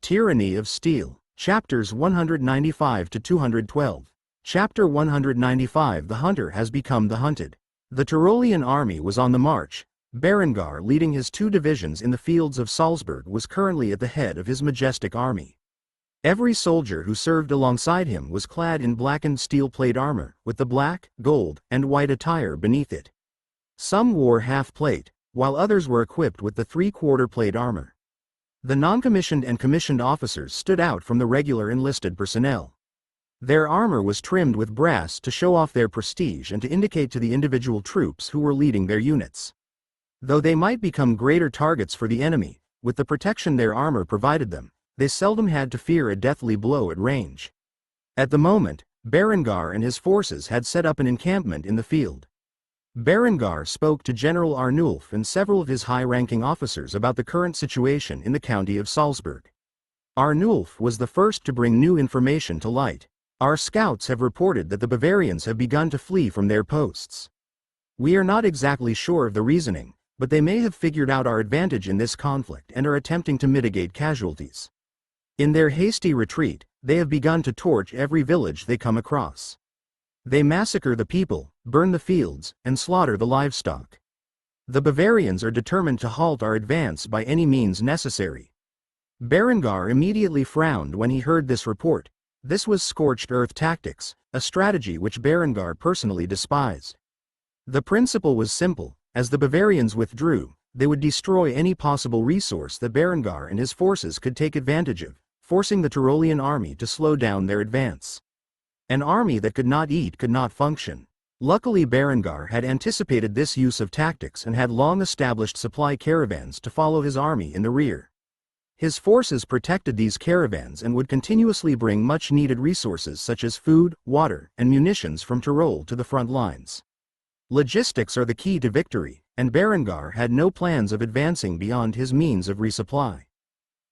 Tyranny of Steel. Chapters 195 to 212. Chapter 195. The hunter has become the hunted. The Tyrolean army was on the march. Berengar, leading his 2 divisions in the fields of Salzburg, was currently at the head of his majestic army. Every soldier who served alongside him was clad in blackened steel plate armor, with the black, gold, and white attire beneath it. Some wore half plate, while others were equipped with the 3/4 plate armor. The non-commissioned and commissioned officers stood out from the regular enlisted personnel. Their armor was trimmed with brass to show off their prestige and to indicate to the individual troops who were leading their units. Though they might become greater targets for the enemy, with the protection their armor provided them, they seldom had to fear a deathly blow at range. At the moment, Berengar and his forces had set up an encampment in the field. Berengar spoke to General Arnulf and several of his high-ranking officers about the current situation in the county of Salzburg. Arnulf was the first to bring new information to light. Our scouts have reported that the Bavarians have begun to flee from their posts. We are not exactly sure of the reasoning, but they may have figured out our advantage in this conflict and are attempting to mitigate casualties. In their hasty retreat, they have begun to torch every village they come across. They massacre the people, burn the fields, and slaughter the livestock. The Bavarians are determined to halt our advance by any means necessary. Berengar immediately frowned when he heard this report. This was scorched earth tactics, a strategy which Berengar personally despised. The principle was simple: as the Bavarians withdrew, they would destroy any possible resource that Berengar and his forces could take advantage of, forcing the Tyrolean army to slow down their advance. An army that could not eat could not function. Luckily, Berengar had anticipated this use of tactics and had long established supply caravans to follow his army in the rear. His forces protected these caravans and would continuously bring much-needed resources such as food, water, and munitions from Tyrol to the front lines. Logistics are the key to victory, and Berengar had no plans of advancing beyond his means of resupply.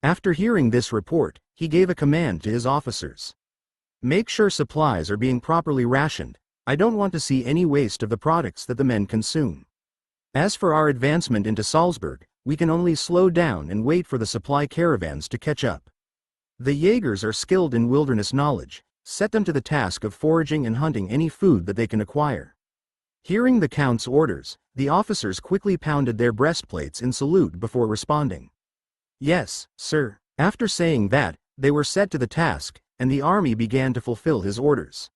After hearing this report, he gave a command to his officers. Make sure supplies are being properly rationed. I don't want to see any waste of the products that the men consume. As for our advancement into Salzburg, we can only slow down and wait for the supply caravans to catch up. The Jaegers are skilled in wilderness knowledge. Set them to the task of foraging and hunting any food that they can acquire. Hearing the Count's orders, the officers quickly pounded their breastplates in salute before responding. Yes, sir. After saying that, they were set to the task, and the army began to fulfill his orders.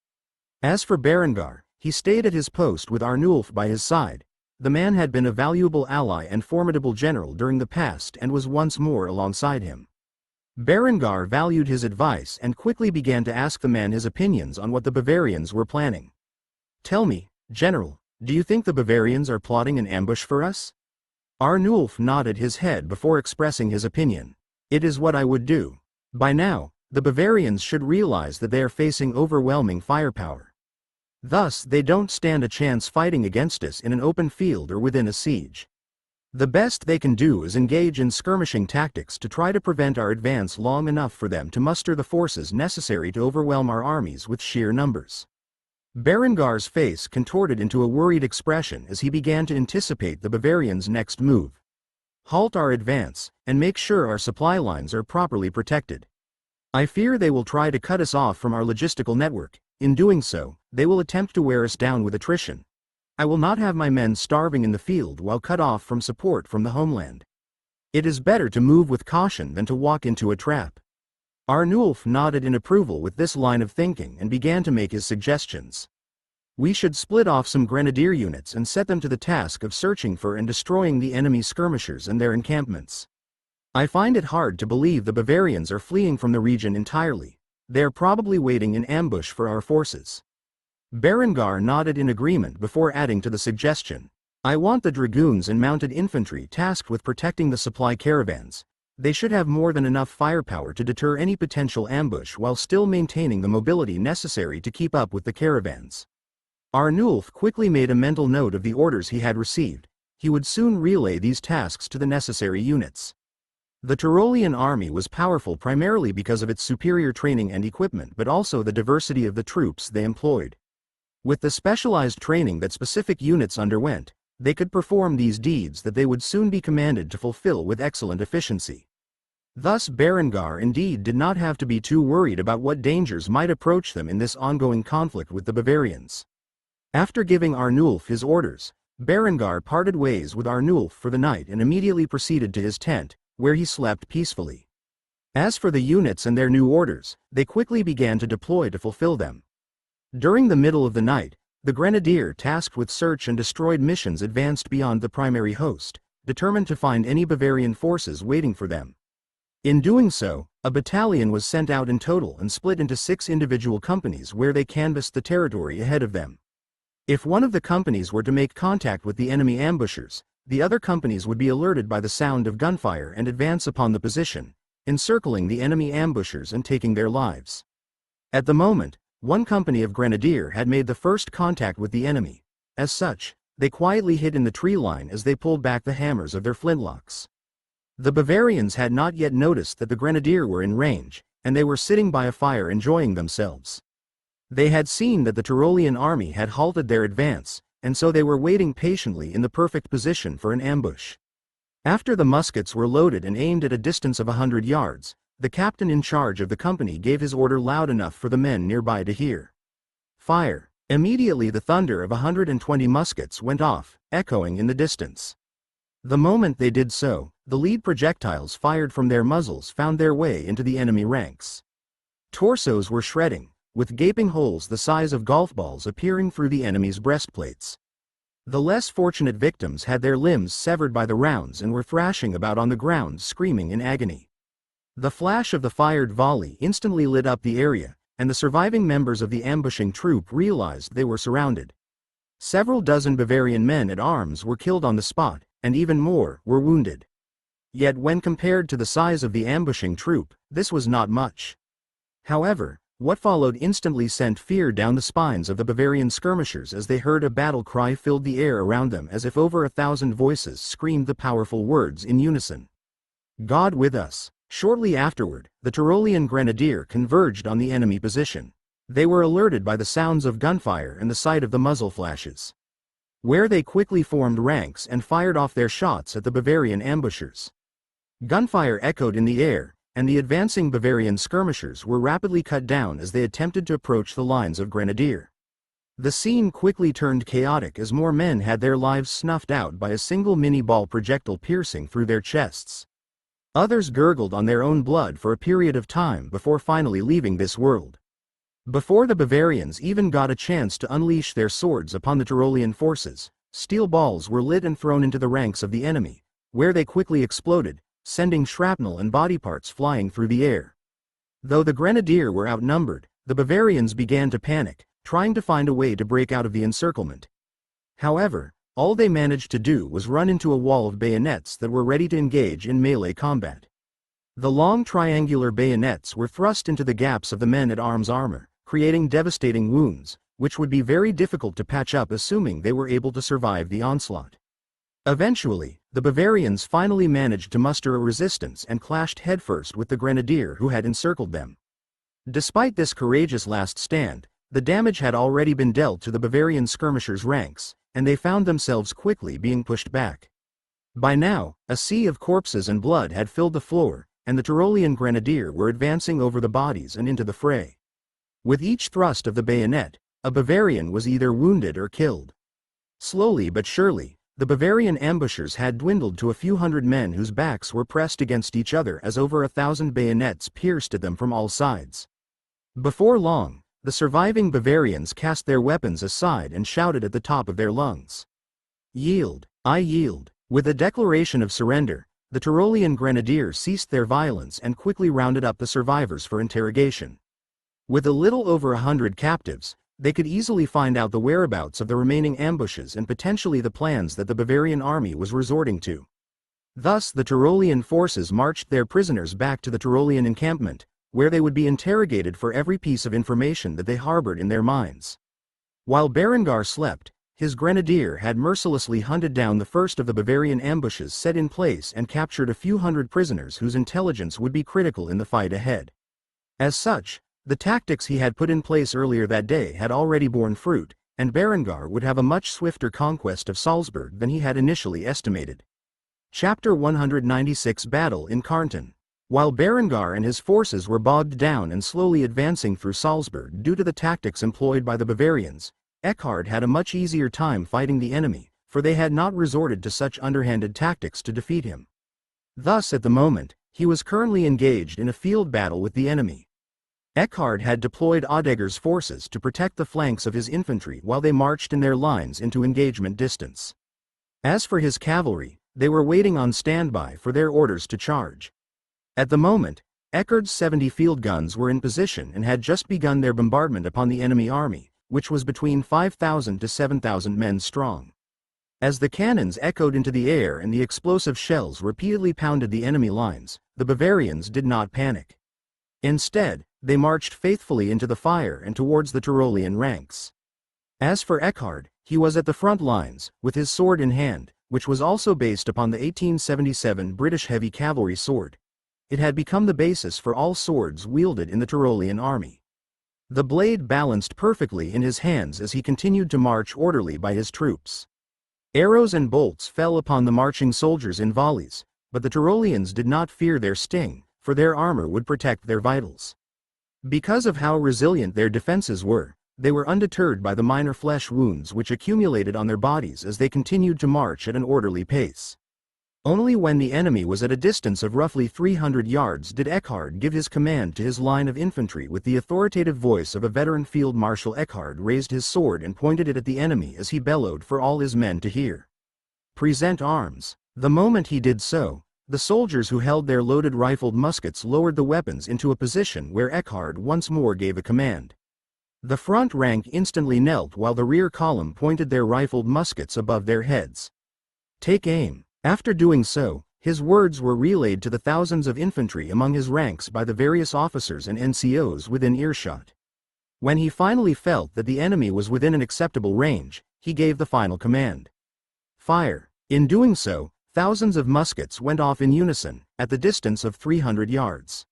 As for Berengar, he stayed at his post with Arnulf by his side. The man had been a valuable ally and formidable general during the past and was once more alongside him. Berengar valued his advice and quickly began to ask the man his opinions on what the Bavarians were planning. Tell me, General, do you think the Bavarians are plotting an ambush for us? Arnulf nodded his head before expressing his opinion. It is what I would do. By now, the Bavarians should realize that they are facing overwhelming firepower. Thus, they don't stand a chance fighting against us in an open field or within a siege. The best they can do is engage in skirmishing tactics to try to prevent our advance long enough for them to muster the forces necessary to overwhelm our armies with sheer numbers. Berengar's face contorted into a worried expression as he began to anticipate the Bavarians' next move. Halt our advance, and make sure our supply lines are properly protected. I fear they will try to cut us off from our logistical network. In doing so, they will attempt to wear us down with attrition. I will not have my men starving in the field while cut off from support from the homeland. It is better to move with caution than to walk into a trap. Arnulf nodded in approval with this line of thinking and began to make his suggestions. We should split off some grenadier units and set them to the task of searching for and destroying the enemy skirmishers and their encampments. I find it hard to believe the Bavarians are fleeing from the region entirely. They are probably waiting in ambush for our forces. Berengar nodded in agreement before adding to the suggestion. I want the dragoons and mounted infantry tasked with protecting the supply caravans. They should have more than enough firepower to deter any potential ambush while still maintaining the mobility necessary to keep up with the caravans. Arnulf quickly made a mental note of the orders he had received. He would soon relay these tasks to the necessary units. The Tyrolean army was powerful primarily because of its superior training and equipment, but also the diversity of the troops they employed. With the specialized training that specific units underwent, they could perform these deeds that they would soon be commanded to fulfill with excellent efficiency. Thus Berengar indeed did not have to be too worried about what dangers might approach them in this ongoing conflict with the Bavarians. After giving Arnulf his orders, Berengar parted ways with Arnulf for the night and immediately proceeded to his tent, where he slept peacefully. As for the units and their new orders, they quickly began to deploy to fulfill them. During the middle of the night, the grenadier tasked with search and destroyed missions advanced beyond the primary host, determined to find any Bavarian forces waiting for them. In doing so, a battalion was sent out in total and split into 6 individual companies where they canvassed the territory ahead of them. If one of the companies were to make contact with the enemy ambushers, the other companies would be alerted by the sound of gunfire and advance upon the position, encircling the enemy ambushers and taking their lives. At the moment, one company of grenadier had made the first contact with the enemy. As such, they quietly hid in the tree line as they pulled back the hammers of their flintlocks. The Bavarians had not yet noticed that the grenadier were in range, and they were sitting by a fire enjoying themselves. They had seen that the Tyrolean army had halted their advance, and so they were waiting patiently in the perfect position for an ambush. After the muskets were loaded and aimed at a distance of 100 yards, the captain in charge of the company gave his order loud enough for the men nearby to hear. Fire! Immediately the thunder of 120 muskets went off, echoing in the distance. The moment they did so, the lead projectiles fired from their muzzles found their way into the enemy ranks. Torsos were shredding, with gaping holes the size of golf balls appearing through the enemy's breastplates. The less fortunate victims had their limbs severed by the rounds and were thrashing about on the ground screaming in agony. The flash of the fired volley instantly lit up the area, and the surviving members of the ambushing troop realized they were surrounded. Several dozen Bavarian men-at-arms were killed on the spot, and even more were wounded. Yet when compared to the size of the ambushing troop, this was not much. However, what followed instantly sent fear down the spines of the Bavarian skirmishers as they heard a battle cry filled the air around them as if over 1,000 voices screamed the powerful words in unison. God with us! Shortly afterward, the Tyrolean grenadier converged on the enemy position. They were alerted by the sounds of gunfire and the sight of the muzzle flashes, where they quickly formed ranks and fired off their shots at the Bavarian ambushers. Gunfire echoed in the air, and the advancing Bavarian skirmishers were rapidly cut down as they attempted to approach the lines of grenadier. The scene quickly turned chaotic as more men had their lives snuffed out by a single mini-ball projectile piercing through their chests. Others gurgled on their own blood for a period of time before finally leaving this world. Before the Bavarians even got a chance to unleash their swords upon the Tyrolean forces, steel balls were lit and thrown into the ranks of the enemy, where they quickly exploded, sending shrapnel and body parts flying through the air. Though the grenadier were outnumbered, the Bavarians began to panic, trying to find a way to break out of the encirclement. However, all they managed to do was run into a wall of bayonets that were ready to engage in melee combat. The long triangular bayonets were thrust into the gaps of the men-at-arms armor, creating devastating wounds, which would be very difficult to patch up assuming they were able to survive the onslaught. Eventually, the Bavarians finally managed to muster a resistance and clashed headfirst with the grenadier who had encircled them. Despite this courageous last stand, the damage had already been dealt to the Bavarian skirmishers' ranks, and they found themselves quickly being pushed back. By now, a sea of corpses and blood had filled the floor, and the Tyrolean grenadier were advancing over the bodies and into the fray. With each thrust of the bayonet, a Bavarian was either wounded or killed. Slowly but surely, the Bavarian ambushers had dwindled to a few hundred men whose backs were pressed against each other as over 1,000 bayonets pierced at them from all sides. Before long, the surviving Bavarians cast their weapons aside and shouted at the top of their lungs. "Yield! I yield!" With a declaration of surrender, the Tyrolean grenadiers ceased their violence and quickly rounded up the survivors for interrogation. With a little over 100 captives, they could easily find out the whereabouts of the remaining ambushes and potentially the plans that the Bavarian army was resorting to. Thus the Tyrolean forces marched their prisoners back to the Tyrolean encampment, where they would be interrogated for every piece of information that they harbored in their minds. While Berengar slept, his grenadier had mercilessly hunted down the first of the Bavarian ambushes set in place and captured a few hundred prisoners whose intelligence would be critical in the fight ahead. As such, the tactics he had put in place earlier that day had already borne fruit, and Berengar would have a much swifter conquest of Salzburg than he had initially estimated. Chapter 196 Battle in Kärnten. While Berengar and his forces were bogged down and slowly advancing through Salzburg due to the tactics employed by the Bavarians, Eckhard had a much easier time fighting the enemy, for they had not resorted to such underhanded tactics to defeat him. Thus at the moment, he was currently engaged in a field battle with the enemy. Eckhard had deployed Odeger's forces to protect the flanks of his infantry while they marched in their lines into engagement distance. As for his cavalry, they were waiting on standby for their orders to charge. At the moment, Eckhard's 70 field guns were in position and had just begun their bombardment upon the enemy army, which was between 5,000 to 7,000 men strong. As the cannons echoed into the air and the explosive shells repeatedly pounded the enemy lines, the Bavarians did not panic. Instead, they marched faithfully into the fire and towards the Tyrolean ranks. As for Eckhard, he was at the front lines, with his sword in hand, which was also based upon the 1877 British heavy cavalry sword. It had become the basis for all swords wielded in the Tyrolean army. The blade balanced perfectly in his hands as he continued to march orderly by his troops. Arrows and bolts fell upon the marching soldiers in volleys, but the Tyroleans did not fear their sting, for their armor would protect their vitals. Because of how resilient their defenses were, they were undeterred by the minor flesh wounds which accumulated on their bodies as they continued to march at an orderly pace. Only when the enemy was at a distance of roughly 300 yards did Eckhard give his command to his line of infantry. With the authoritative voice of a veteran field marshal, Eckhard raised his sword and pointed it at the enemy as he bellowed for all his men to hear. "Present arms." The moment he did so, the soldiers who held their loaded rifled muskets lowered the weapons into a position where Eckhard once more gave a command. The front rank instantly knelt while the rear column pointed their rifled muskets above their heads. "Take aim." After doing so, his words were relayed to the thousands of infantry among his ranks by the various officers and NCOs within earshot. When he finally felt that the enemy was within an acceptable range, he gave the final command. "Fire." In doing so, thousands of muskets went off in unison, at the distance of 300 yards.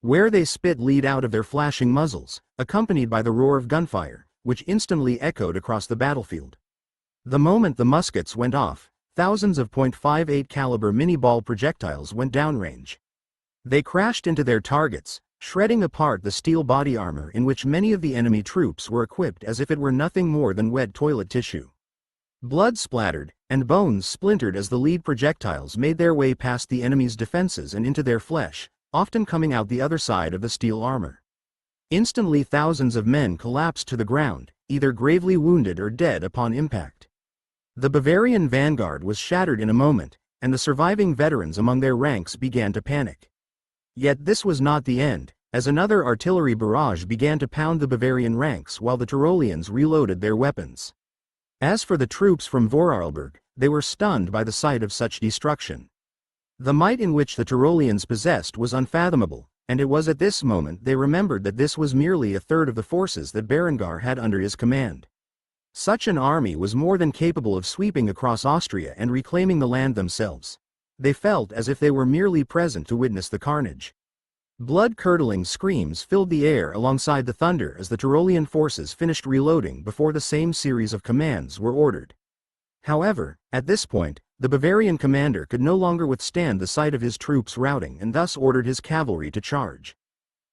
Where they spit lead out of their flashing muzzles, accompanied by the roar of gunfire, which instantly echoed across the battlefield. The moment the muskets went off, thousands of .58 caliber mini-ball projectiles went downrange. They crashed into their targets, shredding apart the steel body armor in which many of the enemy troops were equipped as if it were nothing more than wet toilet tissue. Blood splattered, and bones splintered as the lead projectiles made their way past the enemy's defenses and into their flesh, often coming out the other side of the steel armor. Instantly thousands of men collapsed to the ground, either gravely wounded or dead upon impact. The Bavarian vanguard was shattered in a moment, and the surviving veterans among their ranks began to panic. Yet this was not the end, as another artillery barrage began to pound the Bavarian ranks while the Tyroleans reloaded their weapons. As for the troops from Vorarlberg, they were stunned by the sight of such destruction. The might in which the Tyroleans possessed was unfathomable, and it was at this moment they remembered that this was merely a third of the forces that Berengar had under his command. Such an army was more than capable of sweeping across Austria and reclaiming the land themselves. They felt as if they were merely present to witness the carnage. Blood-curdling screams filled the air alongside the thunder as the Tyrolean forces finished reloading before the same series of commands were ordered. However, at this point, the Bavarian commander could no longer withstand the sight of his troops routing and thus ordered his cavalry to charge.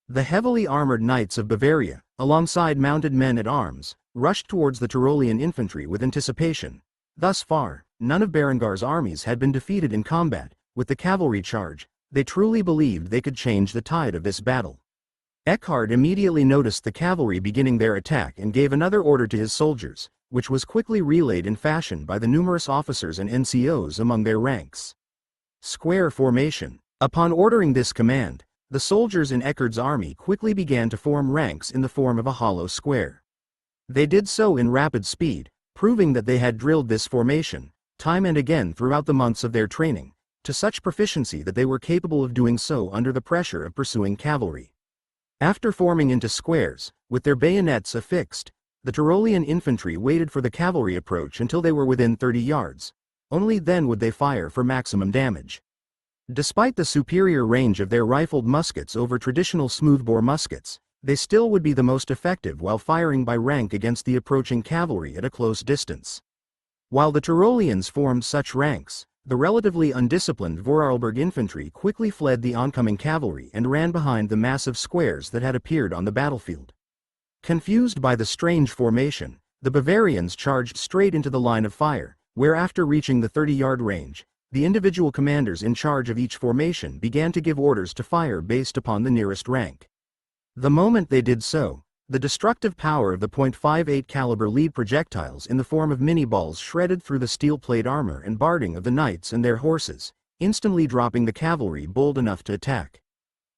The heavily armored knights of Bavaria, alongside mounted men-at-arms, rushed towards the Tyrolean infantry with anticipation. Thus far, none of Berengar's armies had been defeated in combat. With the cavalry charge, they truly believed they could change the tide of this battle. Eckhard immediately noticed the cavalry beginning their attack and gave another order to his soldiers, which was quickly relayed in fashion by the numerous officers and NCOs among their ranks. Square formation. Upon ordering this command, the soldiers in Eckhard's army quickly began to form ranks in the form of a hollow square. They did so in rapid speed, proving that they had drilled this formation, time and again throughout the months of their training, to such proficiency that they were capable of doing so under the pressure of pursuing cavalry. After forming into squares, with their bayonets affixed, the Tyrolean infantry waited for the cavalry approach until they were within 30 yards. Only then would they fire for maximum damage. Despite the superior range of their rifled muskets over traditional smoothbore muskets, they still would be the most effective while firing by rank against the approaching cavalry at a close distance. While the Tyroleans formed such ranks, The relatively undisciplined Vorarlberg infantry quickly fled the oncoming cavalry and ran behind the massive squares that had appeared on the battlefield. Confused by the strange formation, the Bavarians charged straight into the line of fire, where after reaching the 30-yard range, the individual commanders in charge of each formation began to give orders to fire based upon the nearest rank. The moment they did so, the destructive power of the .58 caliber lead projectiles in the form of mini-balls shredded through the steel plate armor and barding of the knights and their horses, instantly dropping the cavalry bold enough to attack.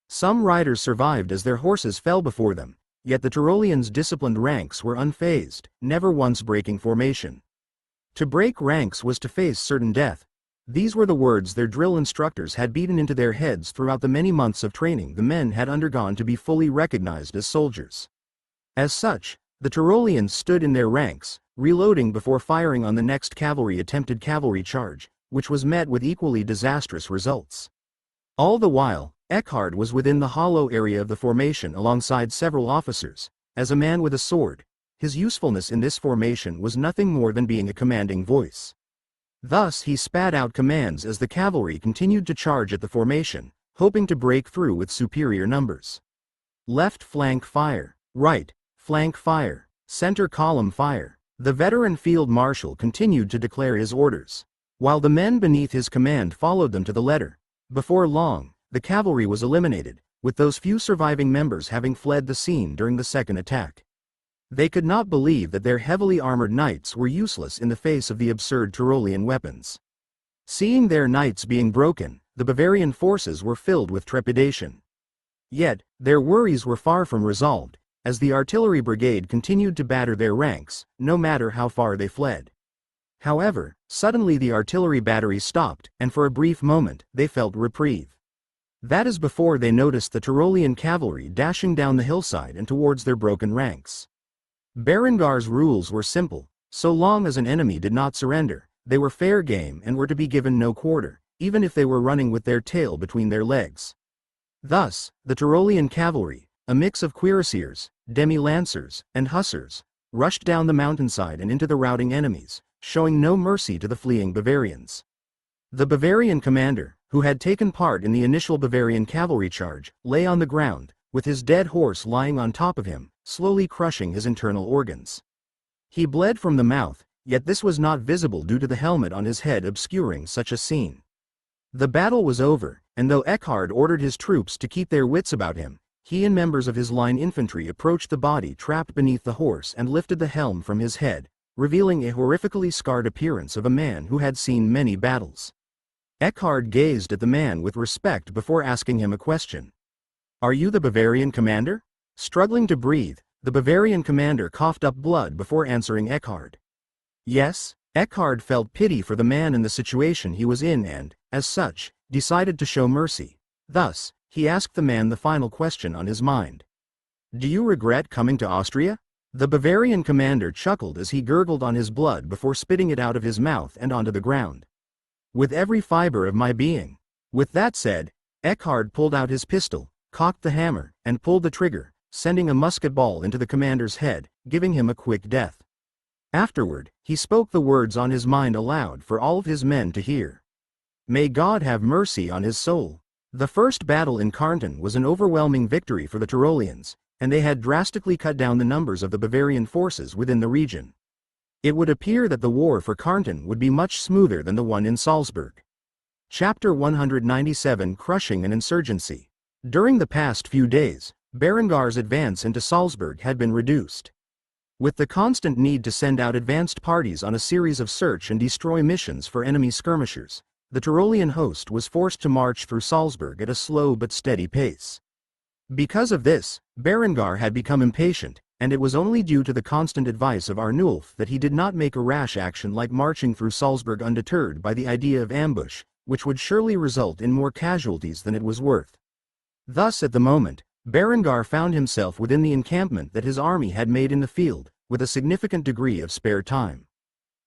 Some riders survived as their horses fell before them, yet the Tyroleans' disciplined ranks were unfazed, never once breaking formation. To break ranks was to face certain death. These were the words their drill instructors had beaten into their heads throughout the many months of training the men had undergone to be fully recognized as soldiers. As such, the Tyroleans stood in their ranks, reloading before firing on the next attempted cavalry charge, which was met with equally disastrous results. All the while, Eckhard was within the hollow area of the formation alongside several officers. As a man with a sword, his usefulness in this formation was nothing more than being a commanding voice. Thus he spat out commands as the cavalry continued to charge at the formation, hoping to break through with superior numbers. Left flank fire, right flank fire, center column fire. The veteran field marshal continued to declare his orders, while the men beneath his command followed them to the letter. Before long, the cavalry was eliminated, with those few surviving members having fled the scene during the second attack. They could not believe that their heavily armored knights were useless in the face of the absurd Tyrolean weapons. Seeing their knights being broken, the Bavarian forces were filled with trepidation. Yet, their worries were far from resolved, as the artillery brigade continued to batter their ranks, no matter how far they fled. However, suddenly the artillery battery stopped, and for a brief moment, they felt reprieve. That is before they noticed the Tyrolean cavalry dashing down the hillside and towards their broken ranks. Berengar's rules were simple: so long as an enemy did not surrender, they were fair game and were to be given no quarter, even if they were running with their tail between their legs. Thus, the Tyrolean cavalry, a mix of cuirassiers, demi-lancers, and hussars, rushed down the mountainside and into the routing enemies, showing no mercy to the fleeing Bavarians. The Bavarian commander, who had taken part in the initial Bavarian cavalry charge, lay on the ground, with his dead horse lying on top of him, slowly crushing his internal organs. He bled from the mouth, yet this was not visible due to the helmet on his head obscuring such a scene. The battle was over, and though Eckhard ordered his troops to keep their wits about him, he and members of his line infantry approached the body trapped beneath the horse and lifted the helm from his head, revealing a horrifically scarred appearance of a man who had seen many battles. Eckhard gazed at the man with respect before asking him a question. "Are you the Bavarian commander?" Struggling to breathe, the Bavarian commander coughed up blood before answering Eckhard. Yes. Eckhard felt pity for the man and the situation he was in and, as such, decided to show mercy. Thus, he asked the man the final question on his mind. "Do you regret coming to Austria?" The Bavarian commander chuckled as he gurgled on his blood before spitting it out of his mouth and onto the ground. "With every fiber of my being." With that said, Eckhard pulled out his pistol, cocked the hammer, and pulled the trigger, sending a musket ball into the commander's head, giving him a quick death. Afterward, he spoke the words on his mind aloud for all of his men to hear. "May God have mercy on his soul." The first battle in Kärnten was an overwhelming victory for the Tyroleans, and they had drastically cut down the numbers of the Bavarian forces within the region. It would appear that the war for Kärnten would be much smoother than the one in Salzburg. Chapter 197: Crushing an Insurgency. During the past few days, Berengar's advance into Salzburg had been reduced. With the constant need to send out advanced parties on a series of search and destroy missions for enemy skirmishers, the Tyrolean host was forced to march through Salzburg at a slow but steady pace. Because of this, Berengar had become impatient, and it was only due to the constant advice of Arnulf that he did not make a rash action like marching through Salzburg undeterred by the idea of ambush, which would surely result in more casualties than it was worth. Thus at the moment, Berengar found himself within the encampment that his army had made in the field, with a significant degree of spare time.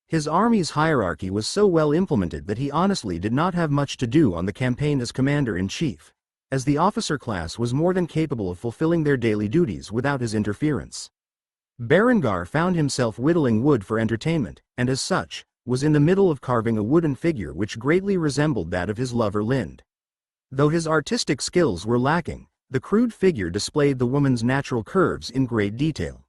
His army's hierarchy was so well implemented that he honestly did not have much to do on the campaign as commander-in-chief, as the officer class was more than capable of fulfilling their daily duties without his interference. Berengar found himself whittling wood for entertainment, and as such, was in the middle of carving a wooden figure which greatly resembled that of his lover Lind. Though his artistic skills were lacking, the crude figure displayed the woman's natural curves in great detail.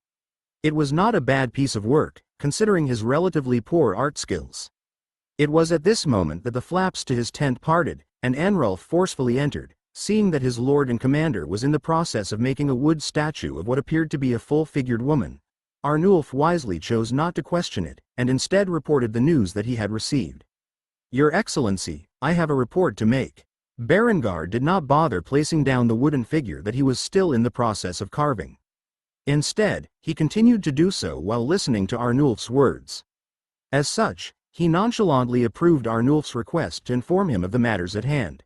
It was not a bad piece of work, considering his relatively poor art skills. It was at this moment that the flaps to his tent parted, and Anrulf forcefully entered, seeing that his lord and commander was in the process of making a wood statue of what appeared to be a full-figured woman. Arnulf wisely chose not to question it, and instead reported the news that he had received. "Your Excellency, I have a report to make." Berengar did not bother placing down the wooden figure that he was still in the process of carving. Instead, he continued to do so while listening to Arnulf's words. As such, he nonchalantly approved Arnulf's request to inform him of the matters at hand.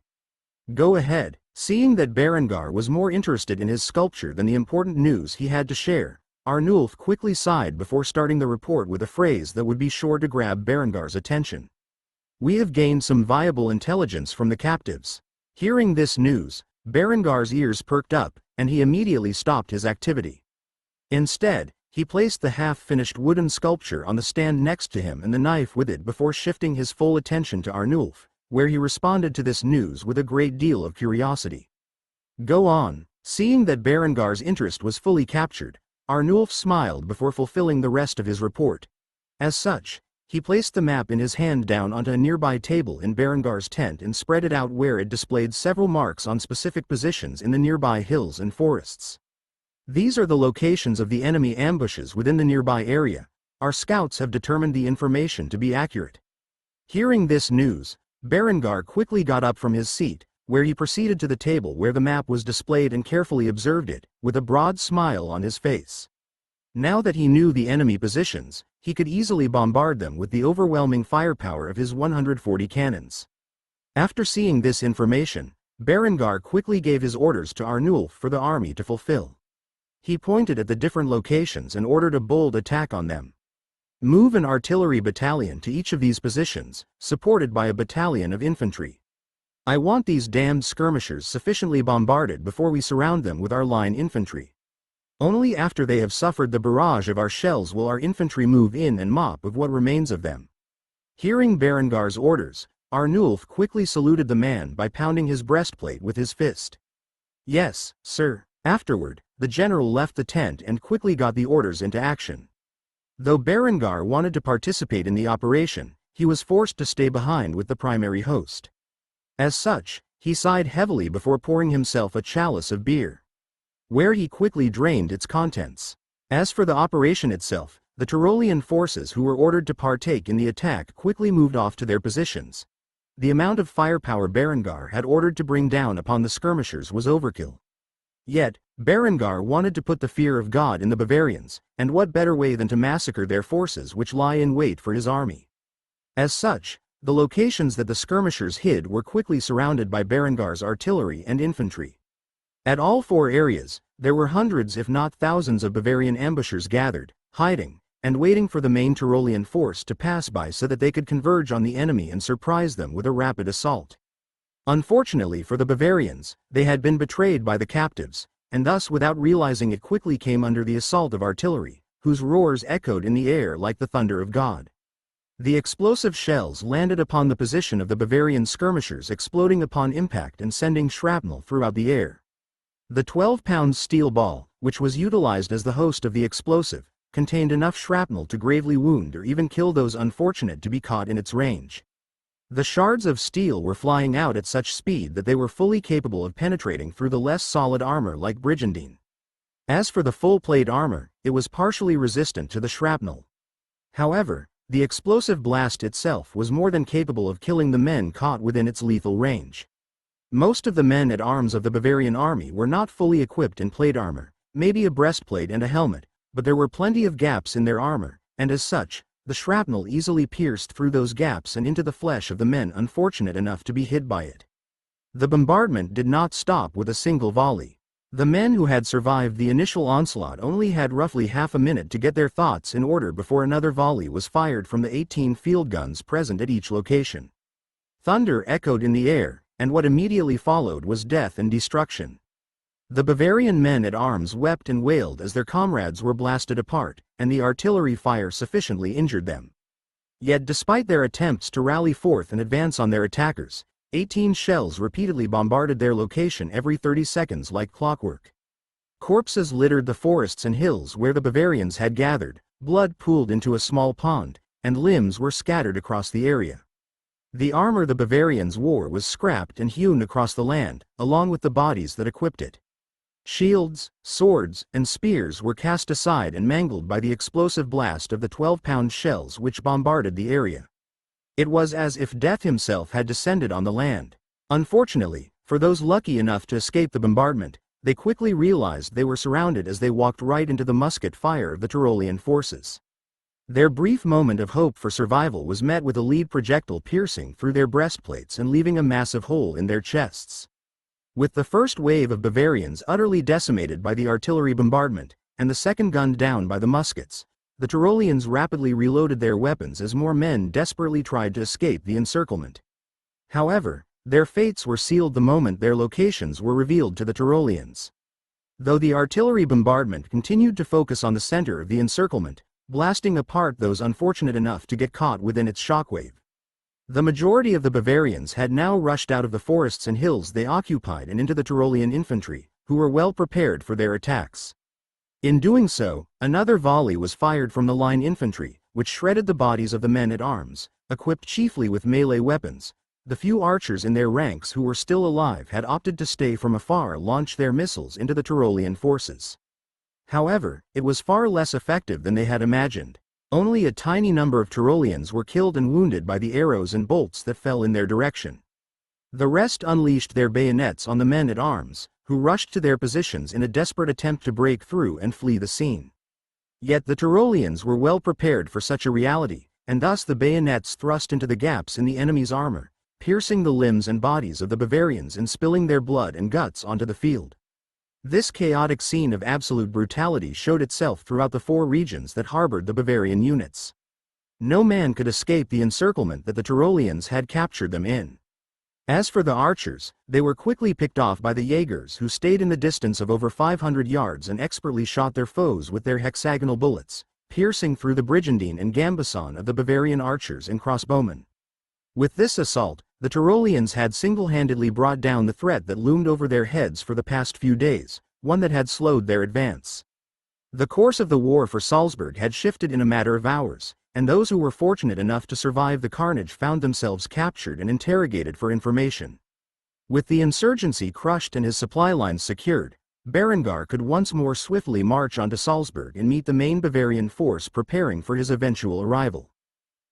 "Go ahead." Seeing that Berengar was more interested in his sculpture than the important news he had to share, Arnulf quickly sighed before starting the report with a phrase that would be sure to grab Berengar's attention. "We have gained some viable intelligence from the captives." Hearing this news, Berengar's ears perked up, and he immediately stopped his activity. Instead, he placed the half-finished wooden sculpture on the stand next to him and the knife with it before shifting his full attention to Arnulf, where he responded to this news with a great deal of curiosity. "Go on." Seeing that Berengar's interest was fully captured, Arnulf smiled before fulfilling the rest of his report. As such, he placed the map in his hand down onto a nearby table in Berengar's tent and spread it out where it displayed several marks on specific positions in the nearby hills and forests. "These are the locations of the enemy ambushes within the nearby area. Our scouts have determined the information to be accurate." Hearing this news, Berengar quickly got up from his seat, where he proceeded to the table where the map was displayed and carefully observed it, with a broad smile on his face. Now that he knew the enemy positions, he could easily bombard them with the overwhelming firepower of his 140 cannons. After seeing this information, Berengar quickly gave his orders to Arnulf for the army to fulfill. He pointed at the different locations and ordered a bold attack on them. "Move an artillery battalion to each of these positions, supported by a battalion of infantry. I want these damned skirmishers sufficiently bombarded before we surround them with our line infantry. Only after they have suffered the barrage of our shells will our infantry move in and mop of what remains of them." Hearing Berengar's orders, Arnulf quickly saluted the man by pounding his breastplate with his fist. "Yes, sir." Afterward, the general left the tent and quickly got the orders into action. Though Berengar wanted to participate in the operation, he was forced to stay behind with the primary host. As such, he sighed heavily before pouring himself a chalice of beer, where he quickly drained its contents. As for the operation itself, the Tyrolean forces who were ordered to partake in the attack quickly moved off to their positions. The amount of firepower Berengar had ordered to bring down upon the skirmishers was overkill. Yet, Berengar wanted to put the fear of God in the Bavarians, and what better way than to massacre their forces which lie in wait for his army. As such, the locations that the skirmishers hid were quickly surrounded by Berengar's artillery and infantry. At all four areas, there were hundreds if not thousands of Bavarian ambushers gathered, hiding, and waiting for the main Tyrolean force to pass by so that they could converge on the enemy and surprise them with a rapid assault. Unfortunately for the Bavarians, they had been betrayed by the captives, and thus without realizing it quickly came under the assault of artillery, whose roars echoed in the air like the thunder of God. The explosive shells landed upon the position of the Bavarian skirmishers, exploding upon impact and sending shrapnel throughout the air. The 12-pound steel ball, which was utilized as the host of the explosive, contained enough shrapnel to gravely wound or even kill those unfortunate to be caught in its range. The shards of steel were flying out at such speed that they were fully capable of penetrating through the less solid armor like Brigandine. As for the full-plate armor, it was partially resistant to the shrapnel. However, the explosive blast itself was more than capable of killing the men caught within its lethal range. Most of the men at arms of the Bavarian army were not fully equipped in plate armor, maybe a breastplate and a helmet, but there were plenty of gaps in their armor, and as such, the shrapnel easily pierced through those gaps and into the flesh of the men unfortunate enough to be hit by it. The bombardment did not stop with a single volley. The men who had survived the initial onslaught only had roughly half a minute to get their thoughts in order before another volley was fired from the 18 field guns present at each location. Thunder echoed in the air, and what immediately followed was death and destruction. The Bavarian men at arms wept and wailed as their comrades were blasted apart, and the artillery fire sufficiently injured them. Yet despite their attempts to rally forth and advance on their attackers, 18 shells repeatedly bombarded their location every 30 seconds like clockwork. Corpses littered the forests and hills where the Bavarians had gathered, blood pooled into a small pond, and limbs were scattered across the area. The armor the Bavarians wore was scrapped and hewn across the land, along with the bodies that equipped it. Shields, swords, and spears were cast aside and mangled by the explosive blast of the 12-pound shells which bombarded the area. It was as if death himself had descended on the land. Unfortunately, for those lucky enough to escape the bombardment, they quickly realized they were surrounded as they walked right into the musket fire of the Tyrolean forces. Their brief moment of hope for survival was met with a lead projectile piercing through their breastplates and leaving a massive hole in their chests. With the first wave of Bavarians utterly decimated by the artillery bombardment, and the second gunned down by the muskets, the Tyroleans rapidly reloaded their weapons as more men desperately tried to escape the encirclement. However, their fates were sealed the moment their locations were revealed to the Tyroleans. Though the artillery bombardment continued to focus on the center of the encirclement, blasting apart those unfortunate enough to get caught within its shockwave. The majority of the Bavarians had now rushed out of the forests and hills they occupied and into the Tyrolean infantry, who were well prepared for their attacks. In doing so, another volley was fired from the line infantry, which shredded the bodies of the men-at-arms, equipped chiefly with melee weapons. The few archers in their ranks who were still alive had opted to stay from afar launch their missiles into the Tyrolean forces. However, it was far less effective than they had imagined. Only a tiny number of Tyroleans were killed and wounded by the arrows and bolts that fell in their direction. The rest unleashed their bayonets on the men-at-arms, who rushed to their positions in a desperate attempt to break through and flee the scene. Yet the Tyroleans were well prepared for such a reality, and thus the bayonets thrust into the gaps in the enemy's armor, piercing the limbs and bodies of the Bavarians and spilling their blood and guts onto the field. This chaotic scene of absolute brutality showed itself throughout the 4 regions that harbored the Bavarian units. No man could escape the encirclement that the Tyroleans had captured them in. As for the archers, they were quickly picked off by the Jaegers, who stayed in the distance of over 500 yards and expertly shot their foes with their hexagonal bullets, piercing through the brigandine and gambeson of the Bavarian archers and crossbowmen. With this assault, the Tyroleans had single-handedly brought down the threat that loomed over their heads for the past few days, one that had slowed their advance. The course of the war for Salzburg had shifted in a matter of hours, and those who were fortunate enough to survive the carnage found themselves captured and interrogated for information. With the insurgency crushed and his supply lines secured, Berengar could once more swiftly march onto Salzburg and meet the main Bavarian force preparing for his eventual arrival.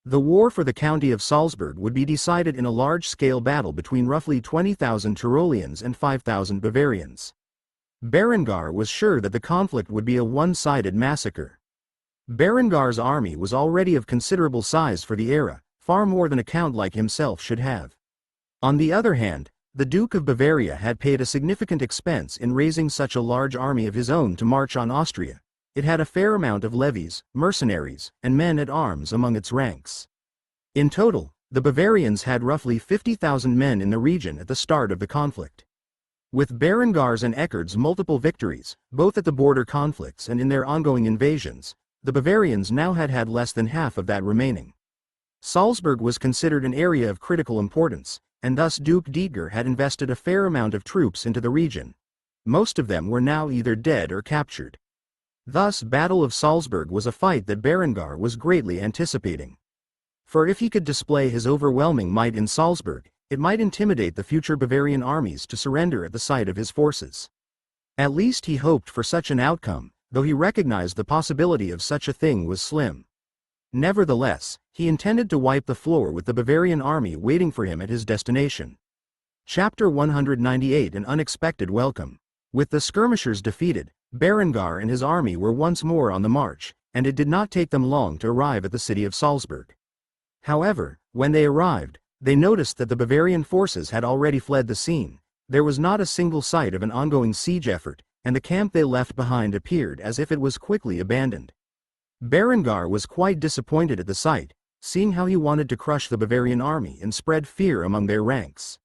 The war for the county of Salzburg would be decided in a large-scale battle between roughly 20,000 Tyroleans and 5,000 Bavarians. Berengar was sure that the conflict would be a one-sided massacre. Berengar's army was already of considerable size for the era, far more than a count like himself should have. On the other hand, the Duke of Bavaria had paid a significant expense in raising such a large army of his own to march on Austria. It had a fair amount of levies, mercenaries, and men-at-arms among its ranks. In total, the Bavarians had roughly 50,000 men in the region at the start of the conflict. With Berengar's and Eckhard's multiple victories, both at the border conflicts and in their ongoing invasions, the Bavarians now had less than half of that remaining. Salzburg was considered an area of critical importance, and thus Duke Dietger had invested a fair amount of troops into the region. Most of them were now either dead or captured. Thus, Battle of Salzburg was a fight that Berengar was greatly anticipating. For if he could display his overwhelming might in Salzburg, it might intimidate the future Bavarian armies to surrender at the sight of his forces. At least he hoped for such an outcome, though he recognized the possibility of such a thing was slim. Nevertheless, he intended to wipe the floor with the Bavarian army waiting for him at his destination. Chapter 198: An Unexpected Welcome. With the skirmishers defeated, Berengar and his army were once more on the march, and it did not take them long to arrive at the city of Salzburg. However, when they arrived, they noticed that the Bavarian forces had already fled the scene. There was not a single sight of an ongoing siege effort, and the camp they left behind appeared as if it was quickly abandoned. Berengar was quite disappointed at the sight, seeing how he wanted to crush the Bavarian army and spread fear among their ranks.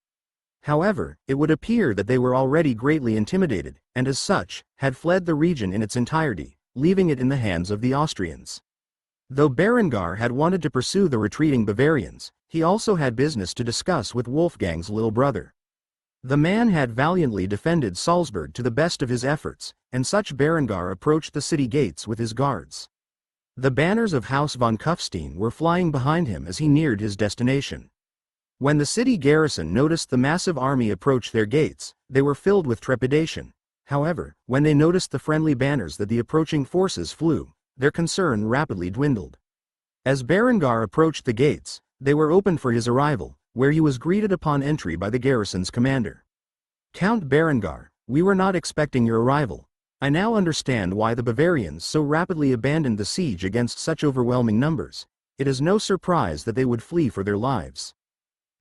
However, it would appear that they were already greatly intimidated, and as such, had fled the region in its entirety, leaving it in the hands of the Austrians. Though Berengar had wanted to pursue the retreating Bavarians, he also had business to discuss with Wolfgang's little brother. The man had valiantly defended Salzburg to the best of his efforts, and such Berengar approached the city gates with his guards. The banners of House von Kufstein were flying behind him as he neared his destination. When the city garrison noticed the massive army approach their gates, they were filled with trepidation. However, when they noticed the friendly banners that the approaching forces flew, their concern rapidly dwindled. As Berengar approached the gates, they were opened for his arrival, where he was greeted upon entry by the garrison's commander. "Count Berengar, we were not expecting your arrival. I now understand why the Bavarians so rapidly abandoned the siege against such overwhelming numbers. It is no surprise that they would flee for their lives."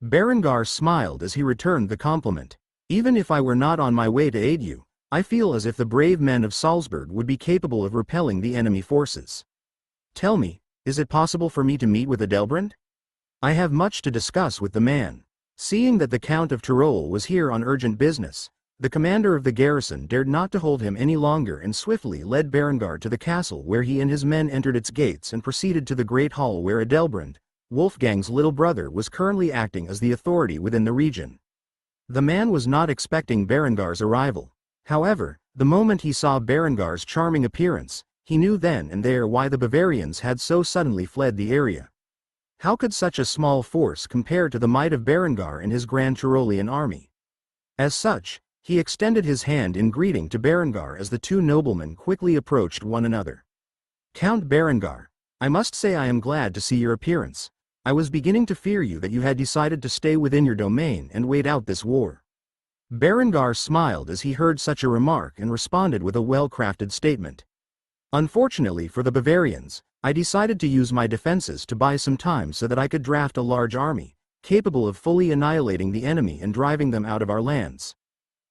Berengar smiled as he returned the compliment. "Even if I were not on my way to aid you, I feel as if the brave men of Salzburg would be capable of repelling the enemy forces. Tell me, is it possible for me to meet with Adelbrand? I have much to discuss with the man." Seeing that the Count of Tyrol was here on urgent business, the commander of the garrison dared not to hold him any longer and swiftly led Berengar to the castle, where he and his men entered its gates and proceeded to the great hall where Adelbrand, Wolfgang's little brother, was currently acting as the authority within the region. The man was not expecting Berengar's arrival. However, the moment he saw Berengar's charming appearance, he knew then and there why the Bavarians had so suddenly fled the area. How could such a small force compare to the might of Berengar and his Grand Tyrolean army? As such, he extended his hand in greeting to Berengar as the two noblemen quickly approached one another. "Count Berengar, I must say I am glad to see your appearance. I was beginning to fear that you had decided to stay within your domain and wait out this war." Berengar smiled as he heard such a remark and responded with a well-crafted statement. "Unfortunately for the Bavarians, I decided to use my defenses to buy some time so that I could draft a large army, capable of fully annihilating the enemy and driving them out of our lands."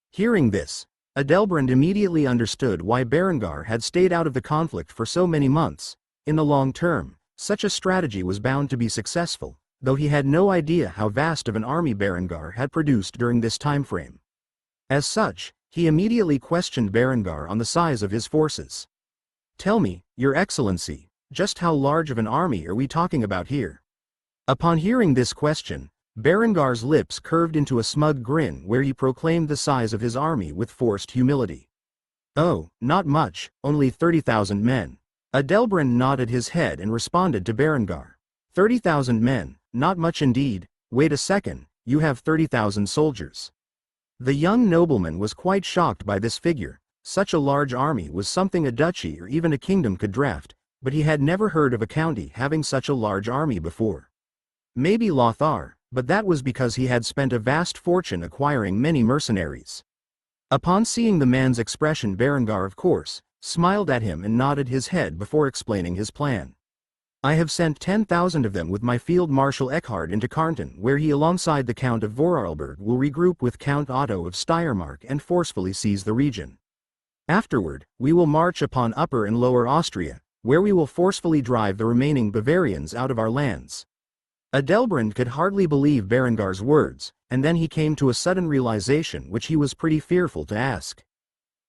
Hearing this, Adelbrand immediately understood why Berengar had stayed out of the conflict for so many months. In the long term, such a strategy was bound to be successful, though he had no idea how vast of an army Berengar had produced during this time frame. As such, he immediately questioned Berengar on the size of his forces. "Tell me, Your Excellency, just how large of an army are we talking about here?" Upon hearing this question, Berengar's lips curved into a smug grin where he proclaimed the size of his army with forced humility. "Oh, not much, only 30,000 men." Adelbrand nodded his head and responded to Berengar. 30,000 men, not much indeed. Wait a second, you have 30,000 soldiers." The young nobleman was quite shocked by this figure. Such a large army was something a duchy or even a kingdom could draft, but he had never heard of a county having such a large army before. Maybe Lothar, but that was because he had spent a vast fortune acquiring many mercenaries. Upon seeing the man's expression, Berengar, of course, smiled at him and nodded his head before explaining his plan. "I have sent 10,000 of them with my Field Marshal Eckhard into Kärnten, where he alongside the Count of Vorarlberg will regroup with Count Otto of Steiermark and forcefully seize the region. Afterward, we will march upon Upper and Lower Austria, where we will forcefully drive the remaining Bavarians out of our lands." Adelbrand could hardly believe Berengar's words, and then he came to a sudden realization which he was pretty fearful to ask.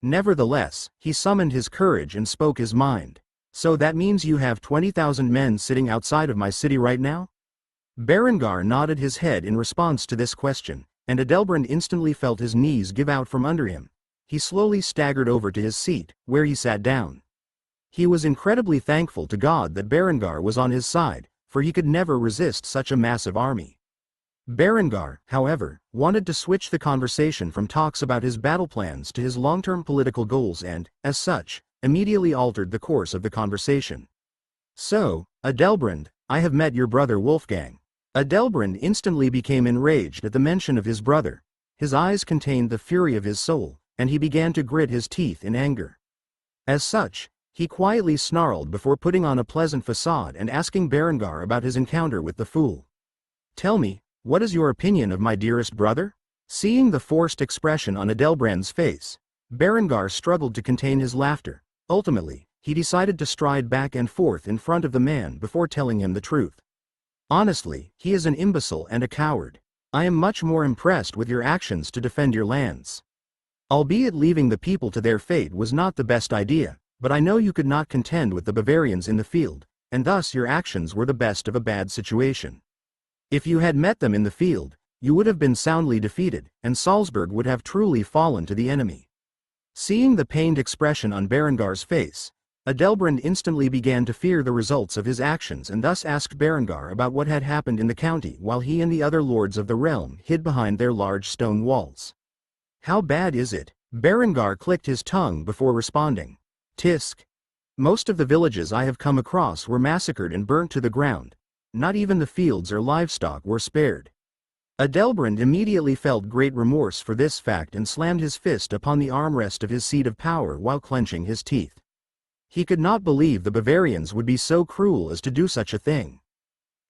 Nevertheless, he summoned his courage and spoke his mind. "So that means you have 20,000 men sitting outside of my city right now?" Berengar nodded his head in response to this question, and Adelbrand instantly felt his knees give out from under him. He slowly staggered over to his seat, where he sat down. He was incredibly thankful to God that Berengar was on his side, for he could never resist such a massive army. Berengar, however, wanted to switch the conversation from talks about his battle plans to his long-term political goals and, as such, immediately altered the course of the conversation. "So, Adelbrand, I have met your brother Wolfgang." Adelbrand instantly became enraged at the mention of his brother. His eyes contained the fury of his soul, and he began to grit his teeth in anger. As such, he quietly snarled before putting on a pleasant facade and asking Berengar about his encounter with the fool. "Tell me, what is your opinion of my dearest brother?" Seeing the forced expression on Adelbrand's face, Berengar struggled to contain his laughter. Ultimately, he decided to stride back and forth in front of the man before telling him the truth. "Honestly, he is an imbecile and a coward. I am much more impressed with your actions to defend your lands. Albeit leaving the people to their fate was not the best idea, but I know you could not contend with the Bavarians in the field. and thus your actions were the best of a bad situation. If you had met them in the field, you would have been soundly defeated, and Salzburg would have truly fallen to the enemy. Seeing the pained expression on Berengar's face, Adelbrand instantly began to fear the results of his actions and thus asked Berengar about what had happened in the county while he and the other lords of the realm hid behind their large stone walls. "How bad is it?" Berengar clicked his tongue before responding. "Tisk. Most of the villages I have come across were massacred and burnt to the ground. Not even the fields or livestock were spared." Adelbrand immediately felt great remorse for this fact and slammed his fist upon the armrest of his seat of power while clenching his teeth. He could not believe the Bavarians would be so cruel as to do such a thing.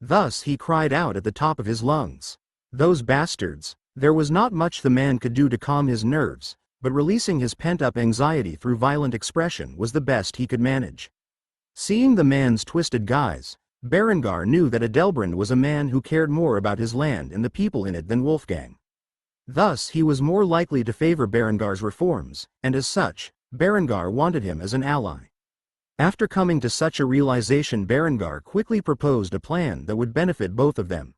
Thus he cried out at the top of his lungs. Those bastards! There was not much the man could do to calm his nerves, but releasing his pent-up anxiety through violent expression was the best he could manage. Seeing the man's twisted guise, Berengar knew that Adelbrand was a man who cared more about his land and the people in it than Wolfgang. Thus he was more likely to favor Berengar's reforms, and as such, Berengar wanted him as an ally. After coming to such a realization, Berengar quickly proposed a plan that would benefit both of them.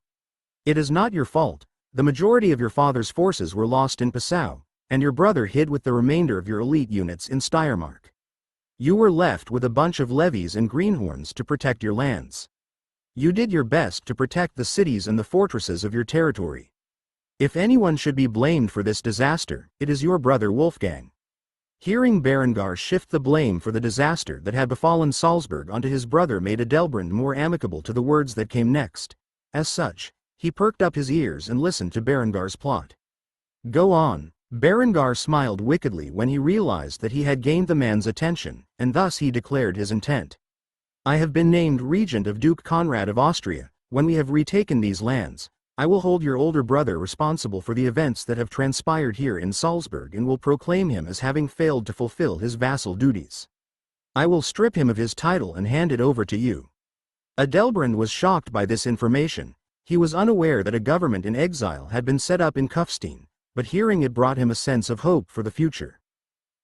"It is not your fault. The majority of your father's forces were lost in Passau, and your brother hid with the remainder of your elite units in Steiermark. You were left with a bunch of levies and greenhorns to protect your lands. You did your best to protect the cities and the fortresses of your territory. If anyone should be blamed for this disaster, it is your brother Wolfgang." Hearing Berengar shift the blame for the disaster that had befallen Salzburg onto his brother made Adelbrand more amicable to the words that came next. As such, he perked up his ears and listened to Berengar's plot. "Go on." Berengar smiled wickedly when he realized that he had gained the man's attention, and thus he declared his intent. "I have been named Regent of Duke Conrad of Austria. When we have retaken these lands, I will hold your older brother responsible for the events that have transpired here in Salzburg and will proclaim him as having failed to fulfill his vassal duties. I will strip him of his title and hand it over to you." Adelbrand was shocked by this information. He was unaware that a government in exile had been set up in Kufstein, but hearing it brought him a sense of hope for the future.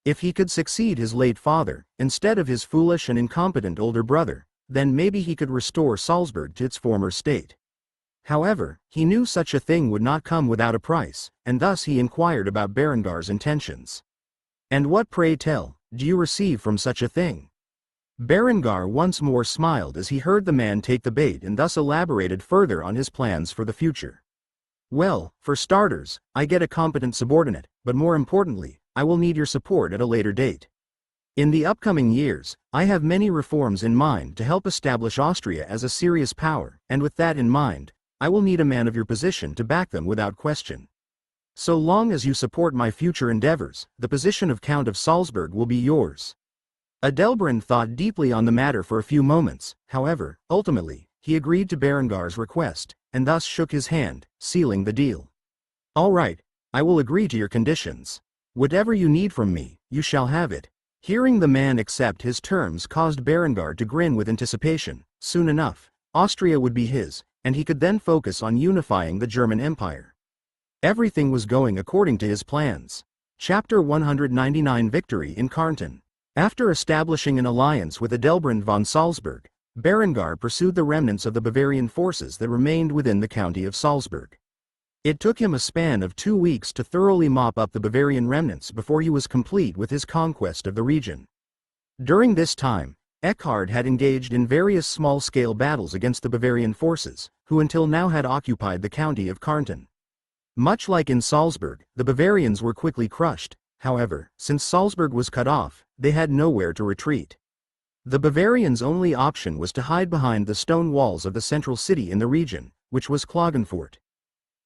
If he could succeed his late father, instead of his foolish and incompetent older brother, then maybe he could restore Salzburg to its former state. However, he knew such a thing would not come without a price, and thus he inquired about Berengar's intentions. "And what, pray tell, do you receive from such a thing?" Berengar once more smiled as he heard the man take the bait and thus elaborated further on his plans for the future. "Well, for starters, I get a competent subordinate, but more importantly, I will need your support at a later date. In the upcoming years, I have many reforms in mind to help establish Austria as a serious power, and with that in mind, I will need a man of your position to back them without question. So long as you support my future endeavors, the position of Count of Salzburg will be yours." Adelbrand thought deeply on the matter for a few moments. However, ultimately, he agreed to Berengar's request, and thus shook his hand, sealing the deal. "All right, I will agree to your conditions. Whatever you need from me, you shall have it." Hearing the man accept his terms caused Berengar to grin with anticipation. Soon enough, Austria would be his, and he could then focus on unifying the German Empire. Everything was going according to his plans. Chapter 199 Victory in Kärnten. After establishing an alliance with Adelbrand von Salzburg, Berengar pursued the remnants of the Bavarian forces that remained within the county of Salzburg. It took him a span of 2 weeks to thoroughly mop up the Bavarian remnants before he was complete with his conquest of the region. During this time, Eckhard had engaged in various small-scale battles against the Bavarian forces, who until now had occupied the county of Kärnten. Much like in Salzburg, the Bavarians were quickly crushed. However, since Salzburg was cut off, they had nowhere to retreat. The Bavarians' only option was to hide behind the stone walls of the central city in the region, which was Klagenfurt.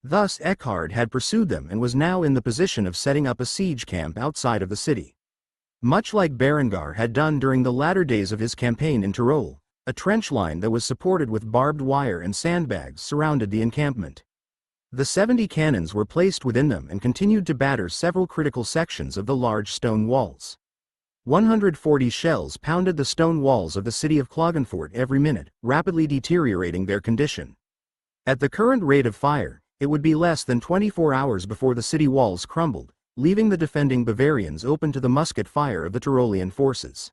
Thus Eckhard had pursued them and was now in the position of setting up a siege camp outside of the city. Much like Berengar had done during the latter days of his campaign in Tyrol, a trench line that was supported with barbed wire and sandbags surrounded the encampment. The 70 cannons were placed within them and continued to batter several critical sections of the large stone walls. 140 shells pounded the stone walls of the city of Klagenfurt every minute, rapidly deteriorating their condition. At the current rate of fire, it would be less than 24 hours before the city walls crumbled, leaving the defending Bavarians open to the musket fire of the Tyrolean forces.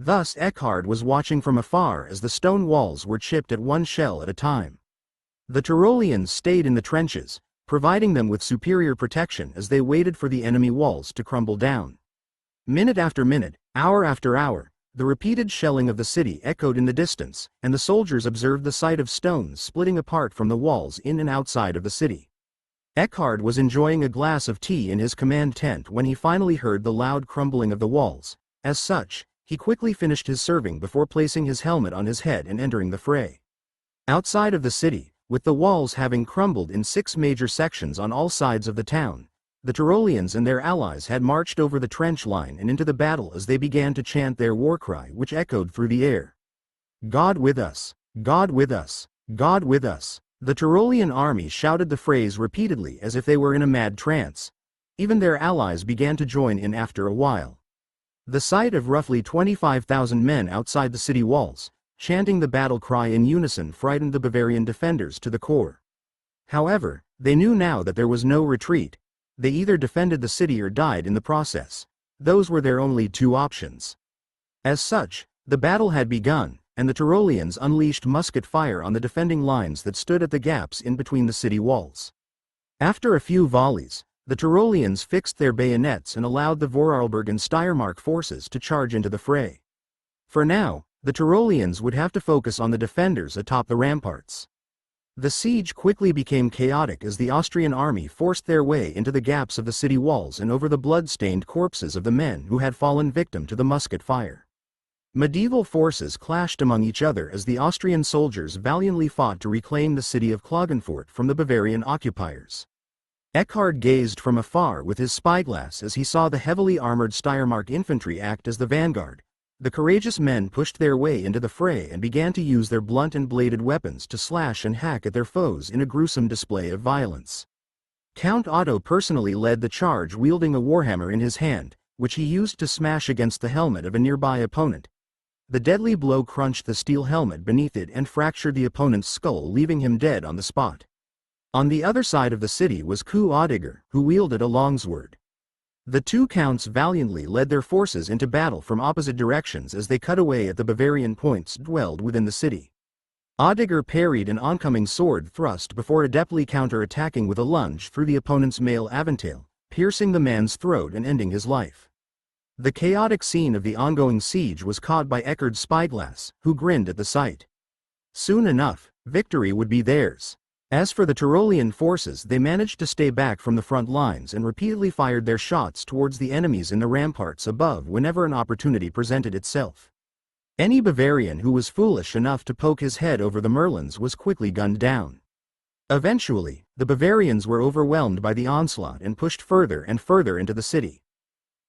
Thus Eckhard was watching from afar as the stone walls were chipped at one shell at a time. The Tyroleans stayed in the trenches, providing them with superior protection as they waited for the enemy walls to crumble down. Minute after minute, hour after hour, the repeated shelling of the city echoed in the distance, and the soldiers observed the sight of stones splitting apart from the walls in and outside of the city. Eckhard was enjoying a glass of tea in his command tent when he finally heard the loud crumbling of the walls. As such, he quickly finished his serving before placing his helmet on his head and entering the fray. Outside of the city, with the walls having crumbled in 6 major sections on all sides of the town, the Tyroleans and their allies had marched over the trench line and into the battle as they began to chant their war cry, which echoed through the air. God with us! God with us! God with us! The Tyrolean army shouted the phrase repeatedly as if they were in a mad trance. Even their allies began to join in after a while. The sight of roughly 25,000 men outside the city walls, chanting the battle cry in unison, frightened the Bavarian defenders to the core. However, they knew now that there was no retreat. They either defended the city or died in the process. Those were their only 2 options. As such, the battle had begun, and the Tyroleans unleashed musket fire on the defending lines that stood at the gaps in between the city walls. After a few volleys, the Tyroleans fixed their bayonets and allowed the Vorarlberg and Steiermark forces to charge into the fray. For now, the Tyroleans would have to focus on the defenders atop the ramparts. The siege quickly became chaotic as the Austrian army forced their way into the gaps of the city walls and over the blood-stained corpses of the men who had fallen victim to the musket fire. Medieval forces clashed among each other as the Austrian soldiers valiantly fought to reclaim the city of Klagenfurt from the Bavarian occupiers. Eckhard gazed from afar with his spyglass as he saw the heavily armored Steiermark infantry act as the vanguard. The courageous men pushed their way into the fray and began to use their blunt and bladed weapons to slash and hack at their foes in a gruesome display of violence. Count Otto personally led the charge, wielding a warhammer in his hand, which he used to smash against the helmet of a nearby opponent. The deadly blow crunched the steel helmet beneath it and fractured the opponent's skull, leaving him dead on the spot. On the other side of the city was Ku Oediger, who wielded a longsword. The 2 counts valiantly led their forces into battle from opposite directions as they cut away at the Bavarian points dwelled within the city. Oediger parried an oncoming sword thrust before adeptly counter-attacking with a lunge through the opponent's mail aventail, piercing the man's throat and ending his life. The chaotic scene of the ongoing siege was caught by Eckhard's spyglass, who grinned at the sight. Soon enough, victory would be theirs. As for the Tyrolean forces, they managed to stay back from the front lines and repeatedly fired their shots towards the enemies in the ramparts above whenever an opportunity presented itself. Any Bavarian who was foolish enough to poke his head over the merlins was quickly gunned down. Eventually, the Bavarians were overwhelmed by the onslaught and pushed further and further into the city.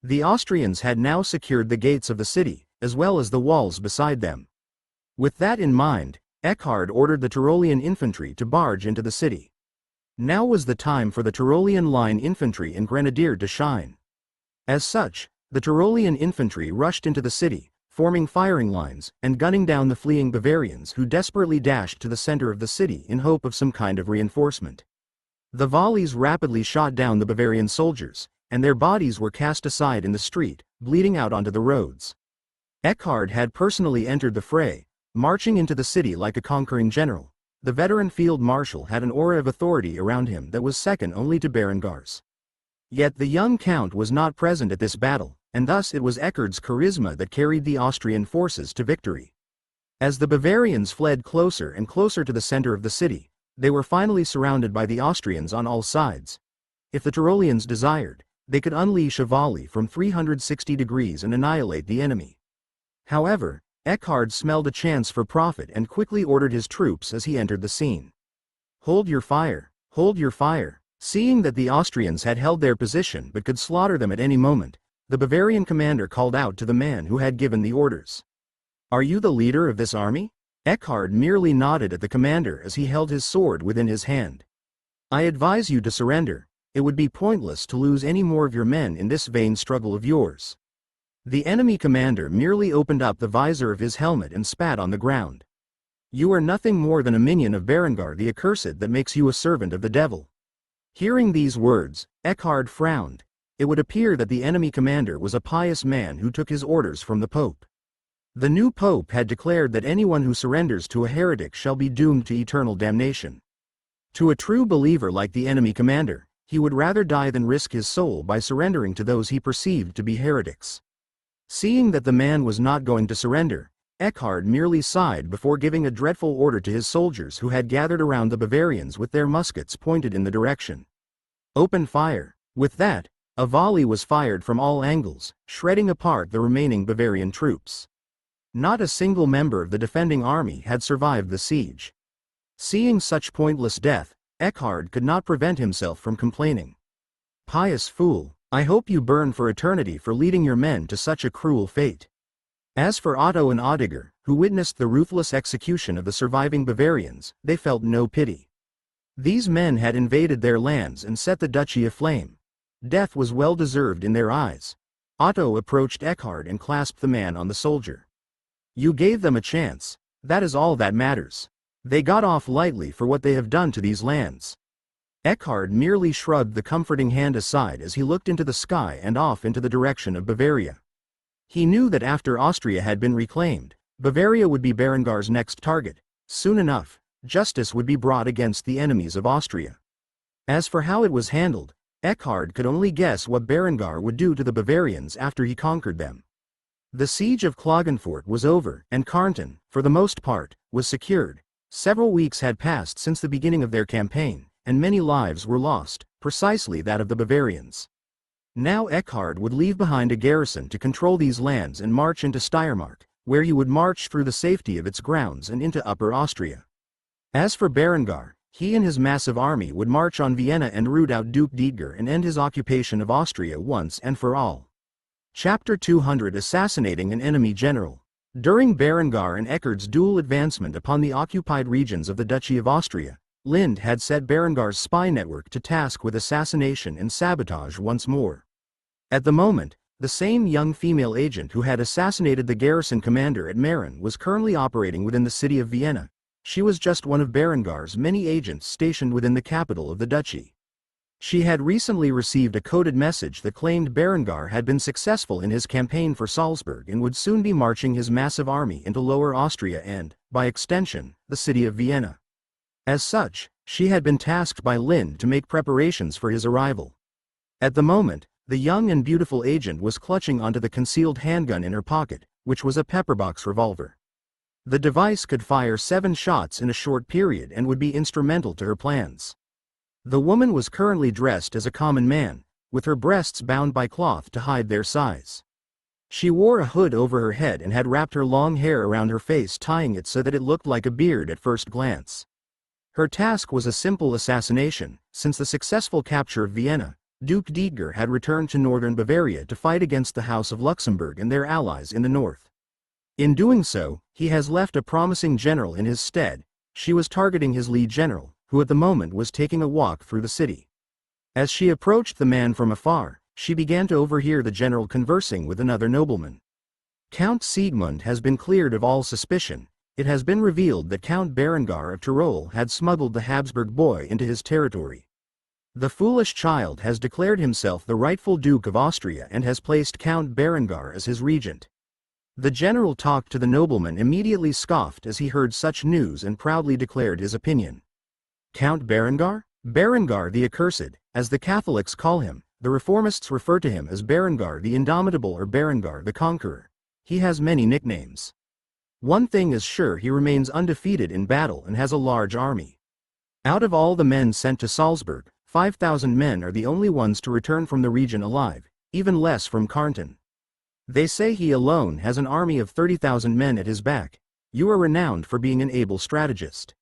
The Austrians had now secured the gates of the city, as well as the walls beside them. With that in mind, Eckhard ordered the Tyrolean infantry to barge into the city. Now was the time for the Tyrolean line infantry and grenadier to shine. As such, the Tyrolean infantry rushed into the city, forming firing lines and gunning down the fleeing Bavarians who desperately dashed to the center of the city in hope of some kind of reinforcement. The volleys rapidly shot down the Bavarian soldiers, and their bodies were cast aside in the street, bleeding out onto the roads. Eckhard had personally entered the fray, marching into the city like a conquering general. The veteran field marshal had an aura of authority around him that was second only to Berengar's. Yet the young count was not present at this battle, and thus it was Eckhard's charisma that carried the Austrian forces to victory. As the Bavarians fled closer and closer to the center of the city, they were finally surrounded by the Austrians on all sides. If the Tyroleans desired, they could unleash a volley from 360 degrees and annihilate the enemy. However, Eckhard smelled a chance for profit and quickly ordered his troops as he entered the scene. "Hold your fire! Hold your fire!" Seeing that the Austrians had held their position but could slaughter them at any moment, the Bavarian commander called out to the man who had given the orders. "Are you the leader of this army?" Eckhard merely nodded at the commander as he held his sword within his hand. "I advise you to surrender. It would be pointless to lose any more of your men in this vain struggle of yours." The enemy commander merely opened up the visor of his helmet and spat on the ground. "You are nothing more than a minion of Berengar the Accursed that makes you a servant of the devil." Hearing these words, Eckhard frowned. It would appear that the enemy commander was a pious man who took his orders from the Pope. The new pope had declared that anyone who surrenders to a heretic shall be doomed to eternal damnation. To a true believer like the enemy commander, he would rather die than risk his soul by surrendering to those he perceived to be heretics. Seeing that the man was not going to surrender, Eckhard merely sighed before giving a dreadful order to his soldiers who had gathered around the Bavarians with their muskets pointed in the direction. Open fire. With that, a volley was fired from all angles, shredding apart the remaining Bavarian troops. Not a single member of the defending army had survived the siege. Seeing such pointless death, Eckhard could not prevent himself from complaining. Pious fool, I hope you burn for eternity for leading your men to such a cruel fate. As for Otto and Oettinger, who witnessed the ruthless execution of the surviving Bavarians, they felt no pity. These men had invaded their lands and set the duchy aflame. Death was well deserved in their eyes. Otto approached Eckhard and clasped the man on the shoulder. You gave them a chance. That is all that matters. They got off lightly for what they have done to these lands. Eckhard merely shrugged the comforting hand aside as he looked into the sky and off into the direction of Bavaria. He knew that after Austria had been reclaimed, Bavaria would be Berengar's next target. Soon enough, justice would be brought against the enemies of Austria. As for how it was handled, Eckhard could only guess what Berengar would do to the Bavarians after he conquered them. The siege of Klagenfurt was over, and Kärnten, for the most part, was secured. Several weeks had passed since the beginning of their campaign, and many lives were lost, precisely that of the Bavarians. Now Eckhard would leave behind a garrison to control these lands and march into Steiermark, where he would march through the safety of its grounds and into Upper Austria. As for Berengar, he and his massive army would march on Vienna and root out Duke Dietger and end his occupation of Austria once and for all. Chapter 200 Assassinating an Enemy General. During Berengar and Eckhard's dual advancement upon the occupied regions of the Duchy of Austria, Lind had set Berengar's spy network to task with assassination and sabotage once more. At the moment, the same young female agent who had assassinated the garrison commander at Mähren was currently operating within the city of Vienna. She was just one of Berengar's many agents stationed within the capital of the duchy. She had recently received a coded message that claimed Berengar had been successful in his campaign for Salzburg and would soon be marching his massive army into Lower Austria and, by extension, the city of Vienna. As such, she had been tasked by Lind to make preparations for his arrival. At the moment, the young and beautiful agent was clutching onto the concealed handgun in her pocket, which was a pepperbox revolver. The device could fire 7 shots in a short period and would be instrumental to her plans. The woman was currently dressed as a common man, with her breasts bound by cloth to hide their size. She wore a hood over her head and had wrapped her long hair around her face, tying it so that it looked like a beard at first glance. Her task was a simple assassination. Since the successful capture of Vienna, Duke Dietger had returned to northern Bavaria to fight against the House of Luxembourg and their allies in the north. In doing so, he has left a promising general in his stead. She was targeting his lead general, who at the moment was taking a walk through the city. As she approached the man from afar, she began to overhear the general conversing with another nobleman. Count Siegmund has been cleared of all suspicion. It has been revealed that Count Berengar of Tyrol had smuggled the Habsburg boy into his territory. The foolish child has declared himself the rightful Duke of Austria and has placed Count Berengar as his regent. The general talked to the nobleman immediately scoffed as he heard such news and proudly declared his opinion. Count Berengar? Berengar the Accursed, as the Catholics call him. The Reformists refer to him as Berengar the Indomitable or Berengar the Conqueror. He has many nicknames. One thing is sure, he remains undefeated in battle and has a large army. Out of all the men sent to Salzburg, 5,000 men are the only ones to return from the region alive, even less from Kärnten. They say he alone has an army of 30,000 men at his back. You are renowned for being an able strategist.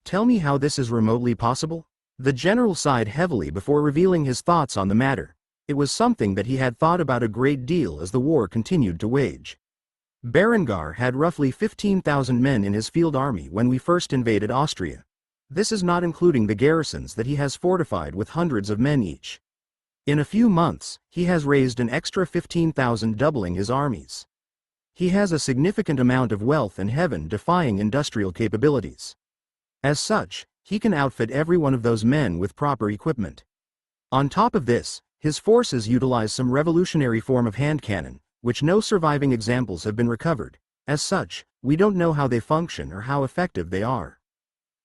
Tell me how this is remotely possible? The general sighed heavily before revealing his thoughts on the matter. It was something that he had thought about a great deal as the war continued to wage. Berengar had roughly 15,000 men in his field army when we first invaded Austria. This is not including the garrisons that he has fortified with hundreds of men each. In a few months, he has raised an extra 15,000, doubling his armies. He has a significant amount of wealth and heaven-defying industrial capabilities. As such, he can outfit every one of those men with proper equipment. On top of this, his forces utilize some revolutionary form of hand cannon, which no surviving examples have been recovered. As such, we don't know how they function or how effective they are.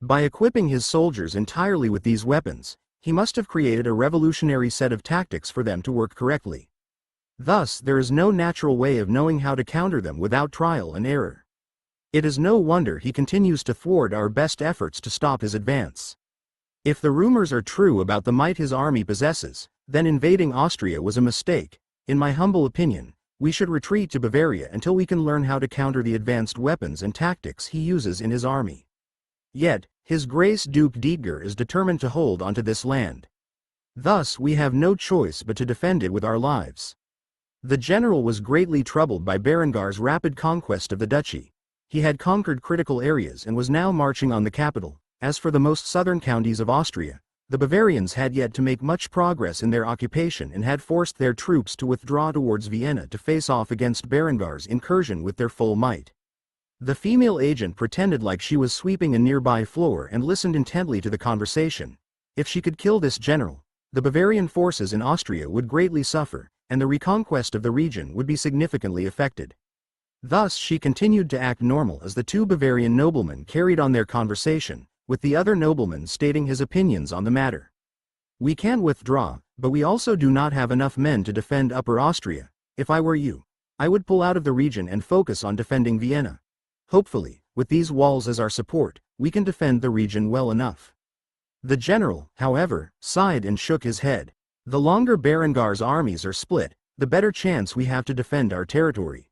By equipping his soldiers entirely with these weapons, he must have created a revolutionary set of tactics for them to work correctly. Thus, there is no natural way of knowing how to counter them without trial and error. It is no wonder he continues to thwart our best efforts to stop his advance. If the rumors are true about the might his army possesses, then invading Austria was a mistake. In my humble opinion, we should retreat to Bavaria until we can learn how to counter the advanced weapons and tactics he uses in his army. Yet, His Grace Duke Dietger is determined to hold onto this land. Thus we have no choice but to defend it with our lives. The general was greatly troubled by Berengar's rapid conquest of the duchy. He had conquered critical areas and was now marching on the capital. As for the most southern counties of Austria, the Bavarians had yet to make much progress in their occupation and had forced their troops to withdraw towards Vienna to face off against Berengar's incursion with their full might. The female agent pretended like she was sweeping a nearby floor and listened intently to the conversation. If she could kill this general, the Bavarian forces in Austria would greatly suffer, and the reconquest of the region would be significantly affected. Thus she continued to act normal as the two Bavarian noblemen carried on their conversation, with the other nobleman stating his opinions on the matter. We can withdraw, but we also do not have enough men to defend Upper Austria. If I were you, I would pull out of the region and focus on defending Vienna. Hopefully, with these walls as our support, we can defend the region well enough. The general, however, sighed and shook his head. The longer Berengar's armies are split, the better chance we have to defend our territory.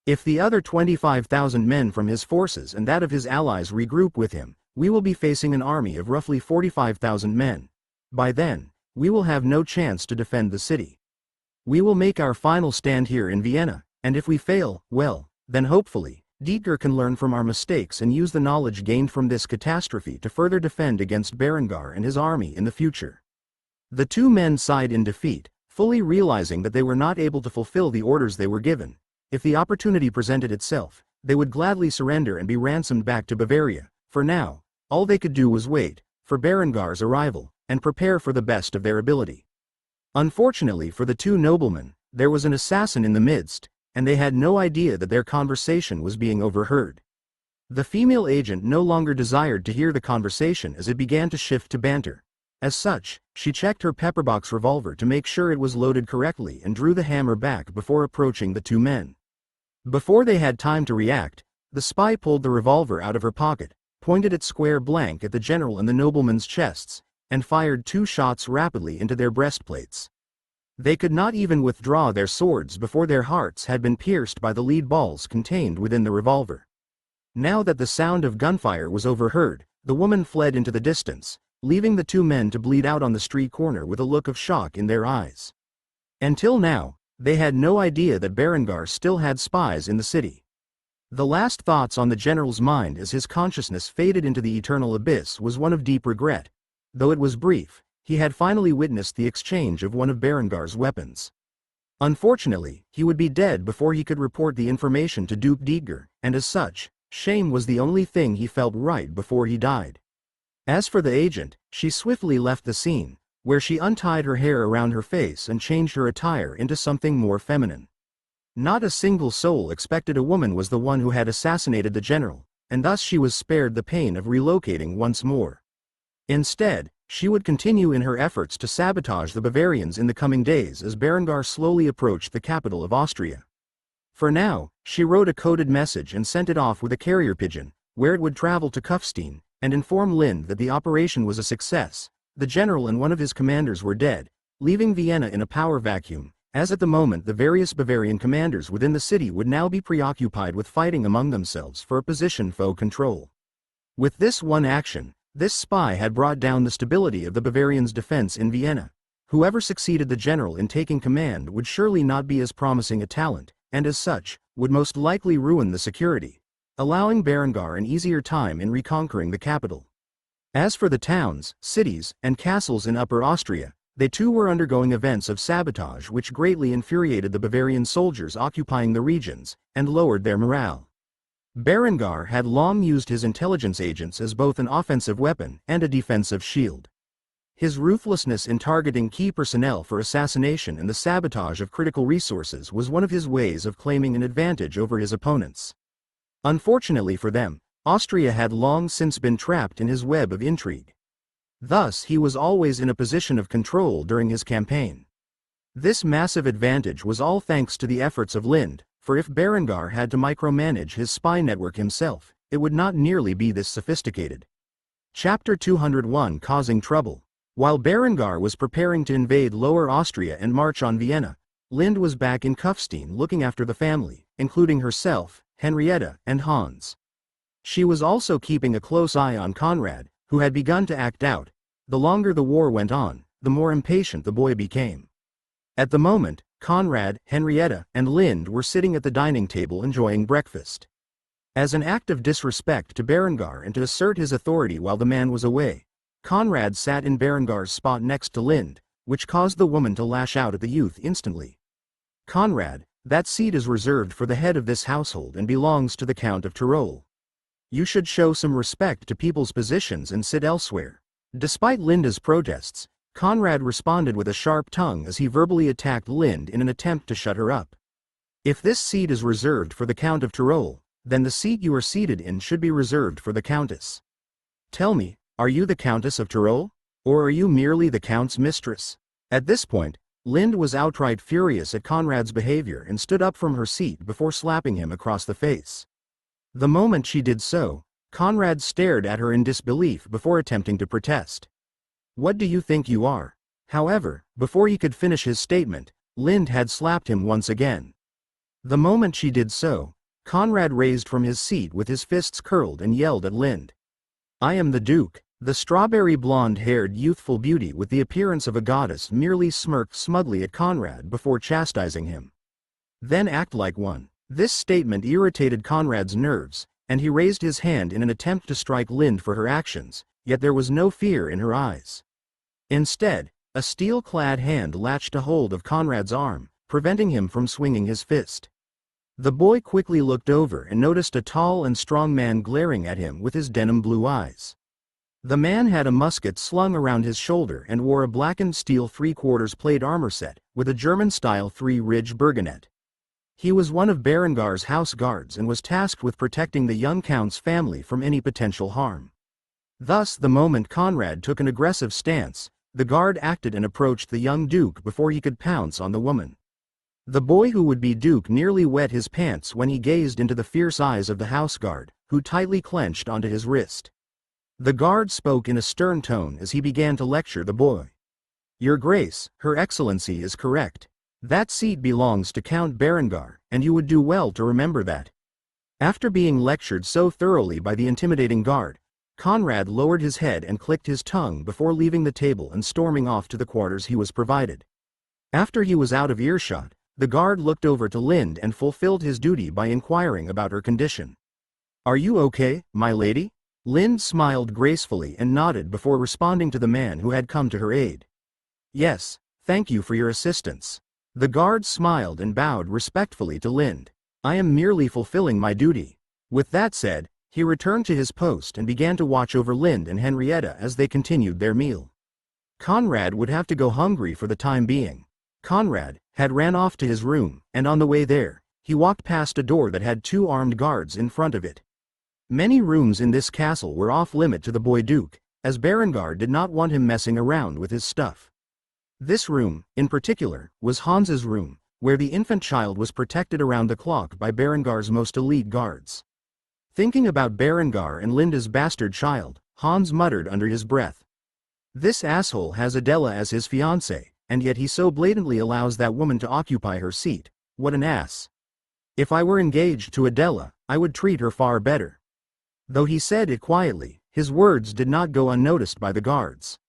If the other 25,000 men from his forces and that of his allies regroup with him, we will be facing an army of roughly 45,000 men. By then, we will have no chance to defend the city. We will make our final stand here in Vienna, and if we fail, well, then hopefully, Dietger can learn from our mistakes and use the knowledge gained from this catastrophe to further defend against Berengar and his army in the future. The two men sighed in defeat, fully realizing that they were not able to fulfill the orders they were given. If the opportunity presented itself, they would gladly surrender and be ransomed back to Bavaria. For now, all they could do was wait for Berengar's arrival and prepare for the best of their ability. Unfortunately for the two noblemen, there was an assassin in the midst, and they had no idea that their conversation was being overheard. The female agent no longer desired to hear the conversation as it began to shift to banter. As such, she checked her pepperbox revolver to make sure it was loaded correctly and drew the hammer back before approaching the two men. Before they had time to react, the spy pulled the revolver out of her pocket, pointed it square blank at the general and the noblemen's chests, and fired 2 shots rapidly into their breastplates. They could not even withdraw their swords before their hearts had been pierced by the lead balls contained within the revolver. Now that the sound of gunfire was overheard, the woman fled into the distance, leaving the two men to bleed out on the street corner with a look of shock in their eyes. Until now, they had no idea that Berengar still had spies in the city. The last thoughts on the general's mind as his consciousness faded into the eternal abyss was one of deep regret. Though it was brief, he had finally witnessed the exchange of one of Berengar's weapons. Unfortunately, he would be dead before he could report the information to Duke Dietger, and as such, shame was the only thing he felt right before he died. As for the agent, she swiftly left the scene, where she untied her hair around her face and changed her attire into something more feminine. Not a single soul expected a woman was the one who had assassinated the general, and thus she was spared the pain of relocating once more. Instead, she would continue in her efforts to sabotage the Bavarians in the coming days as Berengar slowly approached the capital of Austria. For now, she wrote a coded message and sent it off with a carrier pigeon, where it would travel to Kufstein, and inform Lind that the operation was a success. The general and one of his commanders were dead, leaving Vienna in a power vacuum, as at the moment the various Bavarian commanders within the city would now be preoccupied with fighting among themselves for a position foe control. With this one action, this spy had brought down the stability of the Bavarians' defense in Vienna. Whoever succeeded the general in taking command would surely not be as promising a talent, and as such, would most likely ruin the security, allowing Berengar an easier time in reconquering the capital. As for the towns, cities, and castles in Upper Austria, they too were undergoing events of sabotage which greatly infuriated the Bavarian soldiers occupying the regions, and lowered their morale. Berengar had long used his intelligence agents as both an offensive weapon and a defensive shield. His ruthlessness in targeting key personnel for assassination and the sabotage of critical resources was one of his ways of claiming an advantage over his opponents. Unfortunately for them, Austria had long since been trapped in his web of intrigue. Thus he was always in a position of control during his campaign. This massive advantage was all thanks to the efforts of Lind, for if Berengar had to micromanage his spy network himself, it would not nearly be this sophisticated. Chapter 201 Causing Trouble. While Berengar was preparing to invade Lower Austria and march on Vienna, Lind was back in Kufstein looking after the family, including herself, Henrietta, and Hans. She was also keeping a close eye on Conrad, who had begun to act out. The longer the war went on, the more impatient the boy became. At the moment, Conrad, Henrietta, and Lind were sitting at the dining table enjoying breakfast. As an act of disrespect to Berengar and to assert his authority while the man was away, Conrad sat in Berengar's spot next to Lind, which caused the woman to lash out at the youth instantly. "Conrad, that seat is reserved for the head of this household and belongs to the Count of Tyrol. You should show some respect to people's positions and sit elsewhere." Despite Linda's protests, Conrad responded with a sharp tongue as he verbally attacked Lind in an attempt to shut her up. "If this seat is reserved for the Count of Tyrol, then the seat you are seated in should be reserved for the Countess. Tell me, are you the Countess of Tyrol? Or are you merely the Count's mistress?" At this point, Lind was outright furious at Conrad's behavior and stood up from her seat before slapping him across the face. The moment she did so, Conrad stared at her in disbelief before attempting to protest. "What do you think you are?" However, before he could finish his statement, Lind had slapped him once again. The moment she did so, Conrad raised from his seat with his fists curled and yelled at Lind. "I am the Duke." The strawberry blonde-haired youthful beauty with the appearance of a goddess merely smirked smugly at Conrad before chastising him. "Then act like one." This statement irritated Conrad's nerves, and he raised his hand in an attempt to strike Lind for her actions, yet there was no fear in her eyes. Instead, a steel-clad hand latched a hold of Conrad's arm, preventing him from swinging his fist. The boy quickly looked over and noticed a tall and strong man glaring at him with his denim blue eyes. The man had a musket slung around his shoulder and wore a blackened steel three-quarters plate armor set, with a German-style three-ridge burgonet. He was one of Berengar's house guards and was tasked with protecting the young count's family from any potential harm. Thus, the moment Conrad took an aggressive stance, the guard acted and approached the young duke before he could pounce on the woman. The boy who would be duke nearly wet his pants when he gazed into the fierce eyes of the house guard, who tightly clenched onto his wrist. The guard spoke in a stern tone as he began to lecture the boy. "Your Grace, Her Excellency is correct. That seat belongs to Count Berengar, and you would do well to remember that." After being lectured so thoroughly by the intimidating guard, Conrad lowered his head and clicked his tongue before leaving the table and storming off to the quarters he was provided. After he was out of earshot, the guard looked over to Lind and fulfilled his duty by inquiring about her condition. "Are you okay, my lady?" Lind smiled gracefully and nodded before responding to the man who had come to her aid. "Yes, thank you for your assistance." The guard smiled and bowed respectfully to Lind. "I am merely fulfilling my duty." With that said, he returned to his post and began to watch over Lind and Henrietta as they continued their meal. Conrad would have to go hungry for the time being. Conrad had ran off to his room, and on the way there, he walked past a door that had two armed guards in front of it. Many rooms in this castle were off-limit to the boy duke, as Berengar did not want him messing around with his stuff. This room, in particular, was Hans's room, where the infant child was protected around the clock by Berengar's most elite guards. Thinking about Berengar and Linda's bastard child, Hans muttered under his breath. "This asshole has Adela as his fiancée, and yet he so blatantly allows that woman to occupy her seat. What an ass. If I were engaged to Adela, I would treat her far better." Though he said it quietly, his words did not go unnoticed by the guards.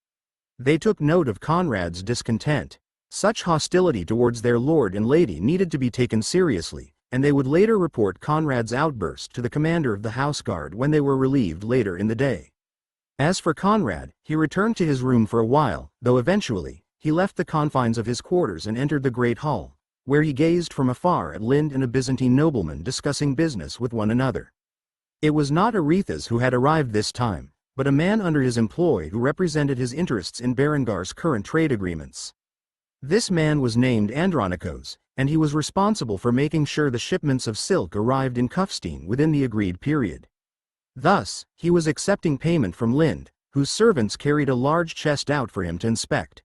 They took note of Conrad's discontent. Such hostility towards their lord and lady needed to be taken seriously, and they would later report Conrad's outburst to the commander of the house guard when they were relieved later in the day. As for Conrad, he returned to his room for a while, though eventually, he left the confines of his quarters and entered the great hall, where he gazed from afar at Lind and a Byzantine nobleman discussing business with one another. It was not Arethes who had arrived this time, but a man under his employ who represented his interests in Berengar's current trade agreements. This man was named Andronikos, and he was responsible for making sure the shipments of silk arrived in Kufstein within the agreed period. Thus, he was accepting payment from Lind, whose servants carried a large chest out for him to inspect.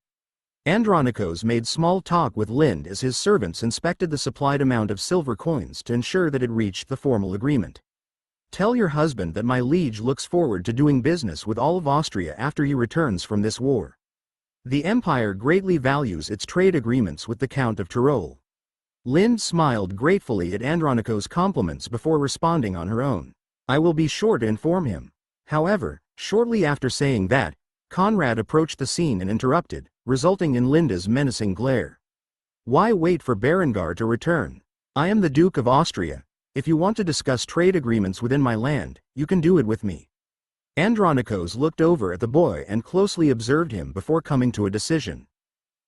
Andronikos made small talk with Lind as his servants inspected the supplied amount of silver coins to ensure that it reached the formal agreement. "Tell your husband that my liege looks forward to doing business with all of Austria after he returns from this war. The Empire greatly values its trade agreements with the Count of Tyrol." Lind smiled gratefully at Andronikos' compliments before responding on her own. "I will be sure to inform him." However, shortly after saying that, Conrad approached the scene and interrupted, resulting in Linda's menacing glare. "Why wait for Berengar to return? I am the Duke of Austria. If you want to discuss trade agreements within my land, you can do it with me." Andronikos looked over at the boy and closely observed him before coming to a decision.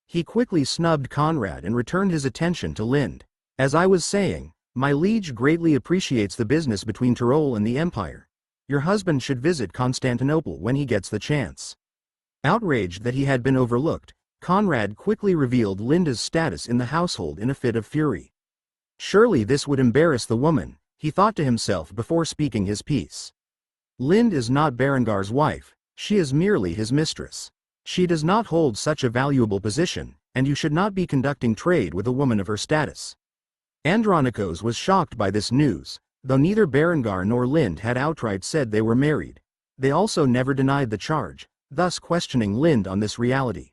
He quickly snubbed Conrad and returned his attention to Lind. "As I was saying, my liege greatly appreciates the business between Tyrol and the Empire. Your husband should visit Constantinople when he gets the chance." Outraged that he had been overlooked, Conrad quickly revealed Linda's status in the household in a fit of fury. Surely this would embarrass the woman, he thought to himself before speaking his piece. Lind is not Berengar's wife, she is merely his mistress. She does not hold such a valuable position, and you should not be conducting trade with a woman of her status. Andronikos was shocked by this news, though neither Berengar nor Lind had outright said they were married. They also never denied the charge, thus questioning Lind on this reality.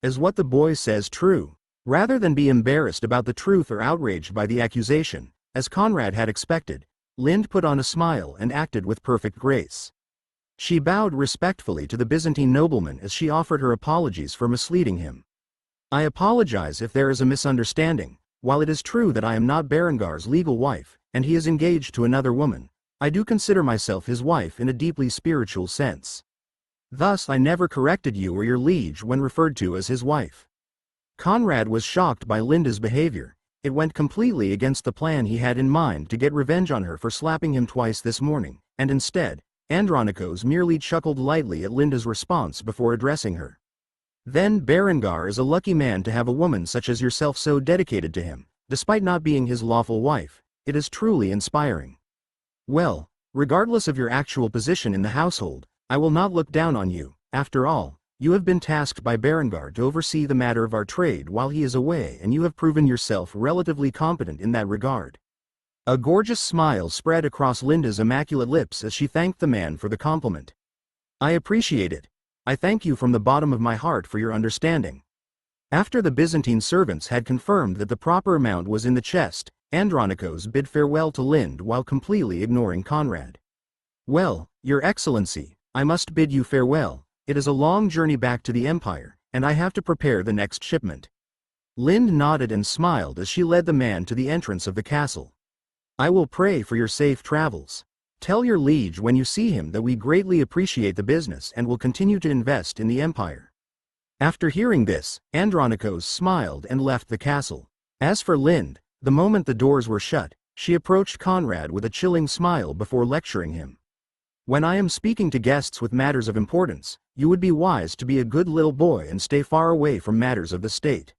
Is what the boy says true? Rather than be embarrassed about the truth or outraged by the accusation, as Conrad had expected, Lind put on a smile and acted with perfect grace. She bowed respectfully to the Byzantine nobleman as she offered her apologies for misleading him. "I apologize if there is a misunderstanding. While it is true that I am not Berengar's legal wife, and he is engaged to another woman, I do consider myself his wife in a deeply spiritual sense. Thus I never corrected you or your liege when referred to as his wife." Conrad was shocked by Linda's behavior. It went completely against the plan he had in mind to get revenge on her for slapping him twice this morning, and instead, Andronikos merely chuckled lightly at Linda's response before addressing her. "Then Berengar is a lucky man to have a woman such as yourself so dedicated to him, despite not being his lawful wife. It is truly inspiring. Well, regardless of your actual position in the household, I will not look down on you. After all, you have been tasked by Berengar to oversee the matter of our trade while he is away, and you have proven yourself relatively competent in that regard." A gorgeous smile spread across Linda's immaculate lips as she thanked the man for the compliment. "I appreciate it. I thank you from the bottom of my heart for your understanding." After the Byzantine servants had confirmed that the proper amount was in the chest, Andronikos bid farewell to Lind while completely ignoring Conrad. "Well, Your Excellency, I must bid you farewell. It is a long journey back to the Empire, and I have to prepare the next shipment." Lind nodded and smiled as she led the man to the entrance of the castle. "I will pray for your safe travels. Tell your liege when you see him that we greatly appreciate the business and will continue to invest in the Empire." After hearing this, Andronikos smiled and left the castle. As for Lind, the moment the doors were shut, she approached Conrad with a chilling smile before lecturing him. "When I am speaking to guests with matters of importance, you would be wise to be a good little boy and stay far away from matters of the state.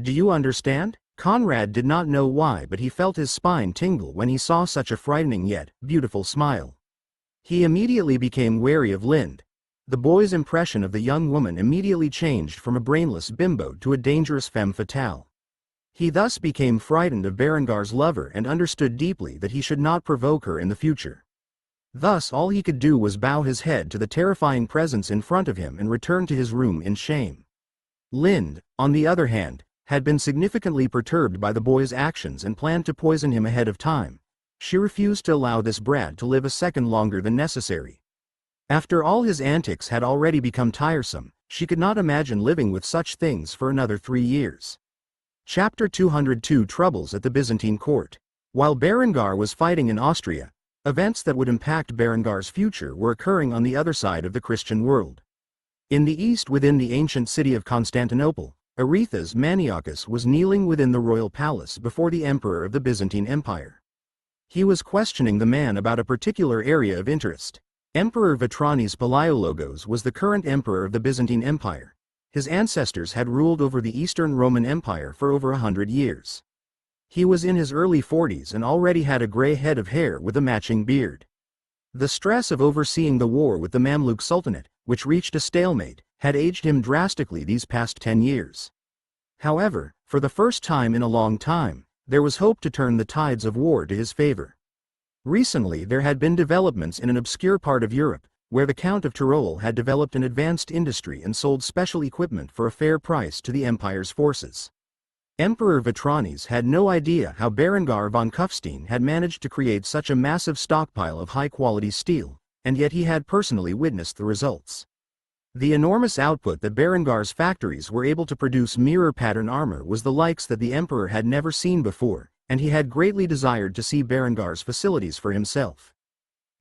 Do you understand?" Conrad did not know why, but he felt his spine tingle when he saw such a frightening yet beautiful smile. He immediately became wary of Lind. The boy's impression of the young woman immediately changed from a brainless bimbo to a dangerous femme fatale. He thus became frightened of Berengar's lover and understood deeply that he should not provoke her in the future. Thus all he could do was bow his head to the terrifying presence in front of him and return to his room in shame. Lind, on the other hand, had been significantly perturbed by the boy's actions and planned to poison him ahead of time. She refused to allow this brat to live a second longer than necessary. After all his antics had already become tiresome, she could not imagine living with such things for another 3 years. Chapter 202 Troubles at the Byzantine Court. While Berengar was fighting in Austria, events that would impact Berengar's future were occurring on the other side of the Christian world. In the east, within the ancient city of Constantinople, Aretha's Maniakos was kneeling within the royal palace before the emperor of the Byzantine Empire. He was questioning the man about a particular area of interest. Emperor Vitranis Palaiologos was the current emperor of the Byzantine Empire. His ancestors had ruled over the Eastern Roman Empire for over 100 years. He was in his early 40s and already had a gray head of hair with a matching beard. The stress of overseeing the war with the Mamluk Sultanate, which reached a stalemate, had aged him drastically these past 10 years. However, for the first time in a long time, there was hope to turn the tides of war to his favor. Recently there had been developments in an obscure part of Europe, where the Count of Tyrol had developed an advanced industry and sold special equipment for a fair price to the Empire's forces. Emperor Vitranes had no idea how Berengar von Kufstein had managed to create such a massive stockpile of high-quality steel, and yet he had personally witnessed the results. The enormous output that Berengar's factories were able to produce mirror-pattern armor was the likes that the Emperor had never seen before, and he had greatly desired to see Berengar's facilities for himself.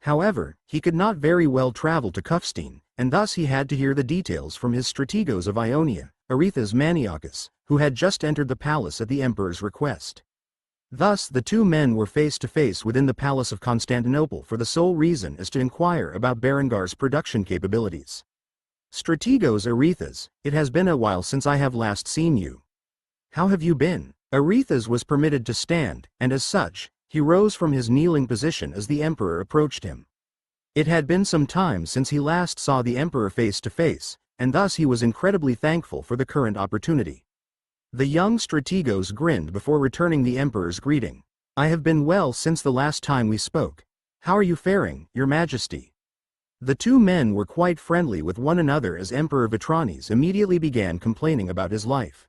However, he could not very well travel to Kufstein, and thus he had to hear the details from his strategos of Ionia, Arethes Maniakis, who had just entered the palace at the Emperor's request. Thus the two men were face to face within the Palace of Constantinople for the sole reason as to inquire about Berengar's production capabilities. Strategos Arethes, it has been a while since I have last seen you. How have you been? Arethes was permitted to stand, and as such, he rose from his kneeling position as the Emperor approached him. It had been some time since he last saw the Emperor face to face, and thus he was incredibly thankful for the current opportunity. The young strategos grinned before returning the Emperor's greeting. I have been well since the last time we spoke. How are you faring, Your Majesty? The two men were quite friendly with one another as Emperor Vitranes immediately began complaining about his life.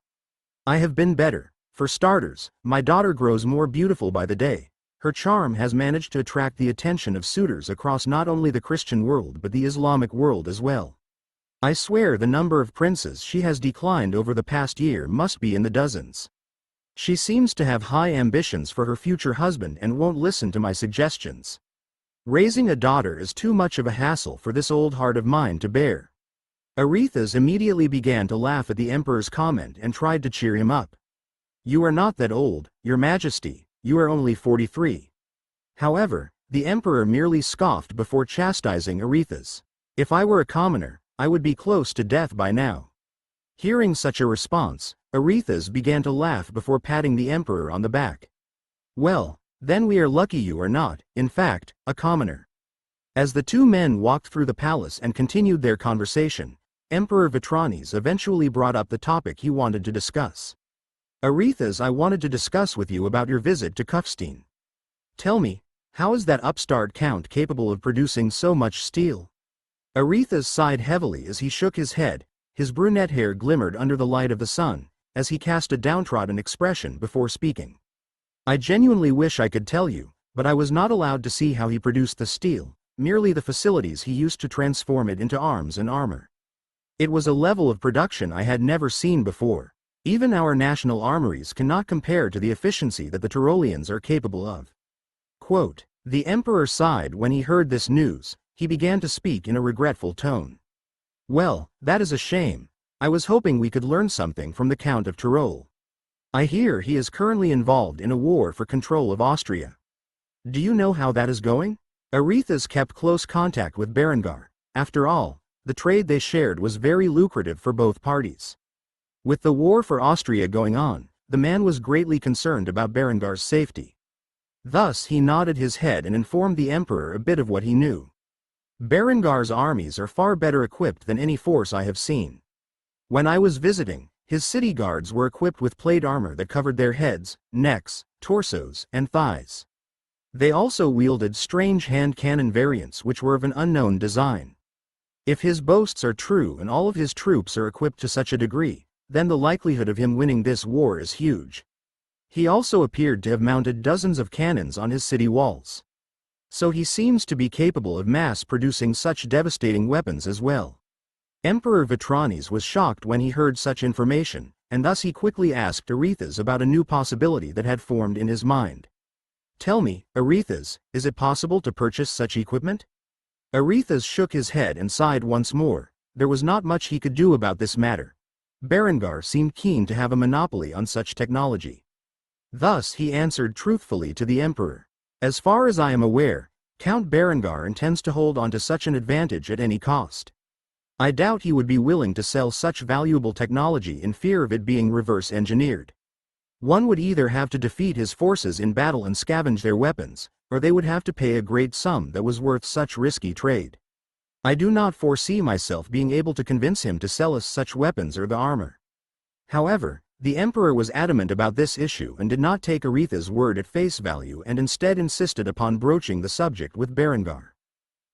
I have been better. For starters, my daughter grows more beautiful by the day. Her charm has managed to attract the attention of suitors across not only the Christian world but the Islamic world as well. I swear the number of princes she has declined over the past year must be in the dozens. She seems to have high ambitions for her future husband and won't listen to my suggestions. Raising a daughter is too much of a hassle for this old heart of mine to bear. Arethes immediately began to laugh at the Emperor's comment and tried to cheer him up. You are not that old, Your Majesty, you are only 43. However, the Emperor merely scoffed before chastising Arethes. If I were a commoner, I would be close to death by now. Hearing such a response, Arethes began to laugh before patting the Emperor on the back. Well, then we are lucky you are not, in fact, a commoner. As the two men walked through the palace and continued their conversation, Emperor Vitranes eventually brought up the topic he wanted to discuss. Arethes, I wanted to discuss with you about your visit to Kufstein. Tell me, how is that upstart count capable of producing so much steel? Arethes sighed heavily as he shook his head, his brunette hair glimmered under the light of the sun, as he cast a downtrodden expression before speaking. I genuinely wish I could tell you, but I was not allowed to see how he produced the steel, merely the facilities he used to transform it into arms and armor. It was a level of production I had never seen before. Even our national armories cannot compare to the efficiency that the Tyrolians are capable of. Quote, the Emperor sighed when he heard this news. He began to speak in a regretful tone. Well, that is a shame. I was hoping we could learn something from the Count of Tyrol. I hear he is currently involved in a war for control of Austria. Do you know how that is going? Arethes kept close contact with Berengar. After all, the trade they shared was very lucrative for both parties. With the war for Austria going on, the man was greatly concerned about Berengar's safety. Thus he nodded his head and informed the Emperor a bit of what he knew. Berengar's armies are far better equipped than any force I have seen. When I was visiting, his city guards were equipped with plate armor that covered their heads, necks, torsos, and thighs. They also wielded strange hand cannon variants which were of an unknown design. If his boasts are true and all of his troops are equipped to such a degree, then the likelihood of him winning this war is huge. He also appeared to have mounted dozens of cannons on his city walls. So he seems to be capable of mass-producing such devastating weapons as well. Emperor Vitranes was shocked when he heard such information, and thus he quickly asked Arethes about a new possibility that had formed in his mind. Tell me, Arethes, is it possible to purchase such equipment? Arethes shook his head and sighed once more. There was not much he could do about this matter. Berengar seemed keen to have a monopoly on such technology. Thus he answered truthfully to the Emperor. As far as I am aware, Count Berengar intends to hold on to such an advantage at any cost. I doubt he would be willing to sell such valuable technology in fear of it being reverse-engineered. One would either have to defeat his forces in battle and scavenge their weapons, or they would have to pay a great sum that was worth such risky trade. I do not foresee myself being able to convince him to sell us such weapons or the armor. However, the emperor was adamant about this issue and did not take Aretha's word at face value and instead insisted upon broaching the subject with Berengar.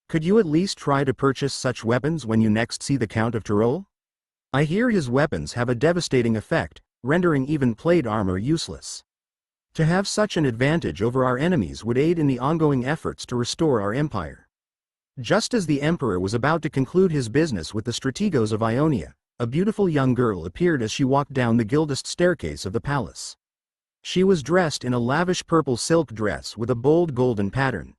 Could you at least try to purchase such weapons when you next see the Count of Tyrol? I hear his weapons have a devastating effect, rendering even plate armor useless. To have such an advantage over our enemies would aid in the ongoing efforts to restore our empire. Just as the emperor was about to conclude his business with the strategos of Ionia, a beautiful young girl appeared as she walked down the gilded staircase of the palace. She was dressed in a lavish purple silk dress with a bold golden pattern.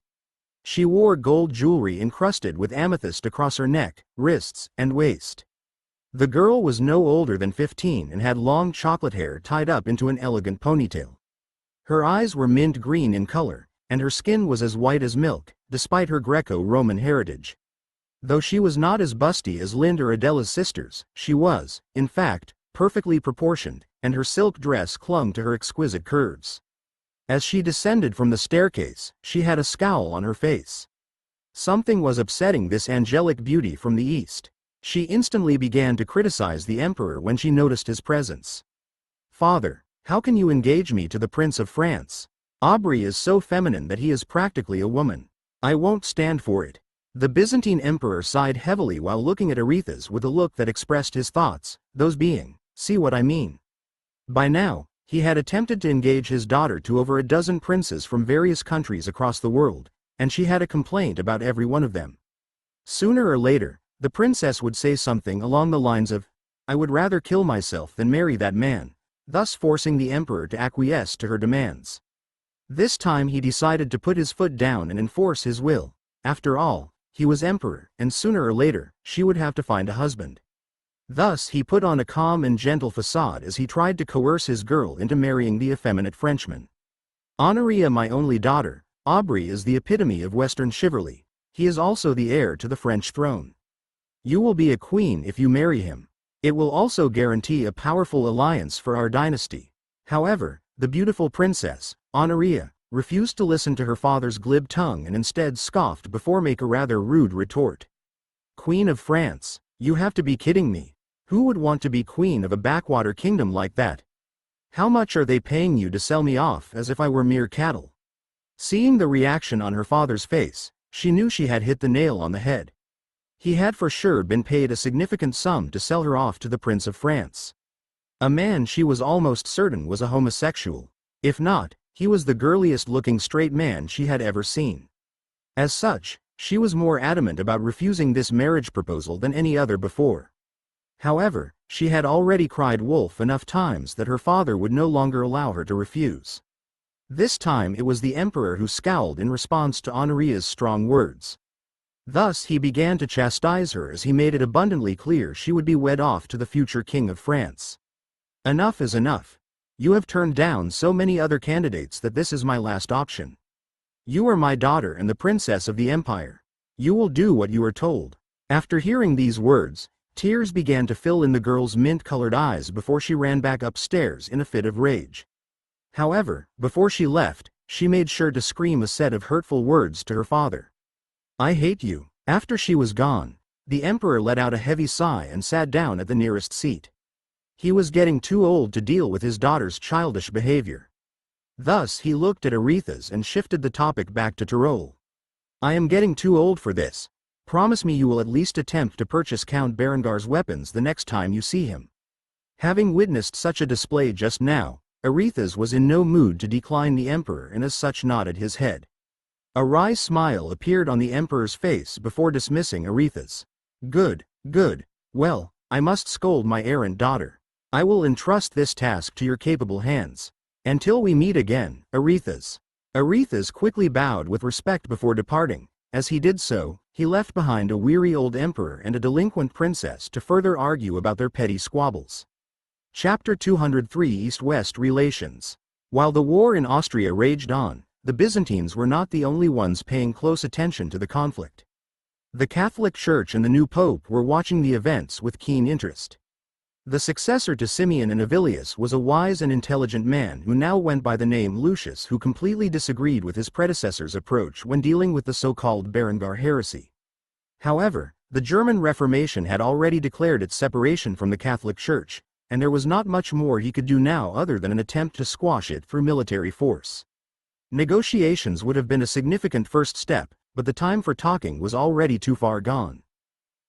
She wore gold jewelry encrusted with amethyst across her neck, wrists, and waist. The girl was no older than 15 and had long chocolate hair tied up into an elegant ponytail. Her eyes were mint green in color, and her skin was as white as milk, despite her Greco-Roman heritage. Though she was not as busty as Lind or Adela's sisters, she was, in fact, perfectly proportioned, and her silk dress clung to her exquisite curves. As she descended from the staircase, she had a scowl on her face. Something was upsetting this angelic beauty from the east. She instantly began to criticize the emperor when she noticed his presence. "Father, how can you engage me to the Prince of France? Aubrey is so feminine that he is practically a woman. I won't stand for it." The Byzantine emperor sighed heavily while looking at Aretha's with a look that expressed his thoughts, those being, "See what I mean?" By now, he had attempted to engage his daughter to over a dozen princes from various countries across the world, and she had a complaint about every one of them. Sooner or later, the princess would say something along the lines of, "I would rather kill myself than marry that man," thus forcing the emperor to acquiesce to her demands. This time he decided to put his foot down and enforce his will. After all, he was emperor, and sooner or later, she would have to find a husband. Thus he put on a calm and gentle facade as he tried to coerce his girl into marrying the effeminate Frenchman. "Honoria, my only daughter, Aubrey is the epitome of Western chivalry. He is also the heir to the French throne. You will be a queen if you marry him. It will also guarantee a powerful alliance for our dynasty." However, the beautiful princess, Honoria, refused to listen to her father's glib tongue and instead scoffed before making a rather rude retort. "Queen of France, you have to be kidding me. Who would want to be queen of a backwater kingdom like that? How much are they paying you to sell me off as if I were mere cattle?" Seeing the reaction on her father's face, she knew she had hit the nail on the head. He had for sure been paid a significant sum to sell her off to the Prince of France. A man she was almost certain was a homosexual. If not, he was the girliest-looking straight man she had ever seen. As such, she was more adamant about refusing this marriage proposal than any other before. However, she had already cried wolf enough times that her father would no longer allow her to refuse. This time it was the emperor who scowled in response to Honoria's strong words. Thus he began to chastise her as he made it abundantly clear she would be wed off to the future king of France. "Enough is enough. You have turned down so many other candidates that this is my last option. You are my daughter and the princess of the empire. You will do what you are told." After hearing these words, tears began to fill in the girl's mint-colored eyes before she ran back upstairs in a fit of rage. However, before she left, she made sure to scream a set of hurtful words to her father. "I hate you." After she was gone, the emperor let out a heavy sigh and sat down at the nearest seat. He was getting too old to deal with his daughter's childish behavior. Thus he looked at Aretha's and shifted the topic back to Tyrol. "I am getting too old for this. Promise me you will at least attempt to purchase Count Berengar's weapons the next time you see him." Having witnessed such a display just now, Aretha's was in no mood to decline the emperor and as such nodded his head. A wry smile appeared on the emperor's face before dismissing Aretha's. "Good, good. Well, I must scold my errant daughter. I will entrust this task to your capable hands. Until we meet again, Aretha's." Aretha's quickly bowed with respect before departing. As he did so, he left behind a weary old emperor and a delinquent princess to further argue about their petty squabbles. Chapter 203 East-West Relations. While the war in Austria raged on, the Byzantines were not the only ones paying close attention to the conflict. The Catholic Church and the new Pope were watching the events with keen interest. The successor to Simeon and Avilius was a wise and intelligent man who now went by the name Lucius, who completely disagreed with his predecessor's approach when dealing with the so-called Berengar heresy. However, the German Reformation had already declared its separation from the Catholic Church, and there was not much more he could do now other than an attempt to squash it through military force. Negotiations would have been a significant first step, but the time for talking was already too far gone.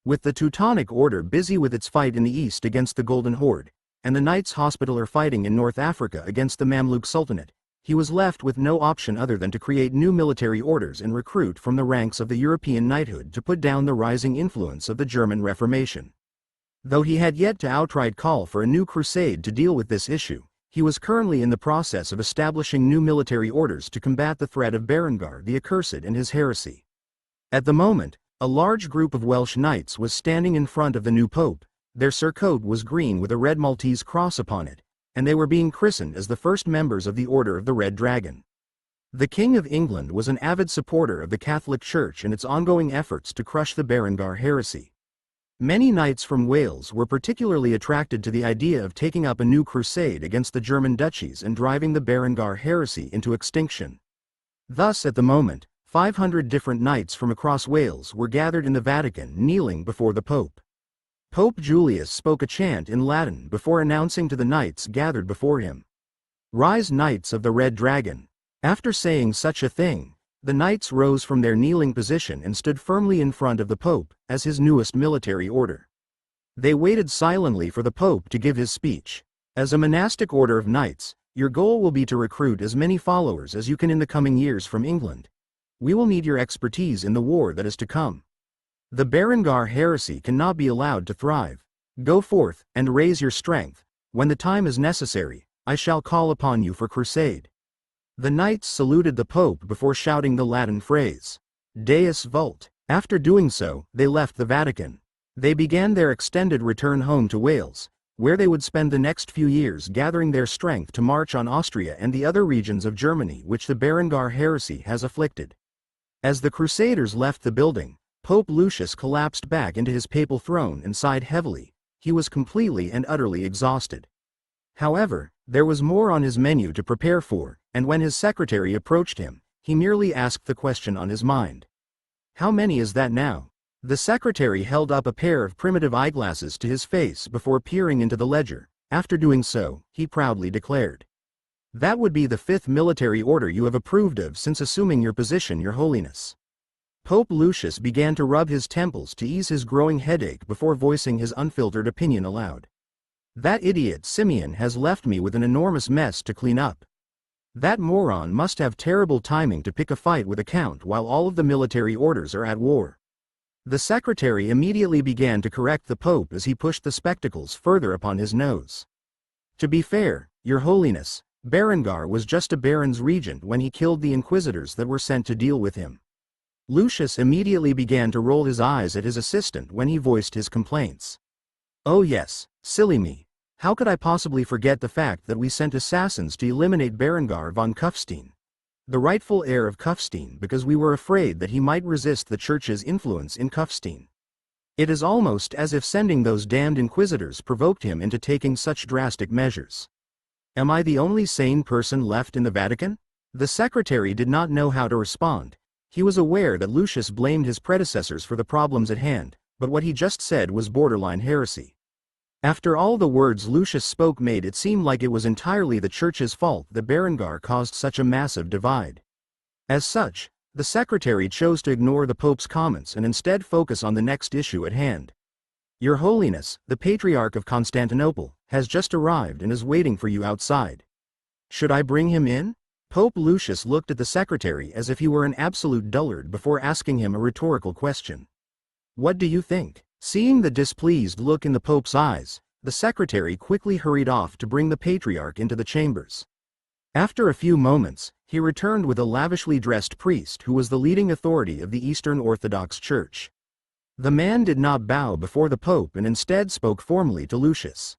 With the Teutonic Order busy with its fight in the east against the Golden Horde, and the Knights Hospitaller fighting in North Africa against the Mamluk Sultanate, he was left with no option other than to create new military orders and recruit from the ranks of the European knighthood to put down the rising influence of the German Reformation. Though he had yet to outright call for a new crusade to deal with this issue, he was currently in the process of establishing new military orders to combat the threat of Berengar the Accursed and his heresy. At the moment, a large group of Welsh knights was standing in front of the new pope. Their surcoat was green with a red Maltese cross upon it, and they were being christened as the first members of the Order of the Red Dragon. The King of England was an avid supporter of the Catholic Church and its ongoing efforts to crush the Berengar heresy. Many knights from Wales were particularly attracted to the idea of taking up a new crusade against the German duchies and driving the Berengar heresy into extinction. Thus, at the moment, 500 different knights from across Wales were gathered in the Vatican kneeling before the Pope. Pope Julius spoke a chant in Latin before announcing to the knights gathered before him, "Rise, Knights of the Red Dragon." After saying such a thing, the knights rose from their kneeling position and stood firmly in front of the Pope as his newest military order. They waited silently for the Pope to give his speech. "As a monastic order of knights, your goal will be to recruit as many followers as you can in the coming years from England. We will need your expertise in the war that is to come. The Berengar heresy cannot be allowed to thrive. Go forth and raise your strength. When the time is necessary, I shall call upon you for crusade." The knights saluted the Pope before shouting the Latin phrase, "Deus vult." After doing so, they left the Vatican. They began their extended return home to Wales, where they would spend the next few years gathering their strength to march on Austria and the other regions of Germany which the Berengar heresy has afflicted. As the Crusaders left the building, Pope Lucius collapsed back into his papal throne and sighed heavily. He was completely and utterly exhausted. However, there was more on his menu to prepare for, and when his secretary approached him, he merely asked the question on his mind. "How many is that now?" The secretary held up a pair of primitive eyeglasses to his face before peering into the ledger. After doing so, he proudly declared, "That would be the 5th military order you have approved of since assuming your position, Your Holiness." Pope Lucius began to rub his temples to ease his growing headache before voicing his unfiltered opinion aloud. "That idiot Simeon has left me with an enormous mess to clean up. That moron must have terrible timing to pick a fight with a count while all of the military orders are at war." The secretary immediately began to correct the Pope as he pushed the spectacles further upon his nose. "To be fair, Your Holiness, Berengar was just a baron's regent when he killed the inquisitors that were sent to deal with him." Lucius immediately began to roll his eyes at his assistant when he voiced his complaints. "Oh yes, silly me. How could I possibly forget the fact that we sent assassins to eliminate Berengar von Kufstein, the rightful heir of Kufstein, because we were afraid that he might resist the Church's influence in Kufstein. It is almost as if sending those damned inquisitors provoked him into taking such drastic measures. Am I the only sane person left in the Vatican?" The secretary did not know how to respond. He was aware that Lucius blamed his predecessors for the problems at hand, but what he just said was borderline heresy. After all the words Lucius spoke made it seem like it was entirely the Church's fault that Berengar caused such a massive divide. As such, the secretary chose to ignore the Pope's comments and instead focus on the next issue at hand. "Your Holiness, the Patriarch of Constantinople, has just arrived and is waiting for you outside. Should I bring him in?" Pope Lucius looked at the secretary as if he were an absolute dullard before asking him a rhetorical question. "What do you think?" Seeing the displeased look in the Pope's eyes, the secretary quickly hurried off to bring the Patriarch into the chambers. After a few moments, he returned with a lavishly dressed priest who was the leading authority of the Eastern Orthodox Church. The man did not bow before the Pope and instead spoke formally to Lucius.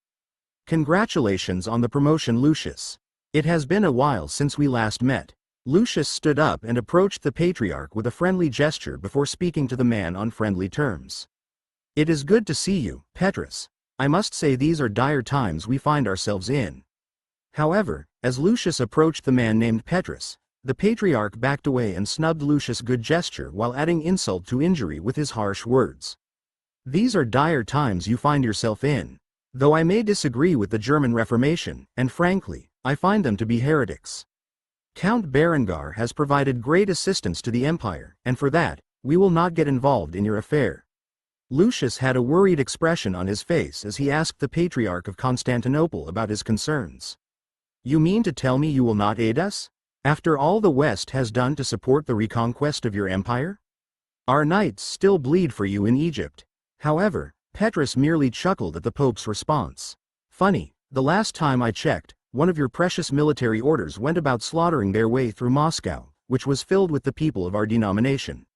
"Congratulations on the promotion, Lucius. It has been a while since we last met." Lucius stood up and approached the Patriarch with a friendly gesture before speaking to the man on friendly terms. "It is good to see you, Petrus. I must say these are dire times we find ourselves in." However, as Lucius approached the man named Petrus, the patriarch backed away and snubbed Lucius' good gesture while adding insult to injury with his harsh words. "These are dire times you find yourself in. Though I may disagree with the German Reformation, and frankly, I find them to be heretics. Count Berengar has provided great assistance to the empire, and for that, we will not get involved in your affair." Lucius had a worried expression on his face as he asked the Patriarch of Constantinople about his concerns. "You mean to tell me you will not aid us? After all the West has done to support the reconquest of your empire? Our knights still bleed for you in Egypt." However, Petrus merely chuckled at the Pope's response. "Funny, the last time I checked, one of your precious military orders went about slaughtering their way through Moscow, which was filled with the people of our denomination.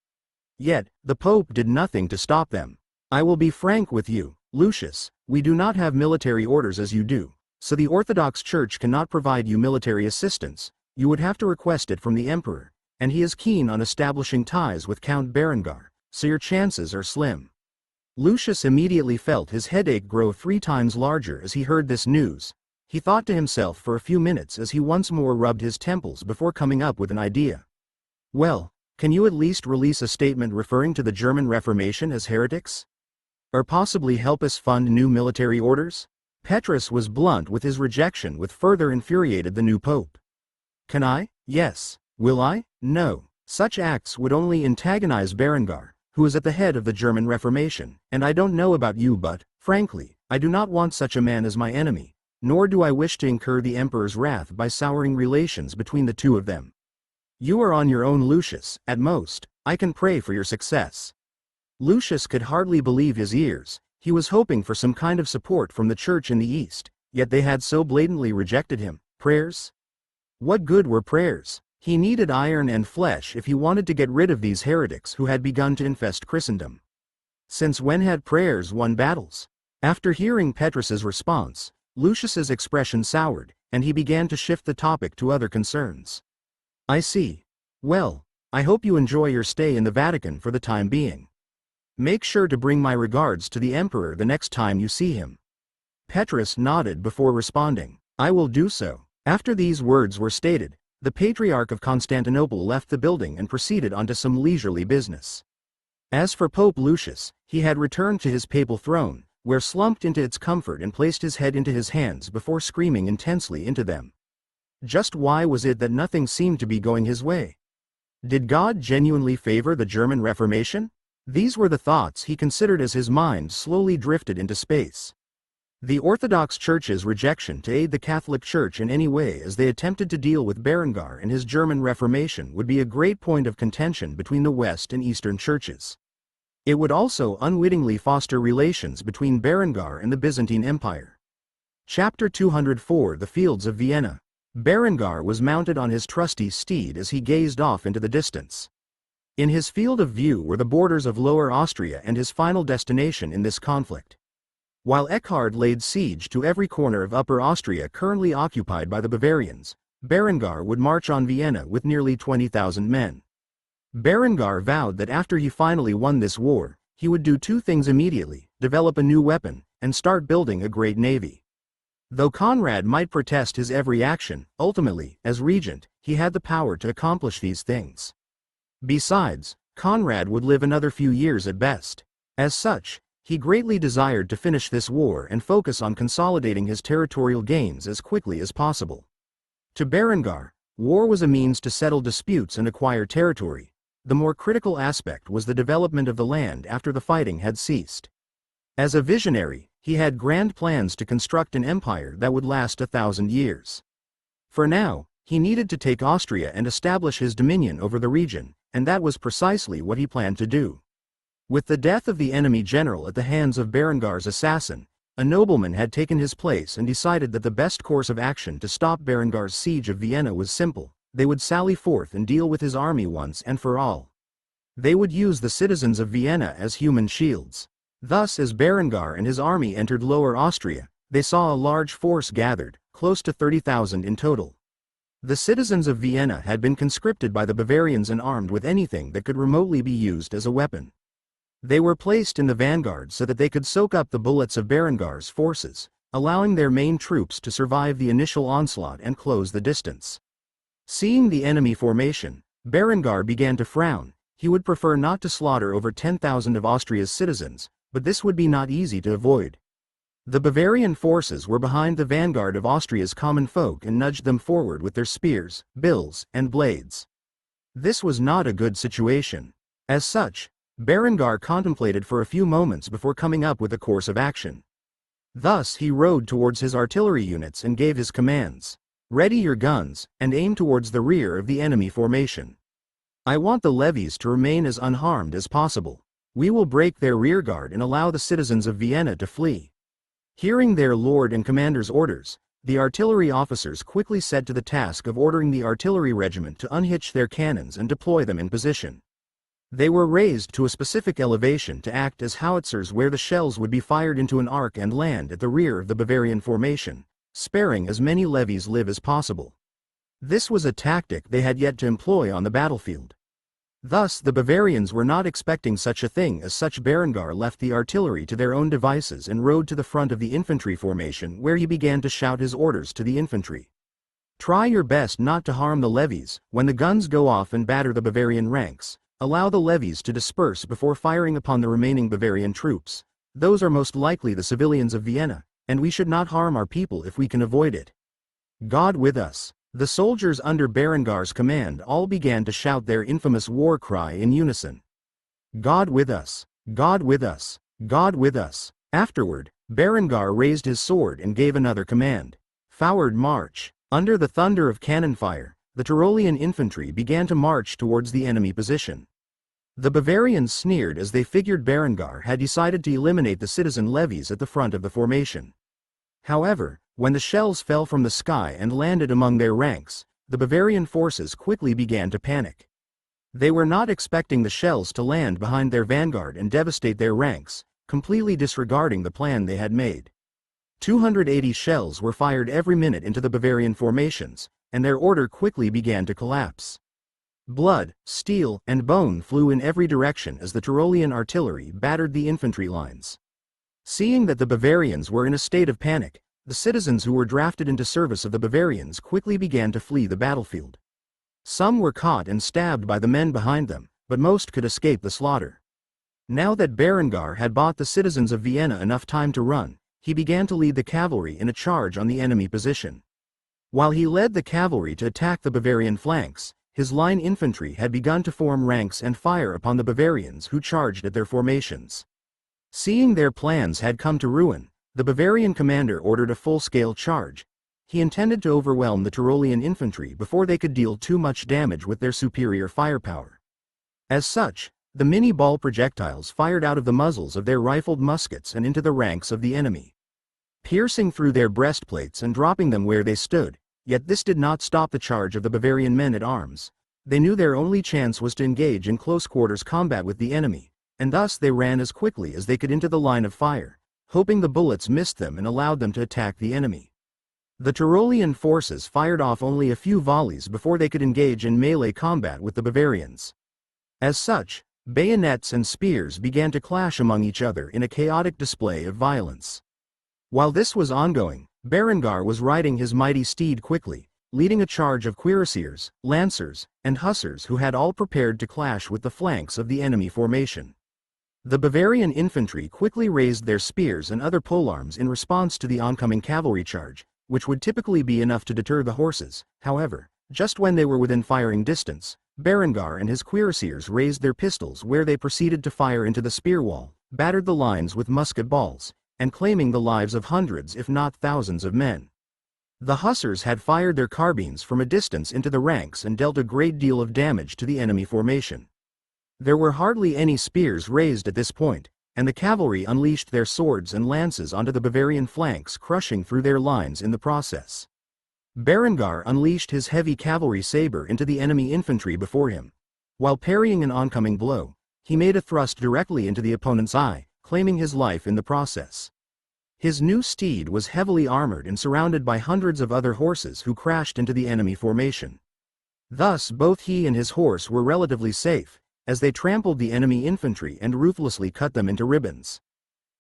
Yet, the Pope did nothing to stop them. I will be frank with you, Lucius, we do not have military orders as you do, so the Orthodox Church cannot provide you military assistance. You would have to request it from the Emperor, and he is keen on establishing ties with Count Berengar, so your chances are slim." Lucius immediately felt his headache grow 3 times larger as he heard this news. He thought to himself for a few minutes as he once more rubbed his temples before coming up with an idea. "Well, can you at least release a statement referring to the German Reformation as heretics? Or possibly help us fund new military orders?" Petrus was blunt with his rejection, which further infuriated the new pope. "Can I? Yes. Will I? No. Such acts would only antagonize Berengar, who is at the head of the German Reformation, and I don't know about you but, frankly, I do not want such a man as my enemy, nor do I wish to incur the Emperor's wrath by souring relations between the two of them. You are on your own, Lucius. At most, I can pray for your success." Lucius could hardly believe his ears. He was hoping for some kind of support from the church in the East, yet they had so blatantly rejected him. Prayers? What good were prayers? He needed iron and flesh if he wanted to get rid of these heretics who had begun to infest Christendom. Since when had prayers won battles? After hearing Petrus's response, Lucius's expression soured, and he began to shift the topic to other concerns. "I see. Well, I hope you enjoy your stay in the Vatican for the time being. Make sure to bring my regards to the Emperor the next time you see him." Petrus nodded before responding, "I will do so." After these words were stated, the Patriarch of Constantinople left the building and proceeded onto some leisurely business. As for Pope Lucius, he had returned to his papal throne, where slumped into its comfort and placed his head into his hands before screaming intensely into them. Just why was it that nothing seemed to be going his way? Did God genuinely favor the German Reformation? These were the thoughts he considered as his mind slowly drifted into space. The Orthodox Church's rejection to aid the Catholic Church in any way as they attempted to deal with Berengar and his German Reformation would be a great point of contention between the West and Eastern churches. It would also unwittingly foster relations between Berengar and the Byzantine Empire. Chapter 204: The Fields of Vienna. Berengar was mounted on his trusty steed as he gazed off into the distance. In his field of view were the borders of Lower Austria and his final destination in this conflict. While Eckhard laid siege to every corner of Upper Austria currently occupied by the Bavarians, Berengar would march on Vienna with nearly 20,000 men. Berengar vowed that after he finally won this war, he would do 2 things immediately: develop a new weapon, and start building a great navy. Though Conrad might protest his every action, ultimately, as regent, he had the power to accomplish these things. Besides, Conrad would live another few years at best. As such, he greatly desired to finish this war and focus on consolidating his territorial gains as quickly as possible. To Berengar, war was a means to settle disputes and acquire territory. The more critical aspect was the development of the land after the fighting had ceased. As a visionary, he had grand plans to construct an empire that would last 1,000 years. For now, he needed to take Austria and establish his dominion over the region, and that was precisely what he planned to do. With the death of the enemy general at the hands of Berengar's assassin, a nobleman had taken his place and decided that the best course of action to stop Berengar's siege of Vienna was simple: they would sally forth and deal with his army once and for all. They would use the citizens of Vienna as human shields. Thus, as Berengar and his army entered Lower Austria, they saw a large force gathered, close to 30,000 in total. The citizens of Vienna had been conscripted by the Bavarians and armed with anything that could remotely be used as a weapon. They were placed in the vanguard so that they could soak up the bullets of Berengar's forces, allowing their main troops to survive the initial onslaught and close the distance. Seeing the enemy formation, Berengar began to frown. He would prefer not to slaughter over 10,000 of Austria's citizens, but this would be not easy to avoid. The Bavarian forces were behind the vanguard of Austria's common folk and nudged them forward with their spears, bills, and blades. This was not a good situation. As such, Berengar contemplated for a few moments before coming up with a course of action. Thus he rode towards his artillery units and gave his commands. Ready your guns, and aim towards the rear of the enemy formation. I want the levies to remain as unharmed as possible. We will break their rearguard and allow the citizens of Vienna to flee. Hearing their lord and commander's orders, the artillery officers quickly set to the task of ordering the artillery regiment to unhitch their cannons and deploy them in position. They were raised to a specific elevation to act as howitzers where the shells would be fired into an arc and land at the rear of the Bavarian formation, sparing as many levies live as possible. This was a tactic they had yet to employ on the battlefield. Thus the Bavarians were not expecting such a thing. As such, Berengar left the artillery to their own devices and rode to the front of the infantry formation, where he began to shout his orders to the infantry. Try your best not to harm the levies. When the guns go off and batter the Bavarian ranks, allow the levies to disperse before firing upon the remaining Bavarian troops. Those are most likely the civilians of Vienna, and we should not harm our people if we can avoid it. God with us. The soldiers under Berengar's command all began to shout their infamous war cry in unison. God with us. God with us. God with us. Afterward, Berengar raised his sword and gave another command. Forward march. Under the thunder of cannon fire, the Tyrolean infantry began to march towards the enemy position. The Bavarians sneered as they figured Berengar had decided to eliminate the citizen levies at the front of the formation. However, when the shells fell from the sky and landed among their ranks, the Bavarian forces quickly began to panic. They were not expecting the shells to land behind their vanguard and devastate their ranks, completely disregarding the plan they had made. 280 shells were fired every minute into the Bavarian formations, and their order quickly began to collapse. Blood, steel, and bone flew in every direction as the Tyrolean artillery battered the infantry lines. Seeing that the Bavarians were in a state of panic, the citizens who were drafted into service of the Bavarians quickly began to flee the battlefield. Some were caught and stabbed by the men behind them, but most could escape the slaughter. Now that Berengar had bought the citizens of Vienna enough time to run, he began to lead the cavalry in a charge on the enemy position. While he led the cavalry to attack the Bavarian flanks, his line infantry had begun to form ranks and fire upon the Bavarians who charged at their formations. Seeing their plans had come to ruin, the Bavarian commander ordered a full-scale charge. He intended to overwhelm the Tyrolean infantry before they could deal too much damage with their superior firepower. As such, the mini-ball projectiles fired out of the muzzles of their rifled muskets and into the ranks of the enemy, piercing through their breastplates and dropping them where they stood. Yet this did not stop the charge of the Bavarian men-at-arms. They knew their only chance was to engage in close-quarters combat with the enemy, and thus they ran as quickly as they could into the line of fire, hoping the bullets missed them and allowed them to attack the enemy. The Tyrolean forces fired off only a few volleys before they could engage in melee combat with the Bavarians. As such, bayonets and spears began to clash among each other in a chaotic display of violence. While this was ongoing, Berengar was riding his mighty steed quickly, leading a charge of cuirassiers, lancers, and hussars who had all prepared to clash with the flanks of the enemy formation. The Bavarian infantry quickly raised their spears and other polearms in response to the oncoming cavalry charge, which would typically be enough to deter the horses. However, just when they were within firing distance, Berengar and his cuirassiers raised their pistols, where they proceeded to fire into the spear wall, battered the lines with musket balls, and claiming the lives of hundreds if not thousands of men. The hussars had fired their carbines from a distance into the ranks and dealt a great deal of damage to the enemy formation. There were hardly any spears raised at this point, and the cavalry unleashed their swords and lances onto the Bavarian flanks, crushing through their lines in the process. Berengar unleashed his heavy cavalry saber into the enemy infantry before him. While parrying an oncoming blow, he made a thrust directly into the opponent's eye, claiming his life in the process. His new steed was heavily armored and surrounded by hundreds of other horses who crashed into the enemy formation. Thus both he and his horse were relatively safe, as they trampled the enemy infantry and ruthlessly cut them into ribbons.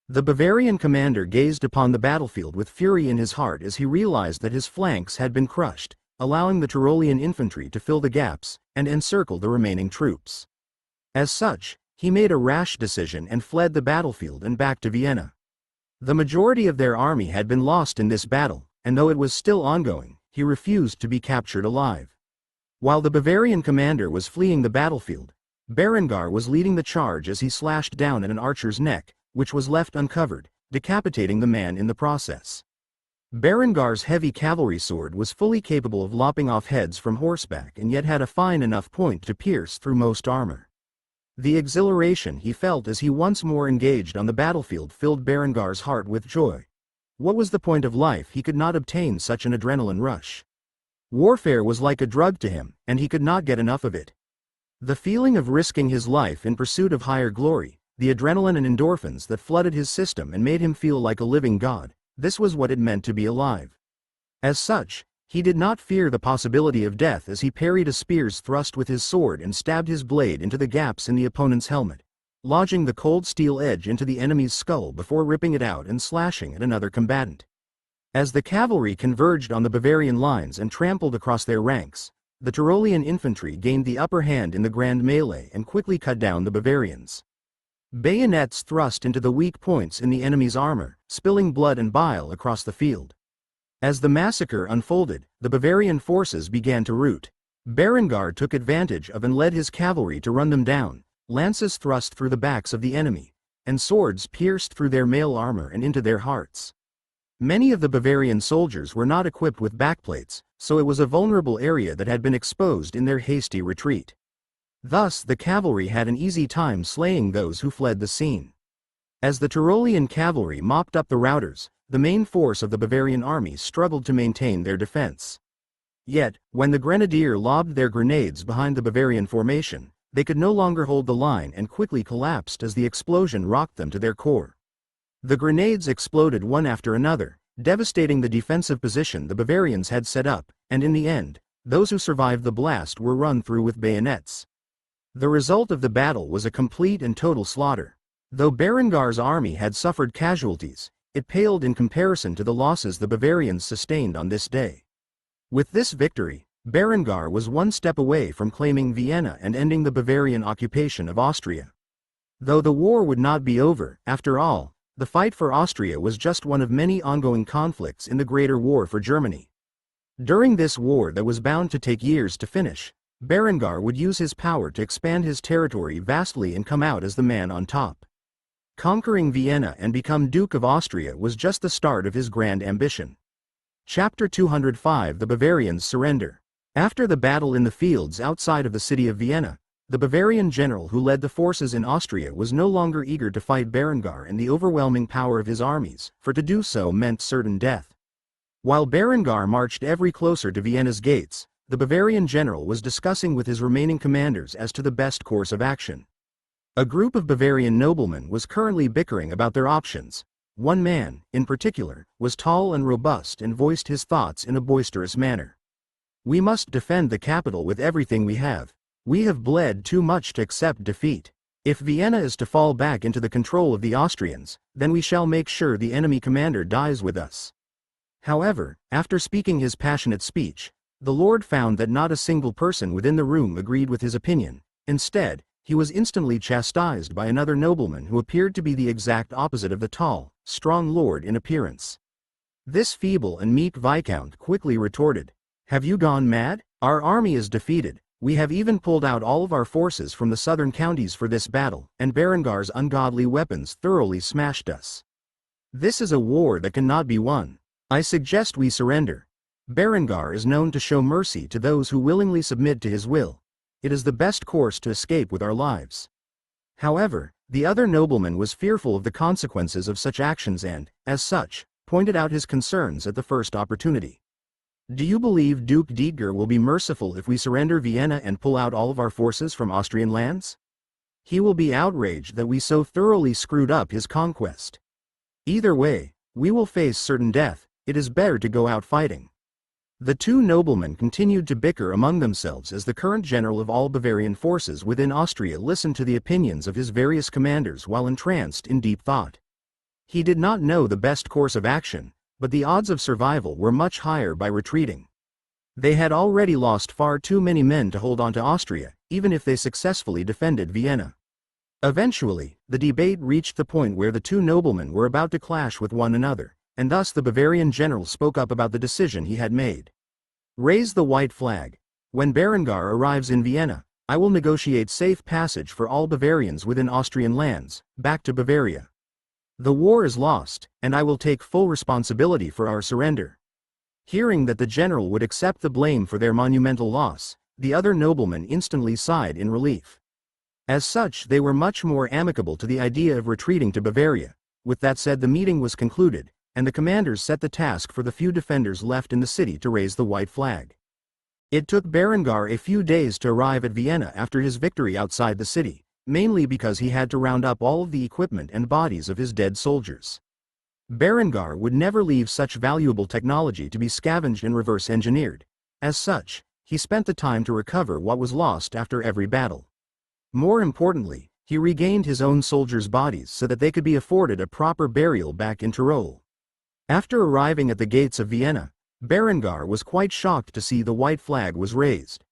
The Bavarian commander gazed upon the battlefield with fury in his heart as he realized that his flanks had been crushed, allowing the Tyrolean infantry to fill the gaps and encircle the remaining troops. As such, he made a rash decision and fled the battlefield and back to Vienna. The majority of their army had been lost in this battle, and though it was still ongoing, he refused to be captured alive. While the Bavarian commander was fleeing the battlefield, Berengar was leading the charge as he slashed down at an archer's neck, which was left uncovered, decapitating the man in the process. Berengar's heavy cavalry sword was fully capable of lopping off heads from horseback and yet had a fine enough point to pierce through most armor. The exhilaration he felt as he once more engaged on the battlefield filled Berengar's heart with joy. What was the point of life he could not obtain such an adrenaline rush? Warfare was like a drug to him, and he could not get enough of it. The feeling of risking his life in pursuit of higher glory, the adrenaline and endorphins that flooded his system and made him feel like a living god, this was what it meant to be alive. As such, he did not fear the possibility of death as he parried a spear's thrust with his sword and stabbed his blade into the gaps in the opponent's helmet, lodging the cold steel edge into the enemy's skull before ripping it out and slashing at another combatant. As the cavalry converged on the Bavarian lines and trampled across their ranks, the Tyrolean infantry gained the upper hand in the grand melee and quickly cut down the Bavarians. Bayonets thrust into the weak points in the enemy's armor, spilling blood and bile across the field. As the massacre unfolded, the Bavarian forces began to rout. Berengar took advantage of and led his cavalry to run them down, lances thrust through the backs of the enemy, and swords pierced through their mail armor and into their hearts. Many of the Bavarian soldiers were not equipped with backplates, so it was a vulnerable area that had been exposed in their hasty retreat. Thus the cavalry had an easy time slaying those who fled the scene. As the Tyrolean cavalry mopped up the routers, the main force of the Bavarian army struggled to maintain their defense. Yet, when the grenadier lobbed their grenades behind the Bavarian formation, they could no longer hold the line and quickly collapsed as the explosion rocked them to their core. The grenades exploded one after another, devastating the defensive position the Bavarians had set up, and in the end, those who survived the blast were run through with bayonets. The result of the battle was a complete and total slaughter. Though Berengar's army had suffered casualties, it paled in comparison to the losses the Bavarians sustained on this day. With this victory, Berengar was one step away from claiming Vienna and ending the Bavarian occupation of Austria. Though the war would not be over, after all, the fight for Austria was just one of many ongoing conflicts in the Greater War for Germany. During this war that was bound to take years to finish, Berengar would use his power to expand his territory vastly and come out as the man on top. Conquering Vienna and become Duke of Austria was just the start of his grand ambition. Chapter 205 The Bavarians Surrender. After the battle in the fields outside of the city of Vienna, the Bavarian general who led the forces in Austria was no longer eager to fight Berengar and the overwhelming power of his armies, for to do so meant certain death. While Berengar marched ever closer to Vienna's gates, the Bavarian general was discussing with his remaining commanders as to the best course of action. A group of Bavarian noblemen was currently bickering about their options. One man, in particular, was tall and robust and voiced his thoughts in a boisterous manner. "We must defend the capital with everything we have. We have bled too much to accept defeat. If Vienna is to fall back into the control of the Austrians, then we shall make sure the enemy commander dies with us." However, after speaking his passionate speech, the Lord found that not a single person within the room agreed with his opinion. Instead, he was instantly chastised by another nobleman who appeared to be the exact opposite of the tall, strong lord in appearance. This feeble and meek viscount quickly retorted, "Have you gone mad? Our army is defeated. We have even pulled out all of our forces from the southern counties for this battle, and Berengar's ungodly weapons thoroughly smashed us. This is a war that cannot be won. I suggest we surrender. Berengar is known to show mercy to those who willingly submit to his will. It is the best course to escape with our lives." However, the other nobleman was fearful of the consequences of such actions and, as such, pointed out his concerns at the first opportunity. "Do you believe Duke Dietger will be merciful if we surrender Vienna and pull out all of our forces from Austrian lands? He will be outraged that we so thoroughly screwed up his conquest. Either way, we will face certain death. It is better to go out fighting." The two noblemen continued to bicker among themselves as the current general of all Bavarian forces within Austria listened to the opinions of his various commanders while entranced in deep thought. He did not know the best course of action, but the odds of survival were much higher by retreating. They had already lost far too many men to hold on to Austria, even if they successfully defended Vienna. Eventually, the debate reached the point where the two noblemen were about to clash with one another, and thus the Bavarian general spoke up about the decision he had made. Raise the white flag. When Berengar arrives in Vienna, I will negotiate safe passage for all Bavarians within Austrian lands, back to Bavaria. The war is lost, and I will take full responsibility for our surrender. Hearing that the general would accept the blame for their monumental loss, the other noblemen instantly sighed in relief. As such, they were much more amicable to the idea of retreating to Bavaria. With that said, the meeting was concluded, and the commanders set the task for the few defenders left in the city to raise the white flag. It took Berengar a few days to arrive at Vienna after his victory outside the city, mainly because he had to round up all of the equipment and bodies of his dead soldiers. Berengar would never leave such valuable technology to be scavenged and reverse engineered. As such, he spent the time to recover what was lost after every battle. More importantly, he regained his own soldiers' bodies so that they could be afforded a proper burial back in Tyrol. After arriving at the gates of Vienna, Berengar was quite shocked to see the white flag was raised.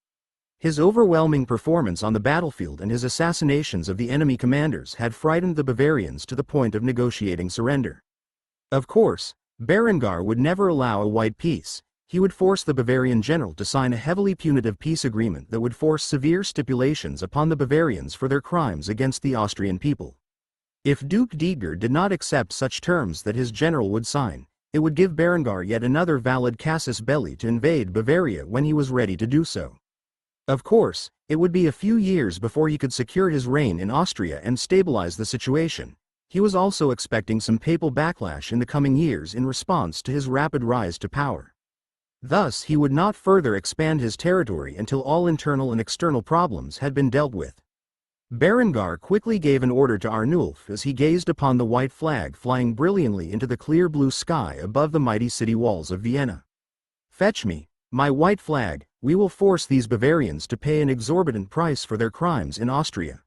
His overwhelming performance on the battlefield and his assassinations of the enemy commanders had frightened the Bavarians to the point of negotiating surrender. Of course, Berengar would never allow a white peace. He would force the Bavarian general to sign a heavily punitive peace agreement that would force severe stipulations upon the Bavarians for their crimes against the Austrian people. If Duke Dietger did not accept such terms that his general would sign, it would give Berengar yet another valid casus belli to invade Bavaria when he was ready to do so. Of course, it would be a few years before he could secure his reign in Austria and stabilize the situation. He was also expecting some papal backlash in the coming years in response to his rapid rise to power. Thus, he would not further expand his territory until all internal and external problems had been dealt with. Berengar quickly gave an order to Arnulf as he gazed upon the white flag flying brilliantly into the clear blue sky above the mighty city walls of Vienna. "Fetch me my white flag. We will force these Bavarians to pay an exorbitant price for their crimes in Austria.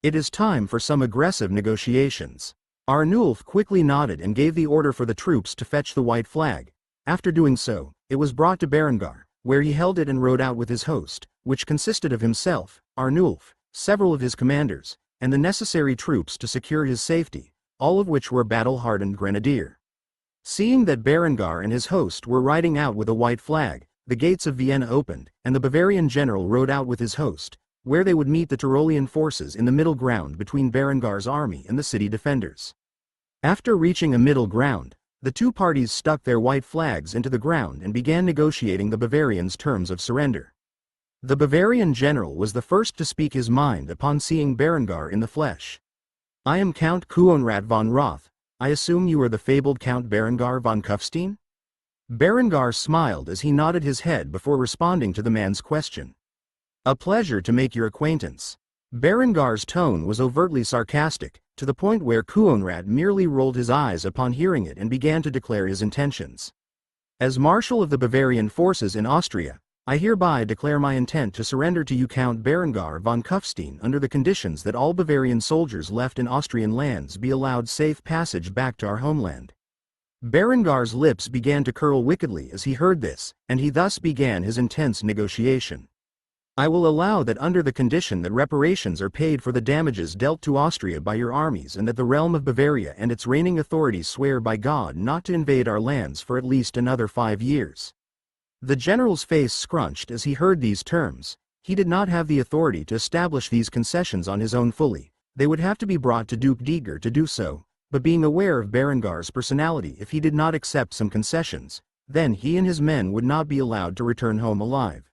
It is time for some aggressive negotiations." Arnulf quickly nodded and gave the order for the troops to fetch the white flag. After doing so, it was brought to Berengar, where he held it and rode out with his host, which consisted of himself, Arnulf, several of his commanders, and the necessary troops to secure his safety, all of which were battle-hardened grenadier. Seeing that Berengar and his host were riding out with a white flag, the gates of Vienna opened, and the Bavarian general rode out with his host, where they would meet the Tyrolean forces in the middle ground between Berengar's army and the city defenders. After reaching a middle ground, the two parties stuck their white flags into the ground and began negotiating the Bavarians' terms of surrender. The Bavarian general was the first to speak his mind upon seeing Berengar in the flesh. "I am Count Kuonrat von Roth. I assume you are the fabled Count Berengar von Kufstein?" Berengar smiled as he nodded his head before responding to the man's question. "A pleasure to make your acquaintance." Berengar's tone was overtly sarcastic, to the point where Kuonrat merely rolled his eyes upon hearing it and began to declare his intentions. "As Marshal of the Bavarian forces in Austria, I hereby declare my intent to surrender to you Count Berengar von Kufstein under the conditions that all Bavarian soldiers left in Austrian lands be allowed safe passage back to our homeland." Berengar's lips began to curl wickedly as he heard this, and he thus began his intense negotiation. "I will allow that under the condition that reparations are paid for the damages dealt to Austria by your armies and that the realm of Bavaria and its reigning authorities swear by God not to invade our lands for at least another 5 years. The general's face scrunched as he heard these terms. He did not have the authority to establish these concessions on his own fully. They would have to be brought to Duke Dietger to do so, but being aware of Berengar's personality, if he did not accept some concessions, then he and his men would not be allowed to return home alive.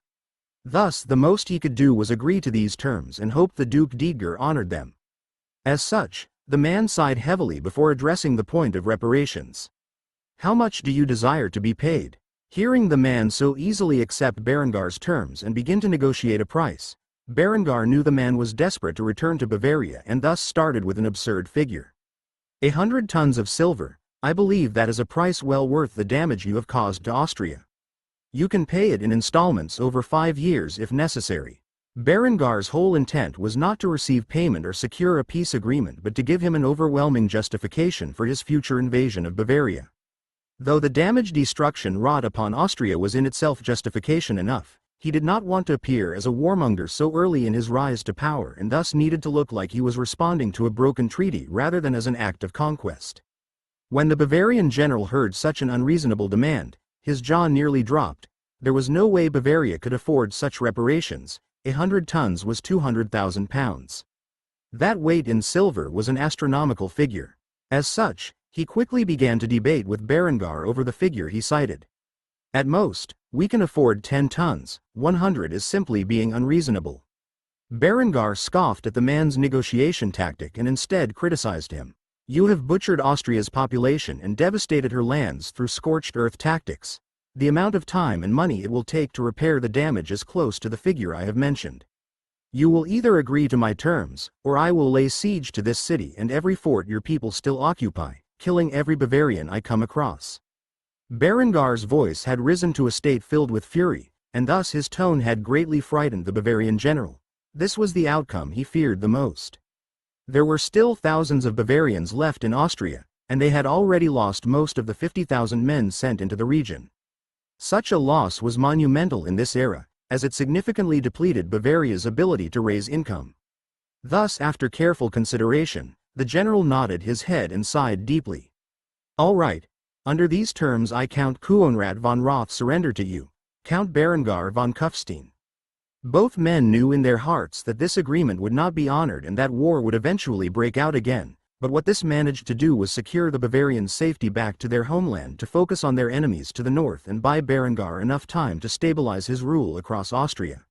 Thus, the most he could do was agree to these terms and hope the Duke Dietger honored them. As such, the man sighed heavily before addressing the point of reparations. "How much do you desire to be paid?" Hearing the man so easily accept Berengar's terms and begin to negotiate a price, Berengar knew the man was desperate to return to Bavaria and thus started with an absurd figure. 100 tons of silver. I believe that is a price well worth the damage you have caused to Austria." You can pay it in installments over 5 years if necessary. Berengar's whole intent was not to receive payment or secure a peace agreement but to give him an overwhelming justification for his future invasion of Bavaria. Though the damage destruction wrought upon Austria was in itself justification enough, he did not want to appear as a warmonger so early in his rise to power and thus needed to look like he was responding to a broken treaty rather than as an act of conquest. When the Bavarian general heard such an unreasonable demand, his jaw nearly dropped. There was no way Bavaria could afford such reparations. 100 tons was 200,000 pounds. That weight in silver was an astronomical figure. As such, he quickly began to debate with Berengar over the figure he cited. At most, we can afford 10 tons, 100 is simply being unreasonable. Berengar scoffed at the man's negotiation tactic and instead criticized him. You have butchered Austria's population and devastated her lands through scorched earth tactics. The amount of time and money it will take to repair the damage is close to the figure I have mentioned. You will either agree to my terms, or I will lay siege to this city and every fort your people still occupy, killing every Bavarian I come across. Berengar's voice had risen to a state filled with fury, and thus his tone had greatly frightened the Bavarian general. This was the outcome he feared the most. There were still thousands of Bavarians left in Austria, and they had already lost most of the 50,000 men sent into the region. Such a loss was monumental in this era, as it significantly depleted Bavaria's ability to raise income. Thus, after careful consideration, the general nodded his head and sighed deeply. All right. Under these terms I Count Kuonrad von Roth surrender to you, Count Berengar von Kufstein. Both men knew in their hearts that this agreement would not be honored and that war would eventually break out again, but what this managed to do was secure the Bavarians' safety back to their homeland to focus on their enemies to the north and buy Berengar enough time to stabilize his rule across Austria.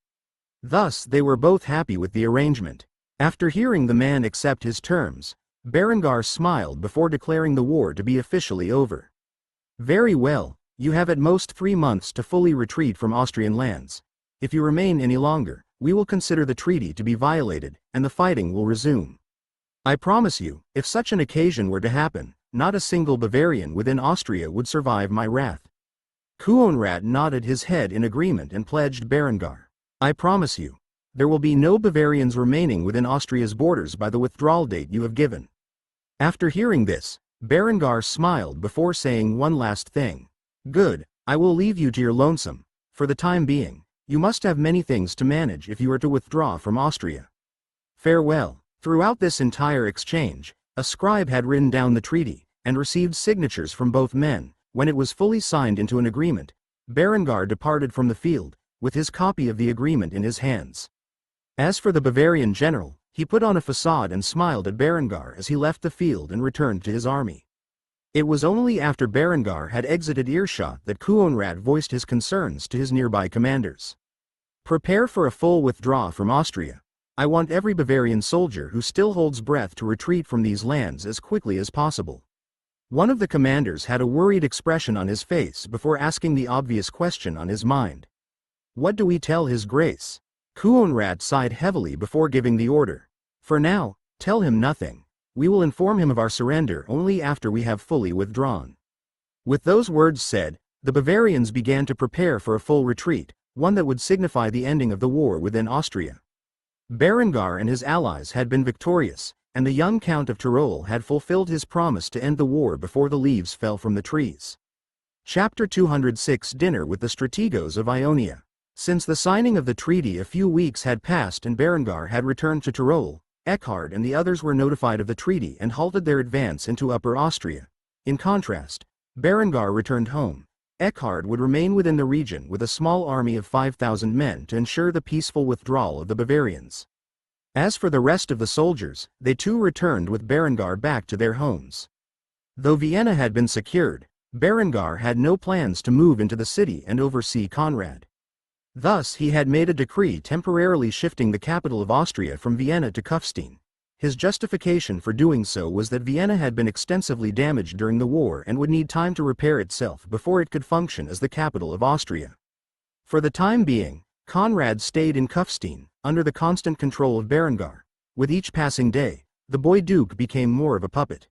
Thus they were both happy with the arrangement. After hearing the man accept his terms, Berengar smiled before declaring the war to be officially over. Very well, you have at most 3 months to fully retreat from Austrian lands. If you remain any longer, we will consider the treaty to be violated, and the fighting will resume. I promise you, if such an occasion were to happen, not a single Bavarian within Austria would survive my wrath. Kuonrad nodded his head in agreement and pledged Berengar. I promise you, there will be no Bavarians remaining within Austria's borders by the withdrawal date you have given. After hearing this, Berengar smiled before saying one last thing. Good, I will leave you to your lonesome. For the time being, you must have many things to manage if you are to withdraw from Austria. Farewell. Throughout this entire exchange, a scribe had written down the treaty, and received signatures from both men. When it was fully signed into an agreement, Berengar departed from the field, with his copy of the agreement in his hands. As for the Bavarian general, he put on a facade and smiled at Berengar as he left the field and returned to his army. It was only after Berengar had exited earshot that Kuonrad voiced his concerns to his nearby commanders. Prepare for a full withdrawal from Austria. I want every Bavarian soldier who still holds breath to retreat from these lands as quickly as possible. One of the commanders had a worried expression on his face before asking the obvious question on his mind. What do we tell His Grace? Kuonrad sighed heavily before giving the order. For now, tell him nothing. We will inform him of our surrender only after we have fully withdrawn. With those words said, the Bavarians began to prepare for a full retreat, one that would signify the ending of the war within Austria. Berengar and his allies had been victorious, and the young Count of Tyrol had fulfilled his promise to end the war before the leaves fell from the trees. Chapter 206 Dinner with the Strategos of Ionia. Since the signing of the treaty a few weeks had passed and Berengar had returned to Tyrol, Eckhard and the others were notified of the treaty and halted their advance into Upper Austria. In contrast, Berengar returned home. Eckhard would remain within the region with a small army of 5,000 men to ensure the peaceful withdrawal of the Bavarians. As for the rest of the soldiers, they too returned with Berengar back to their homes. Though Vienna had been secured, Berengar had no plans to move into the city and oversee Conrad. Thus he had made a decree temporarily shifting the capital of Austria from Vienna to Kufstein. His justification for doing so was that Vienna had been extensively damaged during the war and would need time to repair itself before it could function as the capital of Austria. For the time being, Conrad stayed in Kufstein, under the constant control of Berengar. With each passing day, the boy duke became more of a puppet.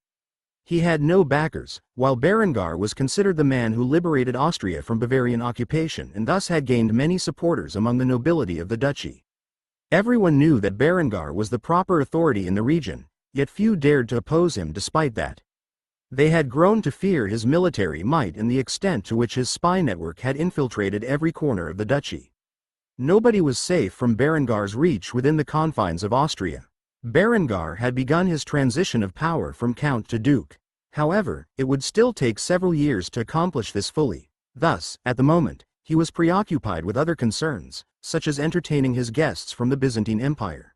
He had no backers, while Berengar was considered the man who liberated Austria from Bavarian occupation and thus had gained many supporters among the nobility of the duchy. Everyone knew that Berengar was the proper authority in the region, yet few dared to oppose him despite that. They had grown to fear his military might and the extent to which his spy network had infiltrated every corner of the duchy. Nobody was safe from Berengar's reach within the confines of Austria. Berengar had begun his transition of power from count to duke. However, it would still take several years to accomplish this fully. Thus, at the moment, he was preoccupied with other concerns, such as entertaining his guests from the Byzantine Empire.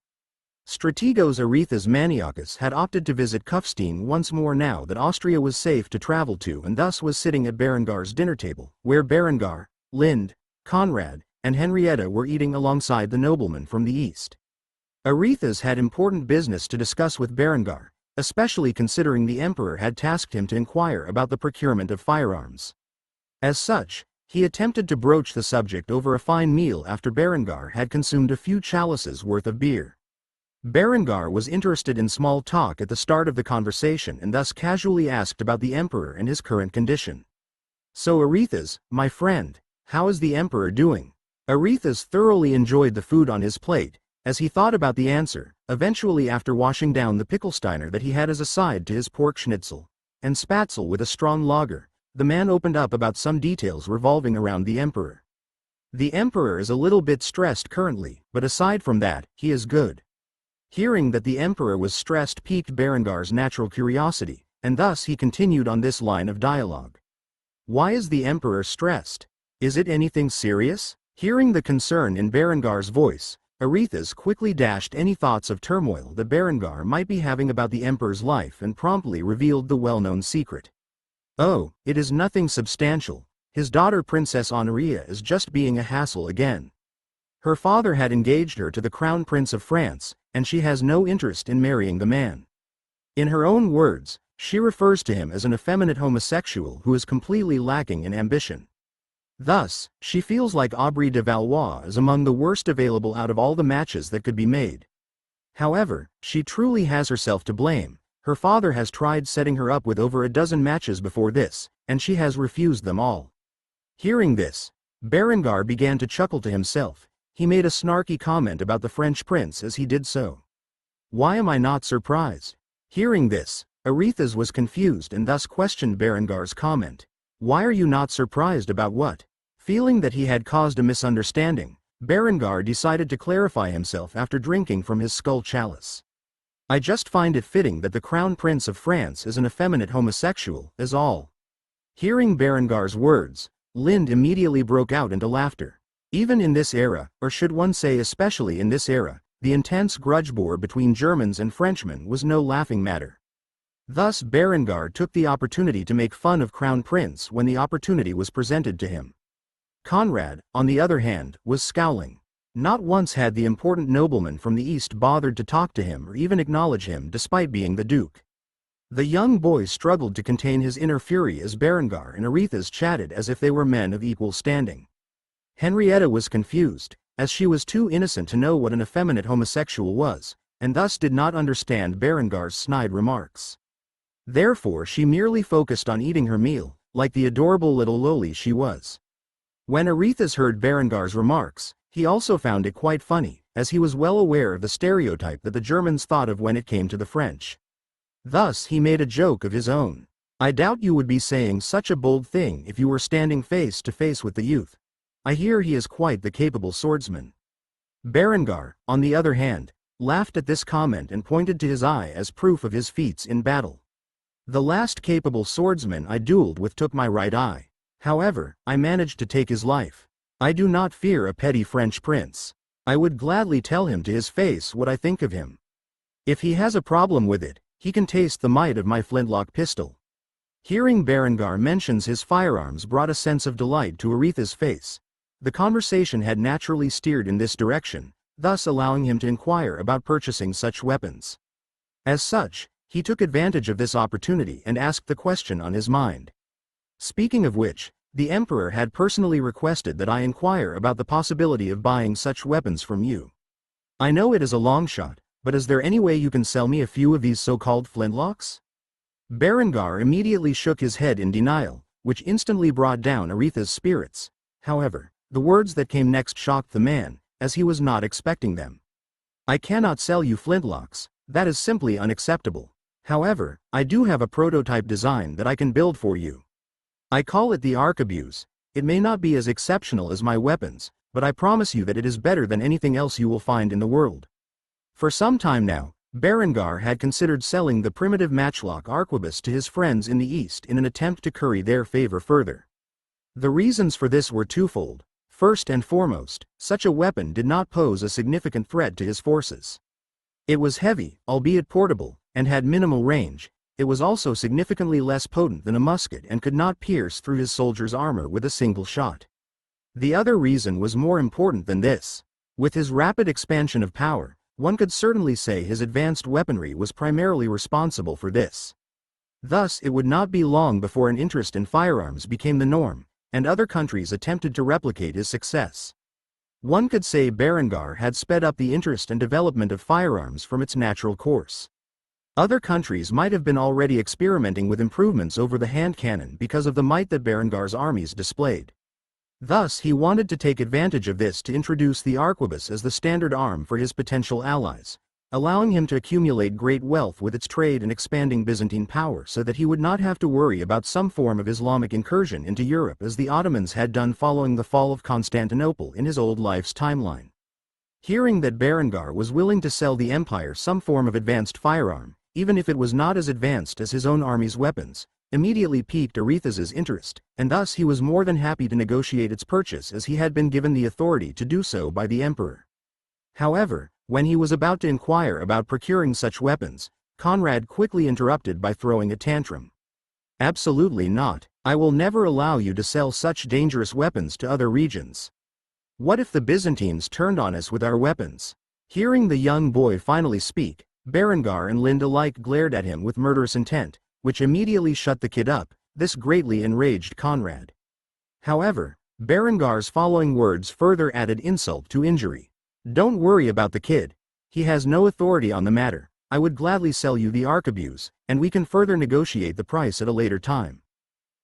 Strategos Arethusa Maniakis had opted to visit Kufstein once more now that Austria was safe to travel to, and thus was sitting at Berengar's dinner table, where Berengar, Lind, Conrad, and Henrietta were eating alongside the noblemen from the east. Arethusa had important business to discuss with Berengar, especially considering the emperor had tasked him to inquire about the procurement of firearms. As such, he attempted to broach the subject over a fine meal after Berengar had consumed a few chalices worth of beer. Berengar was interested in small talk at the start of the conversation and thus casually asked about the emperor and his current condition. "So Arethusa, my friend, how is the emperor doing?" Arethusa thoroughly enjoyed the food on his plate, as he thought about the answer. Eventually, after washing down the pickelsteiner that he had as a side to his pork schnitzel, and spatzel with a strong lager, the man opened up about some details revolving around the emperor. "The emperor is a little bit stressed currently, but aside from that, he is good." Hearing that the emperor was stressed piqued Berengar's natural curiosity, and thus he continued on this line of dialogue. "Why is the emperor stressed? Is it anything serious?" Hearing the concern in Berengar's voice, Arethusa quickly dashed any thoughts of turmoil that Berengar might be having about the emperor's life and promptly revealed the well-known secret. "Oh, it is nothing substantial. His daughter Princess Honoria is just being a hassle again. Her father had engaged her to the Crown Prince of France, and she has no interest in marrying the man. In her own words, she refers to him as an effeminate homosexual who is completely lacking in ambition. Thus, she feels like Aubry de Valois is among the worst available out of all the matches that could be made. However, she truly has herself to blame. Her father has tried setting her up with over a dozen matches before this, and she has refused them all." Hearing this, Berengar began to chuckle to himself. He made a snarky comment about the French prince as he did so. "Why am I not surprised?" Hearing this, Arethusa was confused and thus questioned Berengar's comment. "Why are you not surprised about what?" Feeling that he had caused a misunderstanding, Berengar decided to clarify himself after drinking from his skull chalice. "I just find it fitting that the Crown Prince of France is an effeminate homosexual, is all." Hearing Berengar's words, Lind immediately broke out into laughter. Even in this era, or should one say especially in this era, the intense grudge war between Germans and Frenchmen was no laughing matter. Thus Berengar took the opportunity to make fun of Crown Prince when the opportunity was presented to him. Conrad, on the other hand, was scowling. Not once had the important nobleman from the east bothered to talk to him or even acknowledge him despite being the duke. The young boy struggled to contain his inner fury as Berengar and Arethusa chatted as if they were men of equal standing. Henrietta was confused, as she was too innocent to know what an effeminate homosexual was, and thus did not understand Berengar's snide remarks. Therefore she merely focused on eating her meal, like the adorable little loli she was. When Arethusa heard Berengar's remarks, he also found it quite funny, as he was well aware of the stereotype that the Germans thought of when it came to the French. Thus he made a joke of his own. "I doubt you would be saying such a bold thing if you were standing face to face with the youth. I hear he is quite the capable swordsman." Berengar, on the other hand, laughed at this comment and pointed to his eye as proof of his feats in battle. "The last capable swordsman I dueled with took my right eye. However, I managed to take his life. I do not fear a petty French prince. I would gladly tell him to his face what I think of him. If he has a problem with it, he can taste the might of my flintlock pistol." Hearing Berengar mentions his firearms brought a sense of delight to Arethusa's face. The conversation had naturally steered in this direction, thus allowing him to inquire about purchasing such weapons. As such, he took advantage of this opportunity and asked the question on his mind. "Speaking of which, the Emperor had personally requested that I inquire about the possibility of buying such weapons from you. I know it is a long shot, but is there any way you can sell me a few of these so-called flintlocks?" Berengar immediately shook his head in denial, which instantly brought down Aretha's spirits. However, the words that came next shocked the man, as he was not expecting them. "I cannot sell you flintlocks, that is simply unacceptable. However, I do have a prototype design that I can build for you. I call it the arquebuse. It may not be as exceptional as my weapons, but I promise you that it is better than anything else you will find in the world." For some time now, Berengar had considered selling the primitive matchlock arquebus to his friends in the East in an attempt to curry their favor further. The reasons for this were twofold. First and foremost, such a weapon did not pose a significant threat to his forces. It was heavy, albeit portable, and had minimal range. It was also significantly less potent than a musket and could not pierce through his soldier's armor with a single shot. The other reason was more important than this. With his rapid expansion of power, one could certainly say his advanced weaponry was primarily responsible for this. Thus, it would not be long before an interest in firearms became the norm, and other countries attempted to replicate his success. One could say Berengar had sped up the interest and development of firearms from its natural course. Other countries might have been already experimenting with improvements over the hand cannon because of the might that Berengar's armies displayed. Thus, he wanted to take advantage of this to introduce the arquebus as the standard arm for his potential allies, allowing him to accumulate great wealth with its trade and expanding Byzantine power so that he would not have to worry about some form of Islamic incursion into Europe as the Ottomans had done following the fall of Constantinople in his old life's timeline. Hearing that Berengar was willing to sell the empire some form of advanced firearm, even if it was not as advanced as his own army's weapons, immediately piqued Aretha's interest, and thus he was more than happy to negotiate its purchase as he had been given the authority to do so by the emperor. However, when he was about to inquire about procuring such weapons, Conrad quickly interrupted by throwing a tantrum. "Absolutely not. I will never allow you to sell such dangerous weapons to other regions. What if the Byzantines turned on us with our weapons?" Hearing the young boy finally speak, Berengar and Lind alike glared at him with murderous intent, which immediately shut the kid up. This greatly enraged Conrad. However, Berengar's following words further added insult to injury. "Don't worry about the kid. He has no authority on the matter. I would gladly sell you the arquebuse, and we can further negotiate the price at a later time.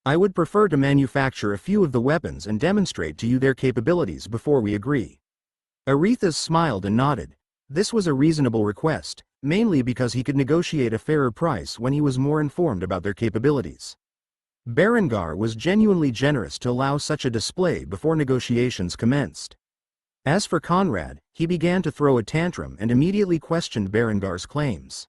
I would prefer to manufacture a few of the weapons and demonstrate to you their capabilities before we agree." Aretha smiled and nodded. This was a reasonable request, mainly because he could negotiate a fairer price when he was more informed about their capabilities. Berengar was genuinely generous to allow such a display before negotiations commenced. As for Conrad, he began to throw a tantrum and immediately questioned Berengar's claims.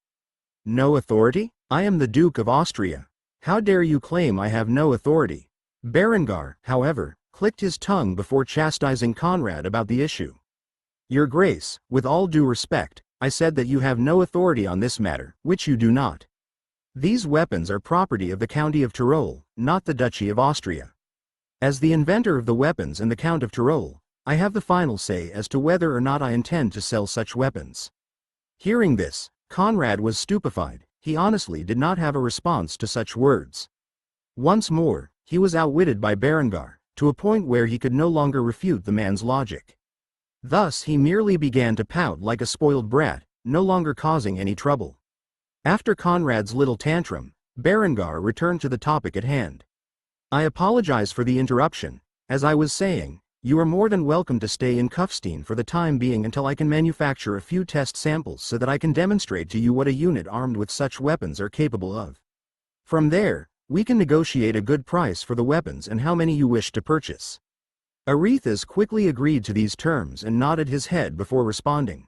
"No authority? I am the Duke of Austria. How dare you claim I have no authority?" Berengar, however, clicked his tongue before chastising Conrad about the issue. "Your Grace, with all due respect, I said that you have no authority on this matter, which you do not. These weapons are property of the County of Tyrol, not the Duchy of Austria. As the inventor of the weapons and the Count of Tyrol, I have the final say as to whether or not I intend to sell such weapons." Hearing this, Conrad was stupefied. He honestly did not have a response to such words. Once more, he was outwitted by Berengar, to a point where he could no longer refute the man's logic. Thus he merely began to pout like a spoiled brat, no longer causing any trouble. After Conrad's little tantrum, Berengar returned to the topic at hand. "I apologize for the interruption. As I was saying, you are more than welcome to stay in Kufstein for the time being until I can manufacture a few test samples so that I can demonstrate to you what a unit armed with such weapons are capable of. From there, we can negotiate a good price for the weapons and how many you wish to purchase." Aretha quickly agreed to these terms and nodded his head before responding.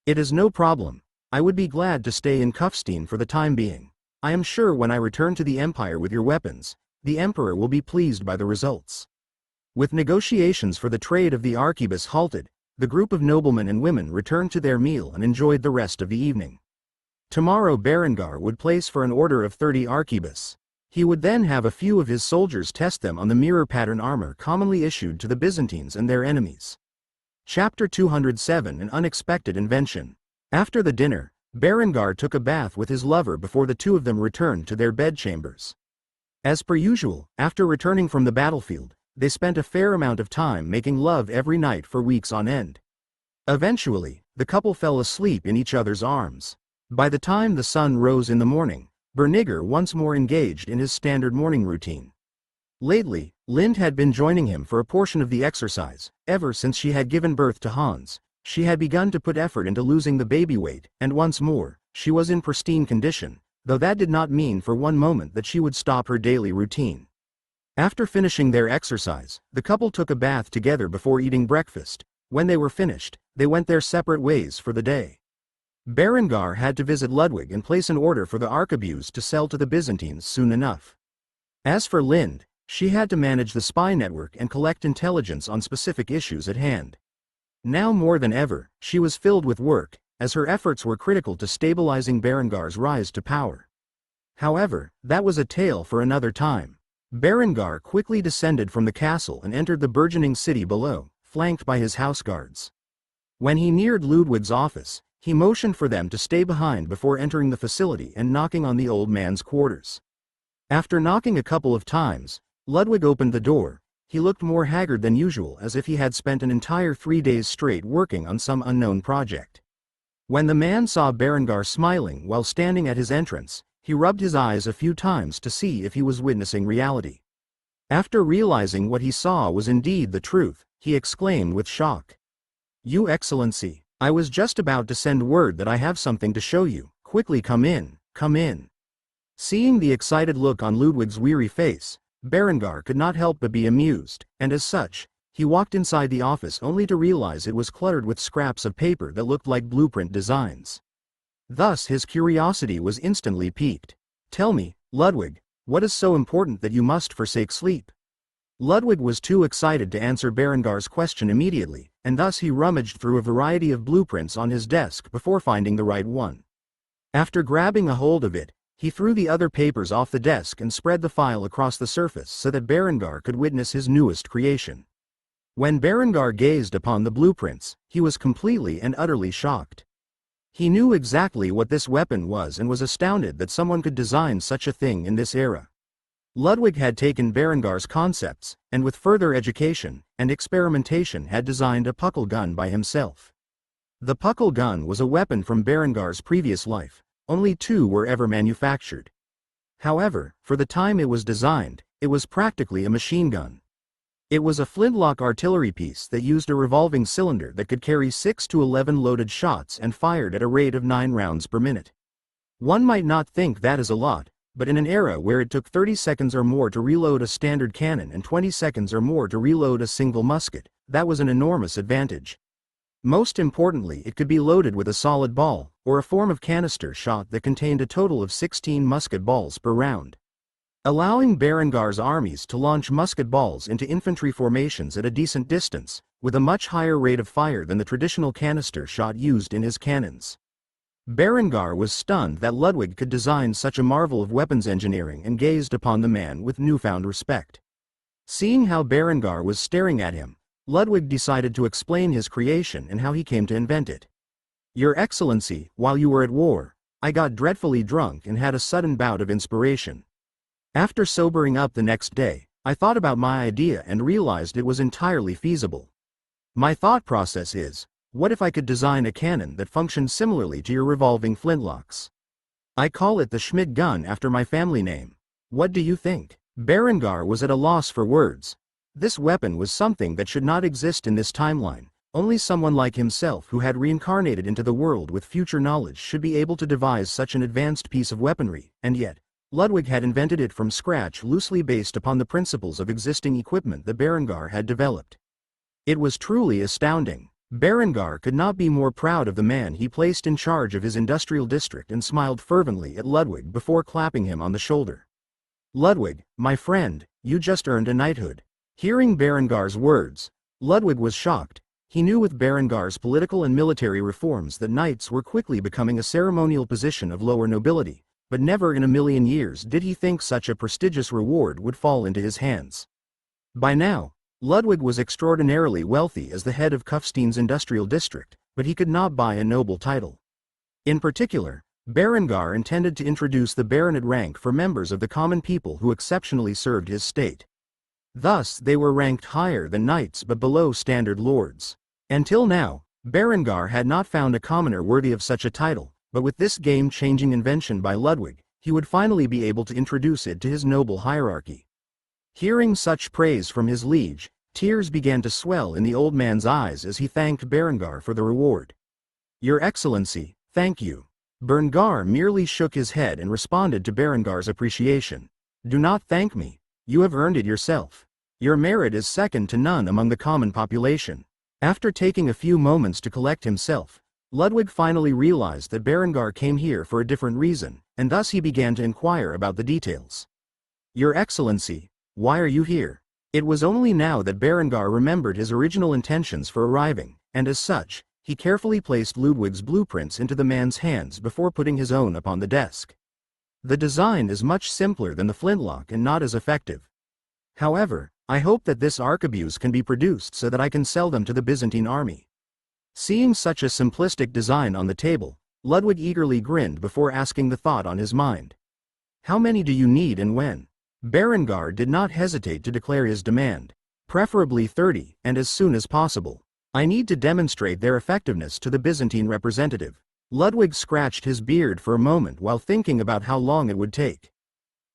"It is no problem. I would be glad to stay in Kufstein for the time being. I am sure when I return to the Empire with your weapons, the Emperor will be pleased by the results." With negotiations for the trade of the arquebus halted, the group of noblemen and women returned to their meal and enjoyed the rest of the evening. Tomorrow Berengar would place for an order of 30 arquebus. He would then have a few of his soldiers test them on the mirror pattern armor commonly issued to the Byzantines and their enemies. Chapter 207 An Unexpected Invention. After the dinner, Berengar took a bath with his lover before the two of them returned to their bedchambers. As per usual, after returning from the battlefield, they spent a fair amount of time making love every night for weeks on end. Eventually, the couple fell asleep in each other's arms. By the time the sun rose in the morning, Berniger once more engaged in his standard morning routine. Lately, Lind had been joining him for a portion of the exercise. Ever since she had given birth to Hans, she had begun to put effort into losing the baby weight, and once more, she was in pristine condition, though that did not mean for one moment that she would stop her daily routine. After finishing their exercise, the couple took a bath together before eating breakfast. When they were finished, they went their separate ways for the day. Berengar had to visit Ludwig and place an order for the arquebuses to sell to the Byzantines soon enough. As for Lind, she had to manage the spy network and collect intelligence on specific issues at hand. Now more than ever, she was filled with work, as her efforts were critical to stabilizing Berengar's rise to power. However, that was a tale for another time. Berengar quickly descended from the castle and entered the burgeoning city below, flanked by his house guards. When he neared Ludwig's office, he motioned for them to stay behind before entering the facility and knocking on the old man's quarters. After knocking a couple of times, Ludwig opened the door. He looked more haggard than usual, as if he had spent an entire 3 days straight working on some unknown project. When the man saw Berengar smiling while standing at his entrance, he rubbed his eyes a few times to see if he was witnessing reality. After realizing what he saw was indeed the truth, he exclaimed with shock, "Your Excellency, I was just about to send word that I have something to show you. Quickly come in, come in." Seeing the excited look on Ludwig's weary face, Berengar could not help but be amused, and as such, he walked inside the office only to realize it was cluttered with scraps of paper that looked like blueprint designs. Thus his curiosity was instantly piqued. "Tell me, Ludwig, what is so important that you must forsake sleep?" Ludwig was too excited to answer Berengar's question immediately, and thus he rummaged through a variety of blueprints on his desk before finding the right one. After grabbing a hold of it, he threw the other papers off the desk and spread the file across the surface so that Berengar could witness his newest creation. When Berengar gazed upon the blueprints, he was completely and utterly shocked. He knew exactly what this weapon was and was astounded that someone could design such a thing in this era. Ludwig had taken Berengar's concepts, and with further education and experimentation had designed a puckle gun by himself. The puckle gun was a weapon from Berengar's previous life. Only 2 were ever manufactured. However, for the time it was designed, it was practically a machine gun. It was a flintlock artillery piece that used a revolving cylinder that could carry 6 to 11 loaded shots and fired at a rate of 9 rounds per minute. One might not think that is a lot, but in an era where it took 30 seconds or more to reload a standard cannon and 20 seconds or more to reload a single musket, that was an enormous advantage. Most importantly, it could be loaded with a solid ball, or a form of canister shot that contained a total of 16 musket balls per round, allowing Berengar's armies to launch musket balls into infantry formations at a decent distance, with a much higher rate of fire than the traditional canister shot used in his cannons. Berengar was stunned that Ludwig could design such a marvel of weapons engineering and gazed upon the man with newfound respect. Seeing how Berengar was staring at him, Ludwig decided to explain his creation and how he came to invent it. "Your Excellency, while you were at war, I got dreadfully drunk and had a sudden bout of inspiration. After sobering up the next day, I thought about my idea and realized it was entirely feasible. My thought process is, what if I could design a cannon that functioned similarly to your revolving flintlocks? I call it the Schmidt gun after my family name. What do you think?" Berengar was at a loss for words. This weapon was something that should not exist in this timeline. Only someone like himself who had reincarnated into the world with future knowledge should be able to devise such an advanced piece of weaponry, and yet, Ludwig had invented it from scratch loosely based upon the principles of existing equipment that Berengar had developed. It was truly astounding. Berengar could not be more proud of the man he placed in charge of his industrial district and smiled fervently at Ludwig before clapping him on the shoulder. "Ludwig, my friend, you just earned a knighthood." Hearing Berengar's words, Ludwig was shocked. He knew with Berengar's political and military reforms that knights were quickly becoming a ceremonial position of lower nobility, but never in a million years did he think such a prestigious reward would fall into his hands. By now, Ludwig was extraordinarily wealthy as the head of Kufstein's industrial district, but he could not buy a noble title. In particular, Berengar intended to introduce the baronet rank for members of the common people who exceptionally served his state. Thus they were ranked higher than knights but below standard lords. Until now, Berengar had not found a commoner worthy of such a title, but with this game-changing invention by Ludwig, he would finally be able to introduce it to his noble hierarchy. Hearing such praise from his liege, tears began to swell in the old man's eyes as he thanked Berengar for the reward. "Your Excellency, thank you." Berengar merely shook his head and responded to Berengar's appreciation. "Do not thank me. You have earned it yourself. Your merit is second to none among the common population." After taking a few moments to collect himself, Ludwig finally realized that Berengar came here for a different reason, and thus he began to inquire about the details. "Your Excellency, why are you here?" It was only now that Berengar remembered his original intentions for arriving, and as such, he carefully placed Ludwig's blueprints into the man's hands before putting his own upon the desk. The design is much simpler than the flintlock and not as effective. However, I hope that this arquebus can be produced so that I can sell them to the Byzantine army. Seeing such a simplistic design on the table, Ludwig eagerly grinned before asking the thought on his mind. "How many do you need and when?" Berengar did not hesitate to declare his demand. "Preferably 30, and as soon as possible. I need to demonstrate their effectiveness to the Byzantine representative." Ludwig scratched his beard for a moment while thinking about how long it would take.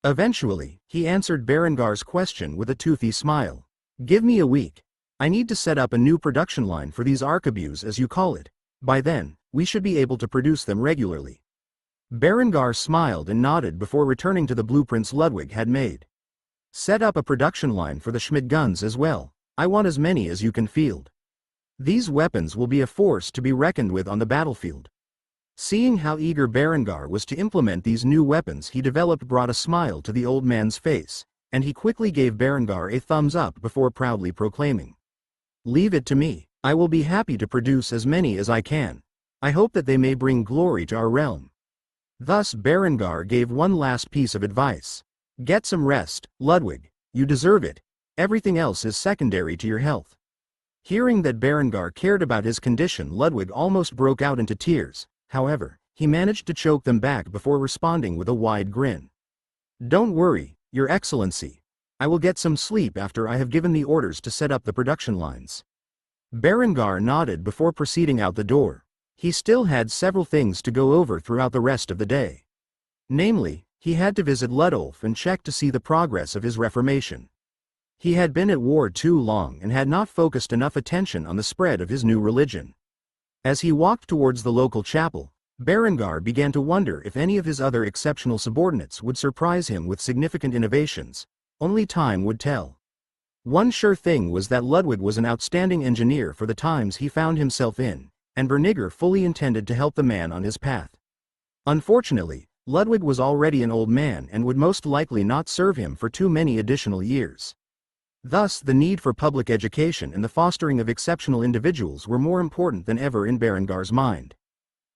Eventually, he answered Berengar's question with a toothy smile. "Give me a week. I need to set up a new production line for these arquebus as you call it. By then, we should be able to produce them regularly." Berengar smiled and nodded before returning to the blueprints Ludwig had made. "Set up a production line for the Schmidt guns as well. I want as many as you can field. These weapons will be a force to be reckoned with on the battlefield." Seeing how eager Berengar was to implement these new weapons, he developed brought a smile to the old man's face, and he quickly gave Berengar a thumbs up before proudly proclaiming, "Leave it to me. I will be happy to produce as many as I can. I hope that they may bring glory to our realm." Thus Berengar gave one last piece of advice. "Get some rest, Ludwig. You deserve it. Everything else is secondary to your health." Hearing that Berengar cared about his condition, Ludwig almost broke out into tears. However, he managed to choke them back before responding with a wide grin. "Don't worry, Your Excellency. I will get some sleep after I have given the orders to set up the production lines." Berengar nodded before proceeding out the door. He still had several things to go over throughout the rest of the day. Namely, he had to visit Ludolf and check to see the progress of his reformation. He had been at war too long and had not focused enough attention on the spread of his new religion. As he walked towards the local chapel, Berengar began to wonder if any of his other exceptional subordinates would surprise him with significant innovations. Only time would tell. One sure thing was that Ludwig was an outstanding engineer for the times he found himself in, and Verniger fully intended to help the man on his path. Unfortunately, Ludwig was already an old man and would most likely not serve him for too many additional years. Thus, the need for public education and the fostering of exceptional individuals were more important than ever in Berengar's mind.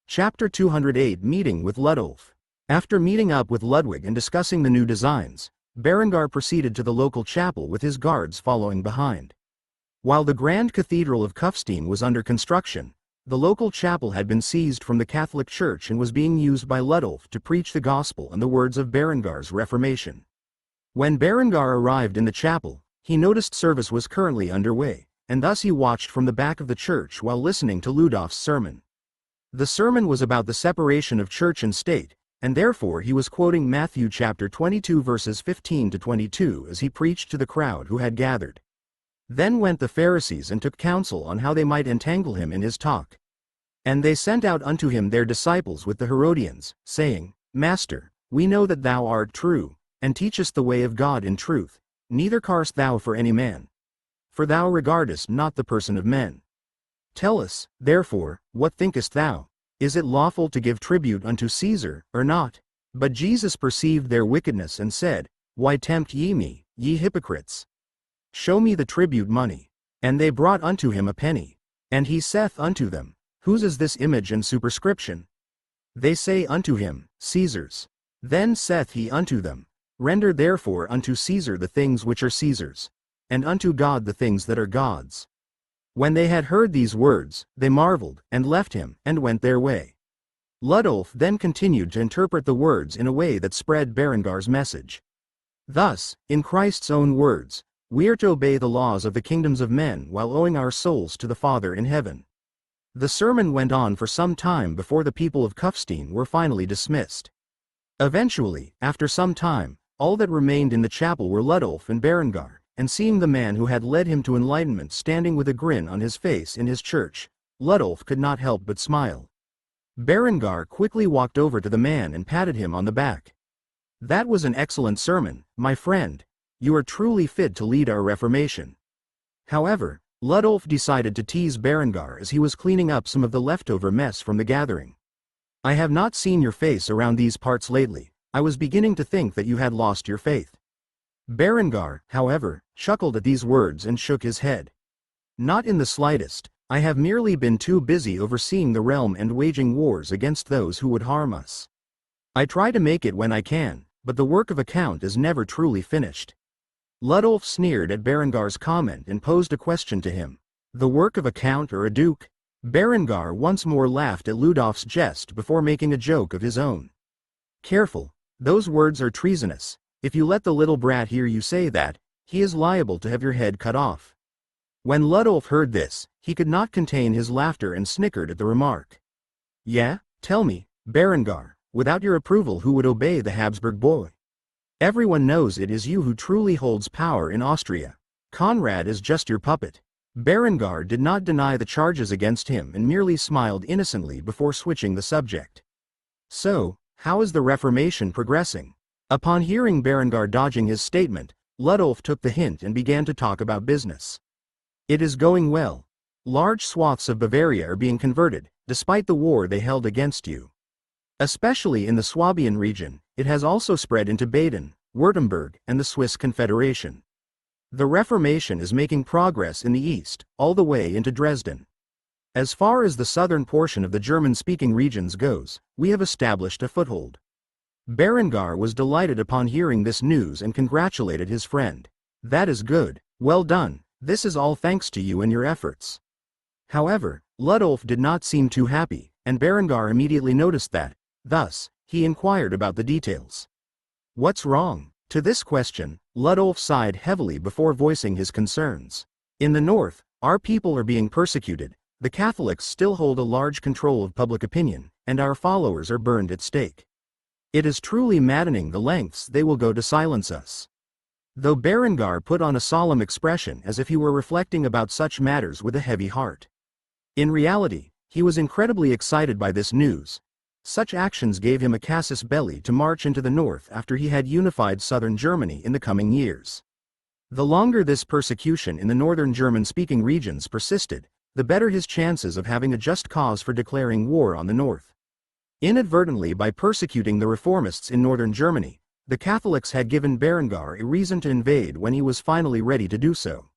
Chapter 208 Meeting with Ludolf. After meeting up with Ludwig and discussing the new designs, Berengar proceeded to the local chapel with his guards following behind. While the Grand Cathedral of Kufstein was under construction, the local chapel had been seized from the Catholic Church and was being used by Ludolf to preach the gospel and the words of Berengar's Reformation. When Berengar arrived in the chapel, he noticed service was currently underway, and thus he watched from the back of the church while listening to Ludolf's sermon. The sermon was about the separation of church and state, and therefore he was quoting Matthew chapter 22 verses 15 to 22 as he preached to the crowd who had gathered. Then went the Pharisees and took counsel on how they might entangle him in his talk. And they sent out unto him their disciples with the Herodians, saying, Master, we know that thou art true, and teachest the way of God in truth, neither carest thou for any man. For thou regardest not the person of men. Tell us, therefore, what thinkest thou? Is it lawful to give tribute unto Caesar, or not? But Jesus perceived their wickedness and said, Why tempt ye me, ye hypocrites? Show me the tribute money. And they brought unto him a penny. And he saith unto them, Whose is this image and superscription? They say unto him, Caesar's. Then saith he unto them, Render therefore unto Caesar the things which are Caesar's, and unto God the things that are God's. When they had heard these words, they marveled, and left him, and went their way. Ludolf then continued to interpret the words in a way that spread Berengar's message. Thus, in Christ's own words, we are to obey the laws of the kingdoms of men while owing our souls to the Father in heaven. The sermon went on for some time before the people of Kufstein were finally dismissed. Eventually, after some time, all that remained in the chapel were Ludolf and Berengar, and seeing the man who had led him to enlightenment standing with a grin on his face in his church, Ludolf could not help but smile. Berengar quickly walked over to the man and patted him on the back. "That was an excellent sermon, my friend. You are truly fit to lead our reformation." However, Ludolf decided to tease Berengar as he was cleaning up some of the leftover mess from the gathering. "I have not seen your face around these parts lately. I was beginning to think that you had lost your faith." Berengar, however, chuckled at these words and shook his head. "Not in the slightest. I have merely been too busy overseeing the realm and waging wars against those who would harm us. I try to make it when I can, but the work of a count is never truly finished." Ludolf sneered at Berengar's comment and posed a question to him. "The work of a count or a duke?" Berengar once more laughed at Ludolf's jest before making a joke of his own. "Careful, those words are treasonous. If you let the little brat hear you say that, he is liable to have your head cut off." When Ludolf heard this, he could not contain his laughter and snickered at the remark. "Yeah, tell me, Berengar, without your approval who would obey the Habsburg boy? Everyone knows it is you who truly holds power in Austria. Conrad is just your puppet." Berengar did not deny the charges against him and merely smiled innocently before switching the subject. "So, how is the Reformation progressing?" Upon hearing Berengar dodging his statement, Ludolf took the hint and began to talk about business. "It is going well. Large swaths of Bavaria are being converted, despite the war they held against you. Especially in the Swabian region, it has also spread into Baden, Württemberg, and the Swiss Confederation. The Reformation is making progress in the east, all the way into Dresden. As far as the southern portion of the German-speaking regions goes, we have established a foothold." Berengar was delighted upon hearing this news and congratulated his friend. "That is good. Well done. This is all thanks to you and your efforts." However, Ludolf did not seem too happy, and Berengar immediately noticed that. Thus, he inquired about the details. "What's wrong?" To this question, Ludolf sighed heavily before voicing his concerns. "In the north, our people are being persecuted, the Catholics still hold a large control of public opinion, and our followers are burned at stake. It is truly maddening the lengths they will go to silence us." Though Berengar put on a solemn expression as if he were reflecting about such matters with a heavy heart. In reality, he was incredibly excited by this news. Such actions gave him a casus belli to march into the north after he had unified southern Germany in the coming years. The longer this persecution in the northern German-speaking regions persisted, the better his chances of having a just cause for declaring war on the north. Inadvertently, by persecuting the reformists in northern Germany, the Catholics had given Berengar a reason to invade when he was finally ready to do so.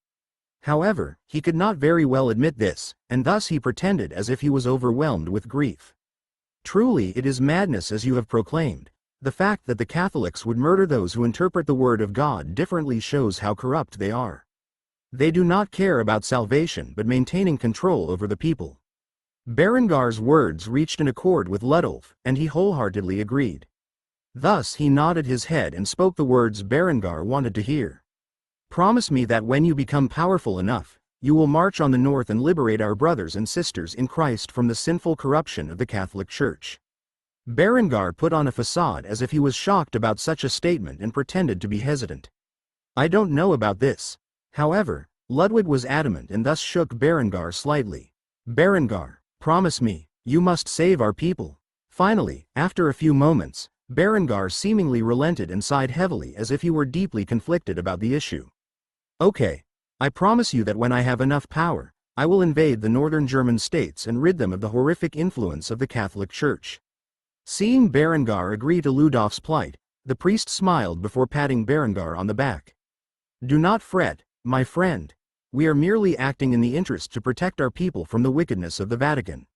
However, he could not very well admit this, and thus he pretended as if he was overwhelmed with grief. "Truly it is madness as you have proclaimed. The fact that the Catholics would murder those who interpret the word of God differently shows how corrupt they are. They do not care about salvation but maintaining control over the people." Berengar's words reached an accord with Ludolf, and he wholeheartedly agreed. Thus he nodded his head and spoke the words Berengar wanted to hear. "Promise me that when you become powerful enough, you will march on the north and liberate our brothers and sisters in Christ from the sinful corruption of the Catholic Church." Berengar put on a facade as if he was shocked about such a statement and pretended to be hesitant. "I don't know about this." However, Ludwig was adamant and thus shook Berengar slightly. "Berengar, promise me, you must save our people." Finally, after a few moments, Berengar seemingly relented and sighed heavily as if he were deeply conflicted about the issue. "Okay. I promise you that when I have enough power, I will invade the northern German states and rid them of the horrific influence of the Catholic Church." Seeing Berengar agree to Ludolf's plight, the priest smiled before patting Berengar on the back. "Do not fret, my friend. We are merely acting in the interest to protect our people from the wickedness of the Vatican.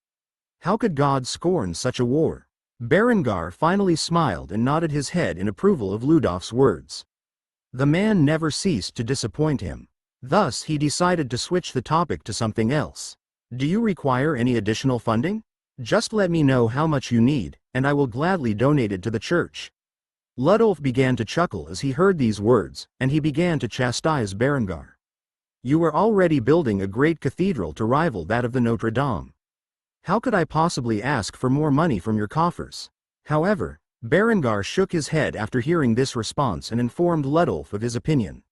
How could God scorn such a war?" Berengar finally smiled and nodded his head in approval of Ludolf's words. The man never ceased to disappoint him. Thus he decided to switch the topic to something else. "Do you require any additional funding? Just let me know how much you need, and I will gladly donate it to the church." Ludolf began to chuckle as he heard these words, and he began to chastise Berengar. "You are already building a great cathedral to rival that of the Notre Dame. How could I possibly ask for more money from your coffers?" However, Berengar shook his head after hearing this response and informed Ludolf of his opinion.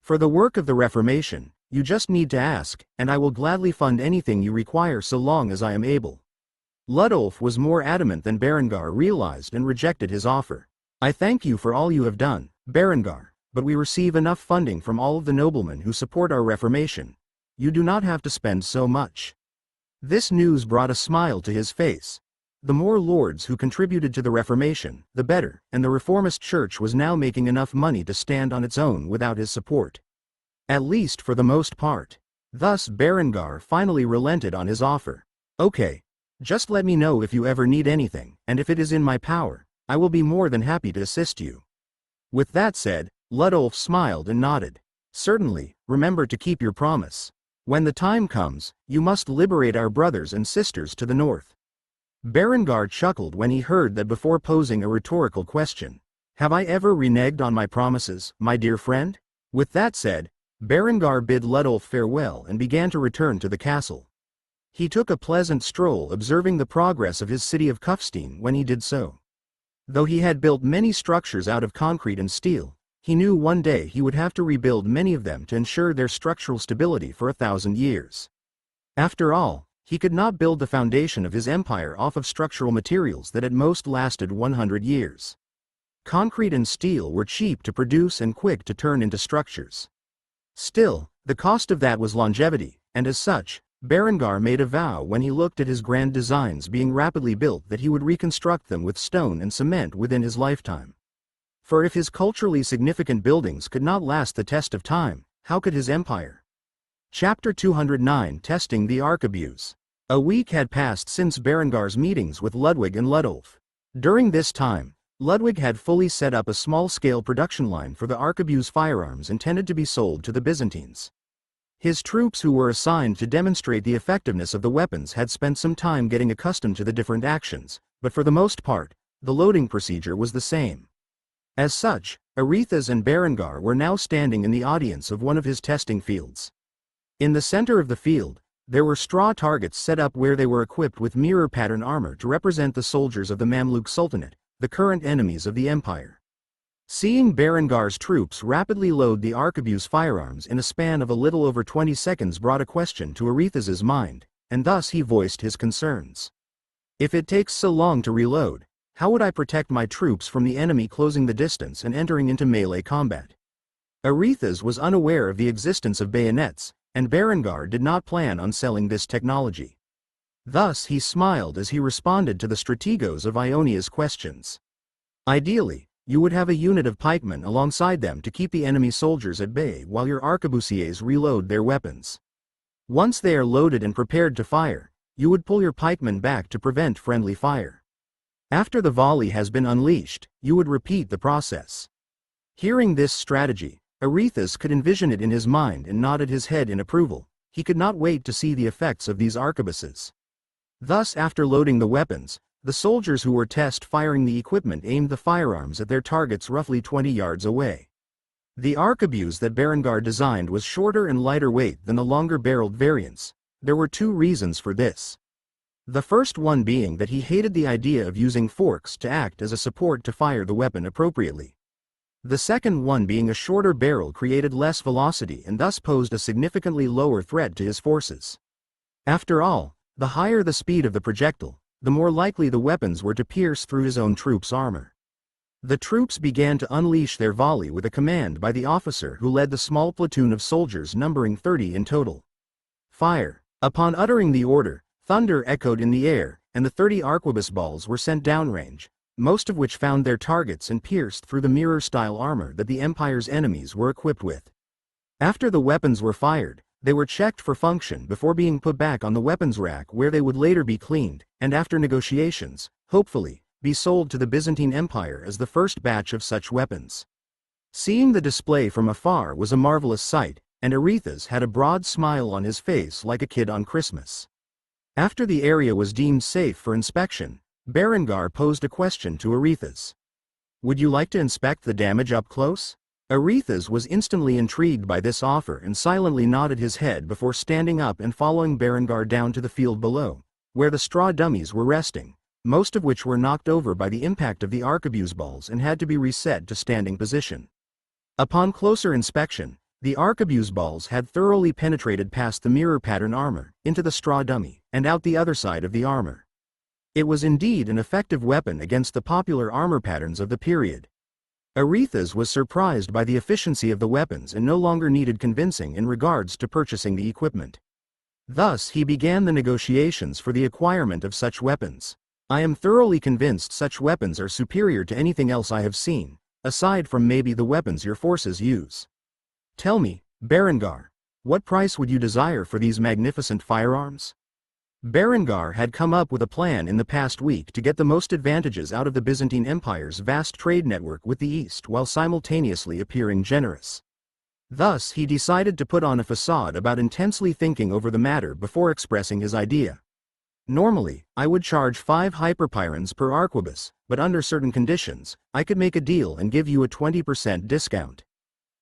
For the work of the Reformation, you just need to ask, and I will gladly fund anything you require so long as I am able. Ludolf was more adamant than Berengar realized and rejected his offer. I thank you for all you have done, Berengar, but we receive enough funding from all of the noblemen who support our Reformation. You do not have to spend so much. This news brought a smile to his face. The more lords who contributed to the Reformation, the better, and the Reformist Church was now making enough money to stand on its own without his support. At least for the most part. Thus Berengar finally relented on his offer. Okay. Just let me know if you ever need anything, and if it is in my power, I will be more than happy to assist you. With that said, Ludolf smiled and nodded. Certainly, remember to keep your promise. When the time comes, you must liberate our brothers and sisters to the north. Berengar chuckled when he heard that before posing a rhetorical question. Have I ever reneged on my promises, my dear friend? With that said, Berengar bid Ludolf farewell and began to return to the castle. He took a pleasant stroll observing the progress of his city of Kufstein when he did so. Though he had built many structures out of concrete and steel, he knew one day he would have to rebuild many of them to ensure their structural stability for 1,000 years. After all, he could not build the foundation of his empire off of structural materials that at most lasted 100 years. Concrete and steel were cheap to produce and quick to turn into structures. Still, the cost of that was longevity, and as such, Berengar made a vow when he looked at his grand designs being rapidly built that he would reconstruct them with stone and cement within his lifetime. For if his culturally significant buildings could not last the test of time, how could his empire? Chapter 209 Testing the Arquebus. A week had passed since Berengar's meetings with Ludwig and Ludolf. During this time, Ludwig had fully set up a small-scale production line for the arquebus firearms intended to be sold to the Byzantines. His troops who were assigned to demonstrate the effectiveness of the weapons had spent some time getting accustomed to the different actions, but for the most part, the loading procedure was the same. As such, Arethes and Berengar were now standing in the audience of one of his testing fields. In the center of the field, there were straw targets set up where they were equipped with mirror pattern armor to represent the soldiers of the Mamluk Sultanate, the current enemies of the empire. Seeing Berengar's troops rapidly load the arquebus firearms in a span of a little over 20 seconds brought a question to Arethes's mind, and thus he voiced his concerns. If it takes so long to reload, how would I protect my troops from the enemy closing the distance and entering into melee combat? Arethes was unaware of the existence of bayonets, and Berengar did not plan on selling this technology. Thus he smiled as he responded to the strategos of Ionia's questions. Ideally, you would have a unit of pikemen alongside them to keep the enemy soldiers at bay while your arquebusiers reload their weapons. Once they are loaded and prepared to fire, you would pull your pikemen back to prevent friendly fire. After the volley has been unleashed, you would repeat the process. Hearing this strategy, Arethes could envision it in his mind and nodded his head in approval. He could not wait to see the effects of these arquebuses. Thus, after loading the weapons, the soldiers who were test-firing the equipment aimed the firearms at their targets roughly 20 yards away. The arquebus that Berengar designed was shorter and lighter weight than the longer-barreled variants. There were two reasons for this. The first one being that he hated the idea of using forks to act as a support to fire the weapon appropriately. The second one being a shorter barrel created less velocity and thus posed a significantly lower threat to his forces. After all, the higher the speed of the projectile, the more likely the weapons were to pierce through his own troops' armor. The troops began to unleash their volley with a command by the officer who led the small platoon of soldiers numbering 30 in total. Fire! Upon uttering the order, thunder echoed in the air, and the 30 arquebus balls were sent downrange, most of which found their targets and pierced through the mirror-style armor that the Empire's enemies were equipped with. After the weapons were fired, they were checked for function before being put back on the weapons rack where they would later be cleaned, and after negotiations, hopefully, be sold to the Byzantine Empire as the first batch of such weapons. Seeing the display from afar was a marvelous sight, and Arethes had a broad smile on his face like a kid on Christmas. After the area was deemed safe for inspection, Berengar posed a question to Arethes. Would you like to inspect the damage up close? Arethes was instantly intrigued by this offer and silently nodded his head before standing up and following Berengar down to the field below, where the straw dummies were resting, most of which were knocked over by the impact of the arquebus balls and had to be reset to standing position. Upon closer inspection, the arquebus balls had thoroughly penetrated past the mirror pattern armor, into the straw dummy, and out the other side of the armor. It was indeed an effective weapon against the popular armor patterns of the period. Arethes was surprised by the efficiency of the weapons and no longer needed convincing in regards to purchasing the equipment. Thus he began the negotiations for the acquirement of such weapons. I am thoroughly convinced such weapons are superior to anything else I have seen, aside from maybe the weapons your forces use. Tell me, Berengar, what price would you desire for these magnificent firearms? Berengar had come up with a plan in the past week to get the most advantages out of the Byzantine Empire's vast trade network with the East while simultaneously appearing generous. Thus he decided to put on a facade about intensely thinking over the matter before expressing his idea. Normally, I would charge 5 hyperpyrons per arquebus, but under certain conditions, I could make a deal and give you a 20% discount.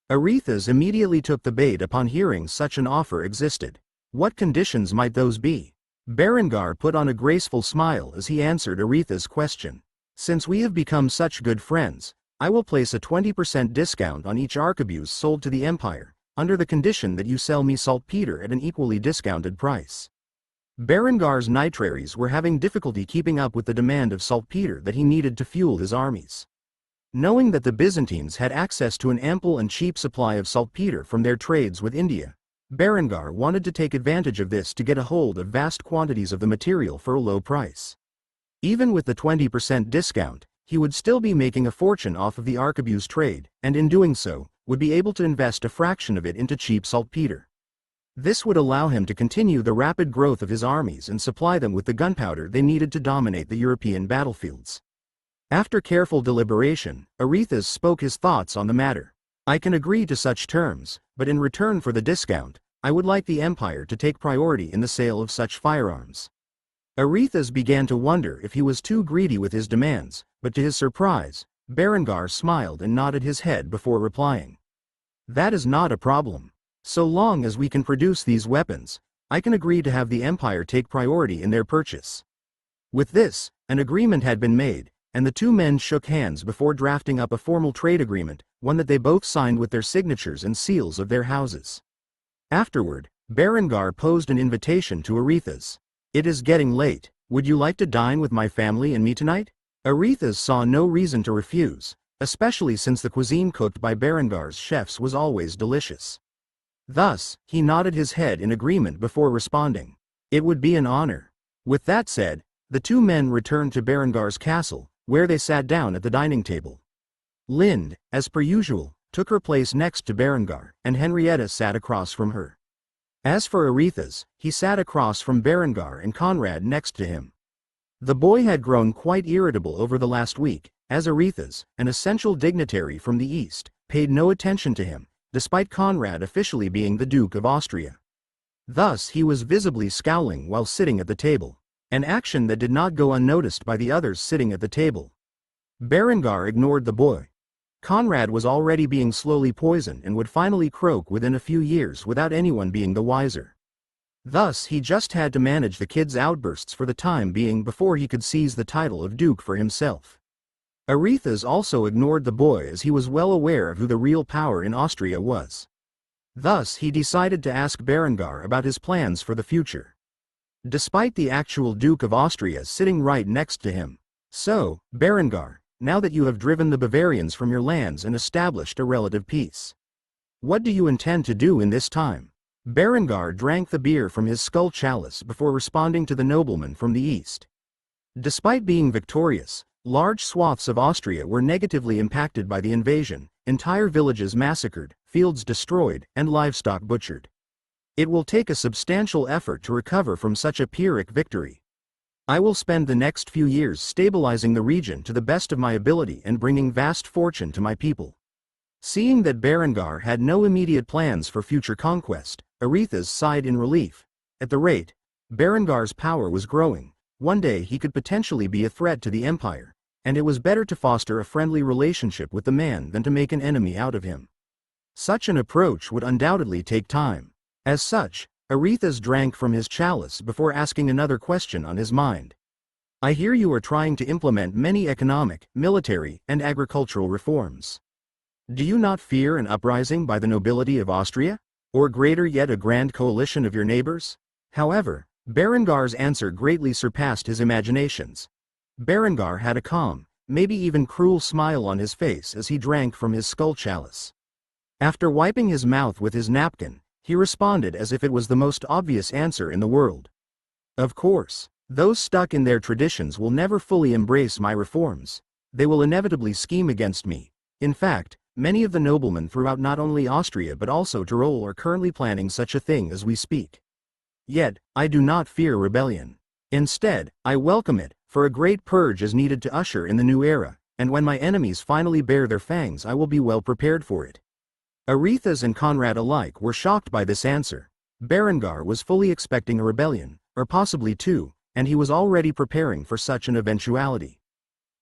Arethes immediately took the bait upon hearing such an offer existed. What conditions might those be? Berengar put on a graceful smile as he answered Arethes' question. Since we have become such good friends, I will place a 20% discount on each arquebus sold to the Empire, under the condition that you sell me saltpeter at an equally discounted price. Berengar's nitraries were having difficulty keeping up with the demand of saltpeter that he needed to fuel his armies. Knowing that the Byzantines had access to an ample and cheap supply of saltpeter from their trades with India, Berengar wanted to take advantage of this to get a hold of vast quantities of the material for a low price. Even with the 20% discount, he would still be making a fortune off of the arquebus trade, and in doing so, would be able to invest a fraction of it into cheap saltpeter. This would allow him to continue the rapid growth of his armies and supply them with the gunpowder they needed to dominate the European battlefields. After careful deliberation, Arethes spoke his thoughts on the matter. I can agree to such terms, but in return for the discount, I would like the Empire to take priority in the sale of such firearms. Arethes began to wonder if he was too greedy with his demands, but to his surprise, Berengar smiled and nodded his head before replying. That is not a problem. So long as we can produce these weapons, I can agree to have the Empire take priority in their purchase. With this, an agreement had been made, and the two men shook hands before drafting up a formal trade agreement, one that they both signed with their signatures and seals of their houses. Afterward, Berengar posed an invitation to Arethes. It is getting late. Would you like to dine with my family and me tonight? Arethes saw no reason to refuse, especially since the cuisine cooked by Berengar's chefs was always delicious. Thus, he nodded his head in agreement before responding. It would be an honor. With that said, the two men returned to Berengar's castle, where they sat down at the dining table. Lind, as per usual, took her place next to Berengar, and Henrietta sat across from her. As for Arethes, he sat across from Berengar and Conrad next to him. The boy had grown quite irritable over the last week, as Arethes, an essential dignitary from the East, paid no attention to him, despite Conrad officially being the Duke of Austria. Thus he was visibly scowling while sitting at the table, an action that did not go unnoticed by the others sitting at the table. Berengar ignored the boy. Conrad was already being slowly poisoned and would finally croak within a few years without anyone being the wiser. Thus he just had to manage the kid's outbursts for the time being before he could seize the title of Duke for himself. Arethes also ignored the boy as he was well aware of who the real power in Austria was. Thus he decided to ask Berengar about his plans for the future. Despite the actual Duke of Austria sitting right next to him. So, Berengar, now that you have driven the Bavarians from your lands and established a relative peace, what do you intend to do in this time? Berengar drank the beer from his skull chalice before responding to the nobleman from the east. Despite being victorious, large swaths of Austria were negatively impacted by the invasion, entire villages massacred, fields destroyed, and livestock butchered. It will take a substantial effort to recover from such a Pyrrhic victory. I will spend the next few years stabilizing the region to the best of my ability and bringing vast fortune to my people. Seeing that Berengar had no immediate plans for future conquest, Arethes sighed in relief. At the rate Berengar's power was growing, one day he could potentially be a threat to the Empire, and it was better to foster a friendly relationship with the man than to make an enemy out of him. Such an approach would undoubtedly take time. As such, Arethes drank from his chalice before asking another question on his mind. I hear you are trying to implement many economic, military, and agricultural reforms. Do you not fear an uprising by the nobility of Austria? Or greater yet, a grand coalition of your neighbors? However, Berengar's answer greatly surpassed his imaginations. Berengar had a calm, maybe even cruel smile on his face as he drank from his skull chalice. After wiping his mouth with his napkin, he responded as if it was the most obvious answer in the world. Of course, those stuck in their traditions will never fully embrace my reforms. They will inevitably scheme against me. In fact, many of the noblemen throughout not only Austria but also Tyrol are currently planning such a thing as we speak. Yet, I do not fear rebellion. Instead, I welcome it, for a great purge is needed to usher in the new era, and when my enemies finally bare their fangs I will be well prepared for it. Arethusa and Conrad alike were shocked by this answer. Berengar was fully expecting a rebellion, or possibly two, and he was already preparing for such an eventuality.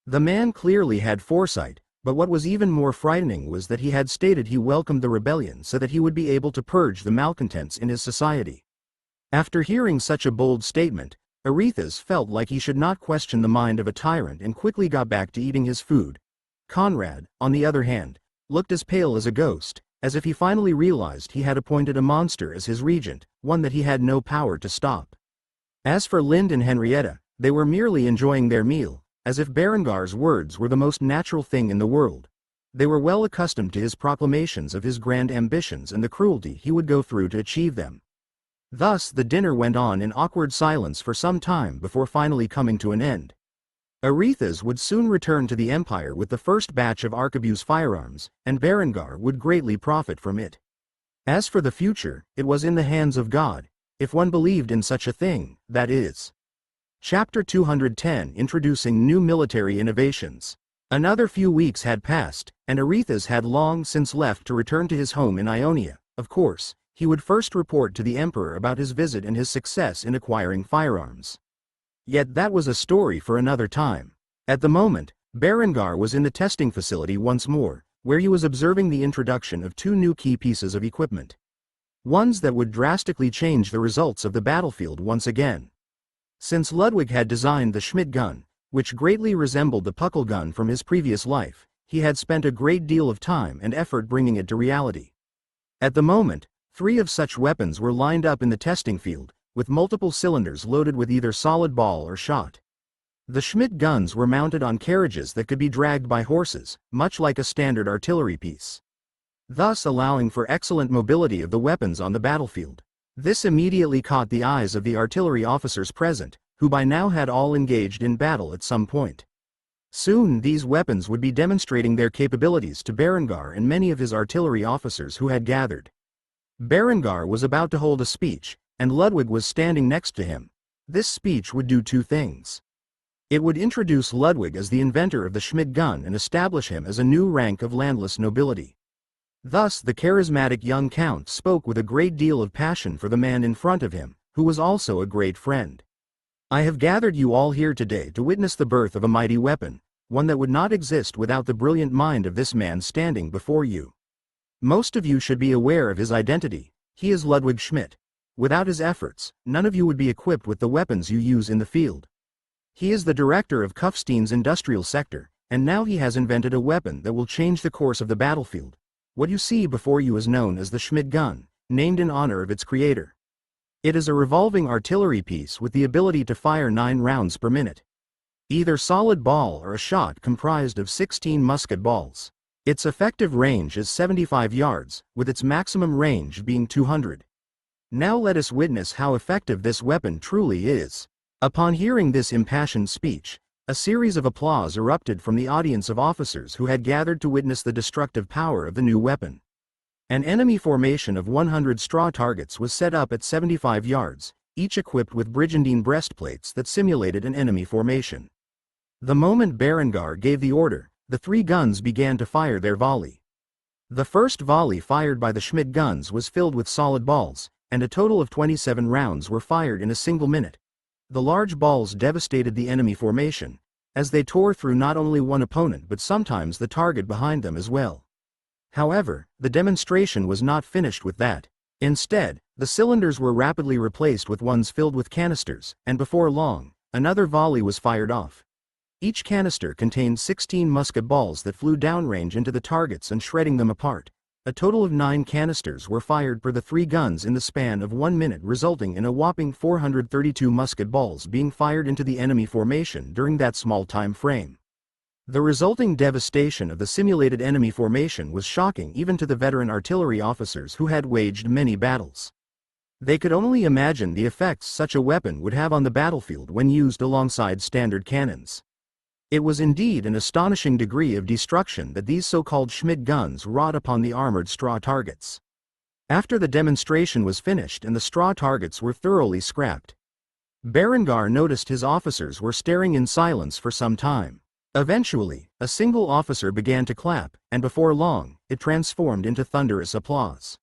The man clearly had foresight, but what was even more frightening was that he had stated he welcomed the rebellion so that he would be able to purge the malcontents in his society. After hearing such a bold statement, Arethusa felt like he should not question the mind of a tyrant and quickly got back to eating his food. Conrad, on the other hand, looked as pale as a ghost, as if he finally realized he had appointed a monster as his regent, one that he had no power to stop. As for Lind and Henrietta, they were merely enjoying their meal, as if Berengar's words were the most natural thing in the world. They were well accustomed to his proclamations of his grand ambitions and the cruelty he would go through to achieve them. Thus the dinner went on in awkward silence for some time before finally coming to an end. Arethusa would soon return to the empire with the first batch of arquebus firearms, and Berengar would greatly profit from it. As for the future, it was in the hands of God, if one believed in such a thing, that is. Chapter 210, Introducing New Military Innovations. Another few weeks had passed, and Arethusa had long since left to return to his home in Ionia. Of course, he would first report to the emperor about his visit and his success in acquiring firearms. Yet that was a story for another time. At the moment, Berengar was in the testing facility once more, where he was observing the introduction of two new key pieces of equipment. Ones that would drastically change the results of the battlefield once again. Since Ludwig had designed the Schmidt gun, which greatly resembled the Puckle gun from his previous life, he had spent a great deal of time and effort bringing it to reality. At the moment, 3 of such weapons were lined up in the testing field, with multiple cylinders loaded with either solid ball or shot. The Schmidt guns were mounted on carriages that could be dragged by horses, much like a standard artillery piece, thus allowing for excellent mobility of the weapons on the battlefield. This immediately caught the eyes of the artillery officers present, who by now had all engaged in battle at some point. Soon these weapons would be demonstrating their capabilities to Berengar and many of his artillery officers who had gathered. Berengar was about to hold a speech, and Ludwig was standing next to him. This speech would do two things. It would introduce Ludwig as the inventor of the Schmidt gun and establish him as a new rank of landless nobility. Thus the charismatic young count spoke with a great deal of passion for the man in front of him, who was also a great friend. I have gathered you all here today to witness the birth of a mighty weapon, one that would not exist without the brilliant mind of this man standing before you. Most of you should be aware of his identity. He is Ludwig Schmidt. Without his efforts, none of you would be equipped with the weapons you use in the field. He is the director of Kufstein's industrial sector, and now he has invented a weapon that will change the course of the battlefield. What you see before you is known as the Schmidt gun, named in honor of its creator. It is a revolving artillery piece with the ability to fire 9 rounds per minute. Either solid ball or a shot comprised of 16 musket balls. Its effective range is 75 yards, with its maximum range being 200. Now let us witness how effective this weapon truly is. Upon hearing this impassioned speech, a series of applause erupted from the audience of officers who had gathered to witness the destructive power of the new weapon. An enemy formation of 100 straw targets was set up at 75 yards, each equipped with Brigandine breastplates that simulated an enemy formation. The moment Berengar gave the order, the 3 guns began to fire their volley. The first volley fired by the Schmidt guns was filled with solid balls, and a total of 27 rounds were fired in a single minute. The large balls devastated the enemy formation, as they tore through not only one opponent but sometimes the target behind them as well. However, the demonstration was not finished with that. Instead, the cylinders were rapidly replaced with ones filled with canisters, and before long, Another volley was fired off. Each canister contained 16 musket balls that flew downrange into the targets and shredding them apart. A total of 9 canisters were fired per the 3 guns in the span of 1 minute, resulting in a whopping 432 musket balls being fired into the enemy formation during that small time frame. The resulting devastation of the simulated enemy formation was shocking even to the veteran artillery officers who had waged many battles. They could only imagine the effects such a weapon would have on the battlefield when used alongside standard cannons. It was indeed an astonishing degree of destruction that these so-called Schmidt guns wrought upon the armored straw targets. After the demonstration was finished and the straw targets were thoroughly scrapped, Berengar noticed his officers were staring in silence for some time. Eventually, a single officer began to clap, and before long, it transformed into thunderous applause.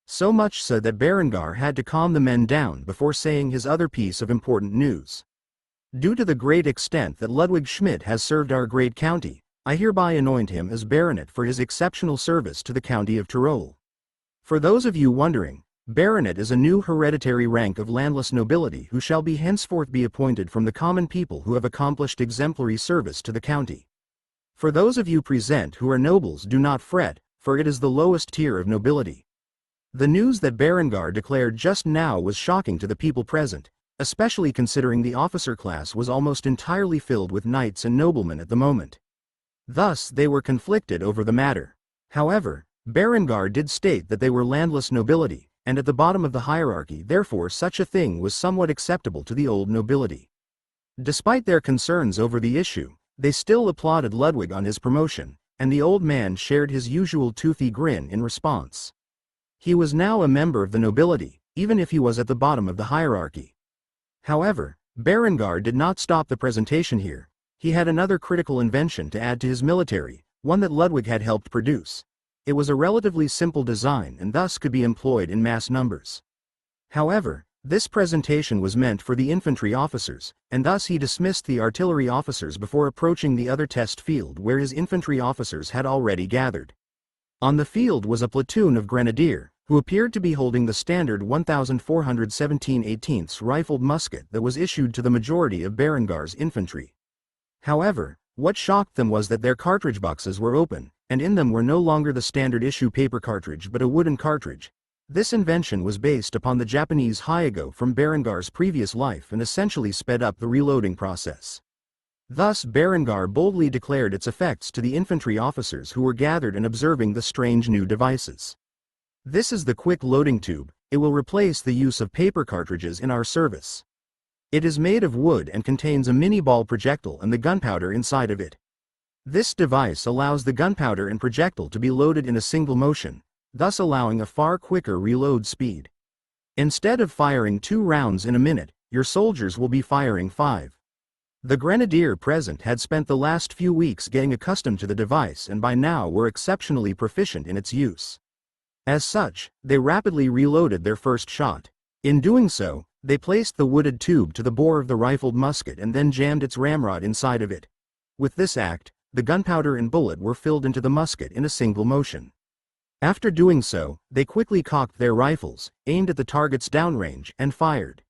So much so that Berengar had to calm the men down before saying his other piece of important news. Due to the great extent that Ludwig Schmidt has served our great county, I hereby anoint him as baronet for his exceptional service to the county of Tyrol. For those of you wondering, baronet is a new hereditary rank of landless nobility who shall be henceforth be appointed from the common people who have accomplished exemplary service to the county. For those of you present who are nobles, do not fret, for it is the lowest tier of nobility. The news that Berengar declared just now was shocking to the people present, especially considering the officer class was almost entirely filled with knights and noblemen at the moment. Thus they were conflicted over the matter. However, Berengar did state that they were landless nobility, and at the bottom of the hierarchy, therefore such a thing was somewhat acceptable to the old nobility. Despite their concerns over the issue, they still applauded Ludwig on his promotion, and the old man shared his usual toothy grin in response. He was now a member of the nobility, even if he was at the bottom of the hierarchy. However, Berengar did not stop the presentation here. He had another critical invention to add to his military, one that Ludwig had helped produce. It was a relatively simple design and thus could be employed in mass numbers. However, this presentation was meant for the infantry officers, and thus he dismissed the artillery officers before approaching the other test field where his infantry officers had already gathered. On the field was a platoon of grenadier, who appeared to be holding the standard 1417/18 rifled musket that was issued to the majority of Berengar's infantry. However, what shocked them was that their cartridge boxes were open, and in them were no longer the standard issue paper cartridge but a wooden cartridge. This invention was based upon the Japanese Hyago from Berengar's previous life and essentially sped up the reloading process. Thus Berengar boldly declared its effects to the infantry officers who were gathered and observing the strange new devices. This is the quick loading tube. It will replace the use of paper cartridges in our service. It is made of wood and contains a mini ball projectile and the gunpowder inside of it. This device allows the gunpowder and projectile to be loaded in a single motion, thus allowing a far quicker reload speed. Instead of firing 2 rounds in a minute, your soldiers will be firing 5. The grenadier present had spent the last few weeks getting accustomed to the device and by now were exceptionally proficient in its use. As such, they rapidly reloaded their first shot. In doing so, they placed the wooded tube to the bore of the rifled musket and then jammed its ramrod inside of it. With this act, the gunpowder and bullet were filled into the musket in a single motion. After doing so, they quickly cocked their rifles, aimed at the target's downrange, and fired.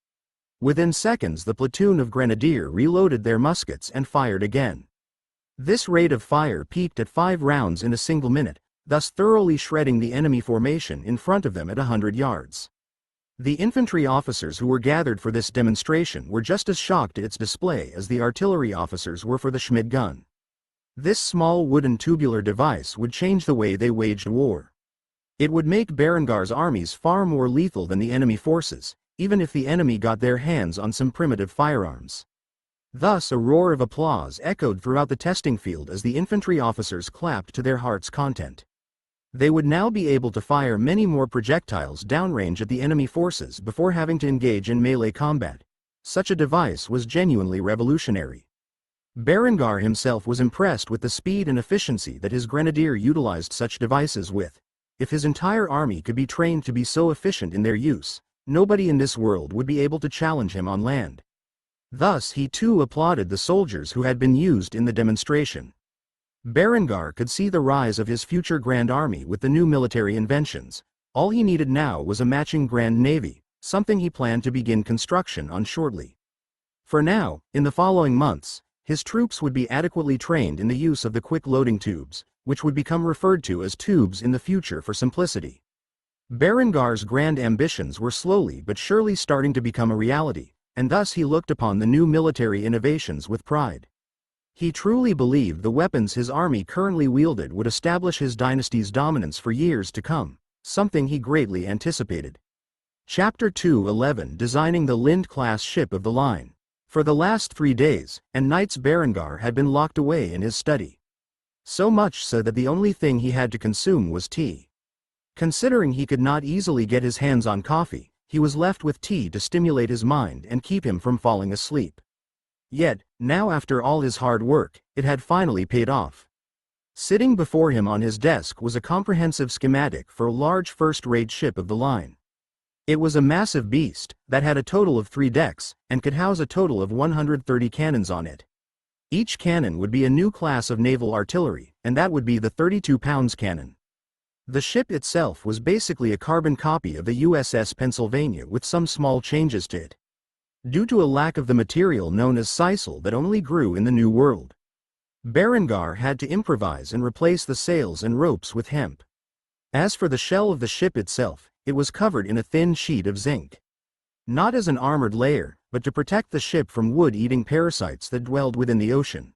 Within seconds the platoon of grenadier reloaded their muskets and fired again. This rate of fire peaked at 5 rounds in a single minute, thus thoroughly shredding the enemy formation in front of them at 100 yards. The infantry officers who were gathered for this demonstration were just as shocked at its display as the artillery officers were for the Schmidt gun. This small wooden tubular device would change the way they waged war. It would make Berengar's armies far more lethal than the enemy forces, even if the enemy got their hands on some primitive firearms. Thus a roar of applause echoed throughout the testing field as the infantry officers clapped to their heart's content. They would now be able to fire many more projectiles downrange at the enemy forces before having to engage in melee combat. Such a device was genuinely revolutionary. Berengar himself was impressed with the speed and efficiency that his grenadier utilized such devices with. If his entire army could be trained to be so efficient in their use, nobody in this world would be able to challenge him on land. Thus he too applauded the soldiers who had been used in the demonstration. Berengar could see the rise of his future Grand Army with the new military inventions. All he needed now was a matching Grand Navy, something he planned to begin construction on shortly. For now, in the following months, his troops would be adequately trained in the use of the quick loading tubes, which would become referred to as tubes in the future for simplicity. Berengar's grand ambitions were slowly but surely starting to become a reality, and thus he looked upon the new military innovations with pride. He truly believed the weapons his army currently wielded would establish his dynasty's dominance for years to come, something he greatly anticipated. Chapter 2:11 Designing the Lind-class ship of the line. For the last 3 days and nights Berengar had been locked away in his study. So much so that the only thing he had to consume was tea. Considering he could not easily get his hands on coffee, he was left with tea to stimulate his mind and keep him from falling asleep. Yet, now after all his hard work, it had finally paid off. Sitting before him on his desk was a comprehensive schematic for a large first-rate ship of the line. It was a massive beast that had a total of 3 decks and could house a total of 130 cannons on it. Each cannon would be a new class of naval artillery, and that would be the 32-pounds cannon. The ship itself was basically a carbon copy of the USS Pennsylvania with some small changes to it, due to a lack of the material known as sisal that only grew in the New World. Berengar had to improvise and replace the sails and ropes with hemp. As for the shell of the ship itself, it was covered in a thin sheet of zinc. Not as an armored layer, but to protect the ship from wood-eating parasites that dwelled within the ocean.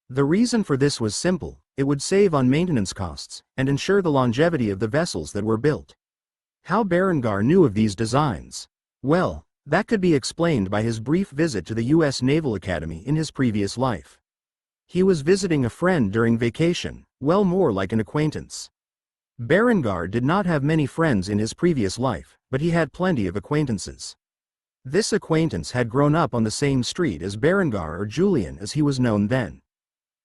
The reason for this was simple: it would save on maintenance costs, and ensure the longevity of the vessels that were built. How Berengar knew of these designs? Well, that could be explained by his brief visit to the U.S. Naval Academy in his previous life. He was visiting a friend during vacation, well more like an acquaintance. Berengar did not have many friends in his previous life, but he had plenty of acquaintances. This acquaintance had grown up on the same street as Berengar, or Julian as he was known then.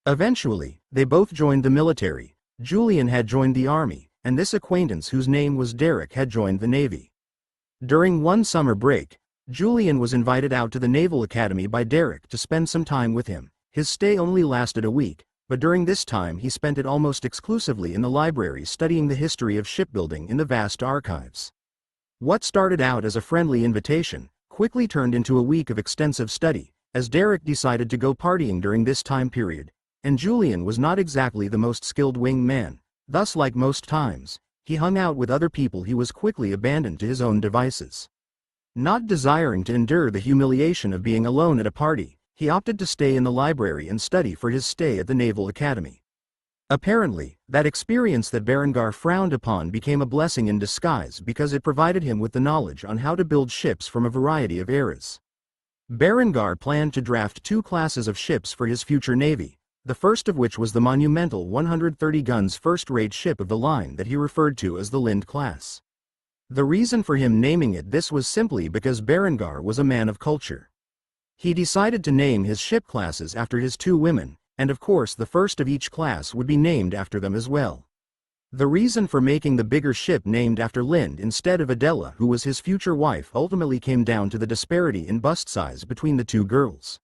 Eventually, they both joined the military. Julian had joined the army, and this acquaintance, whose name was Derek, had joined the navy. During one summer break, Julian was invited out to the Naval Academy by Derek to spend some time with him. His stay only lasted a week, but during this time he spent it almost exclusively in the library studying the history of shipbuilding in the vast archives. What started out as a friendly invitation quickly turned into a week of extensive study, as Derek decided to go partying during this time period, and Julian was not exactly the most skilled wingman. Thus, like most times, he hung out with other people. He was quickly abandoned to his own devices. Not desiring to endure the humiliation of being alone at a party, he opted to stay in the library and study for his stay at the Naval Academy. Apparently, that experience that Berengar frowned upon became a blessing in disguise because it provided him with the knowledge on how to build ships from a variety of eras. Berengar planned to draft 2 classes of ships for his future navy, the first of which was the monumental 130 guns first-rate ship of the line that he referred to as the Lind class. The reason for him naming it this was simply because Berengar was a man of culture. He decided to name his ship classes after his 2 women, and of course the first of each class would be named after them as well. The reason for making the bigger ship named after Lind instead of Adela, who was his future wife, ultimately came down to the disparity in bust size between the 2 girls.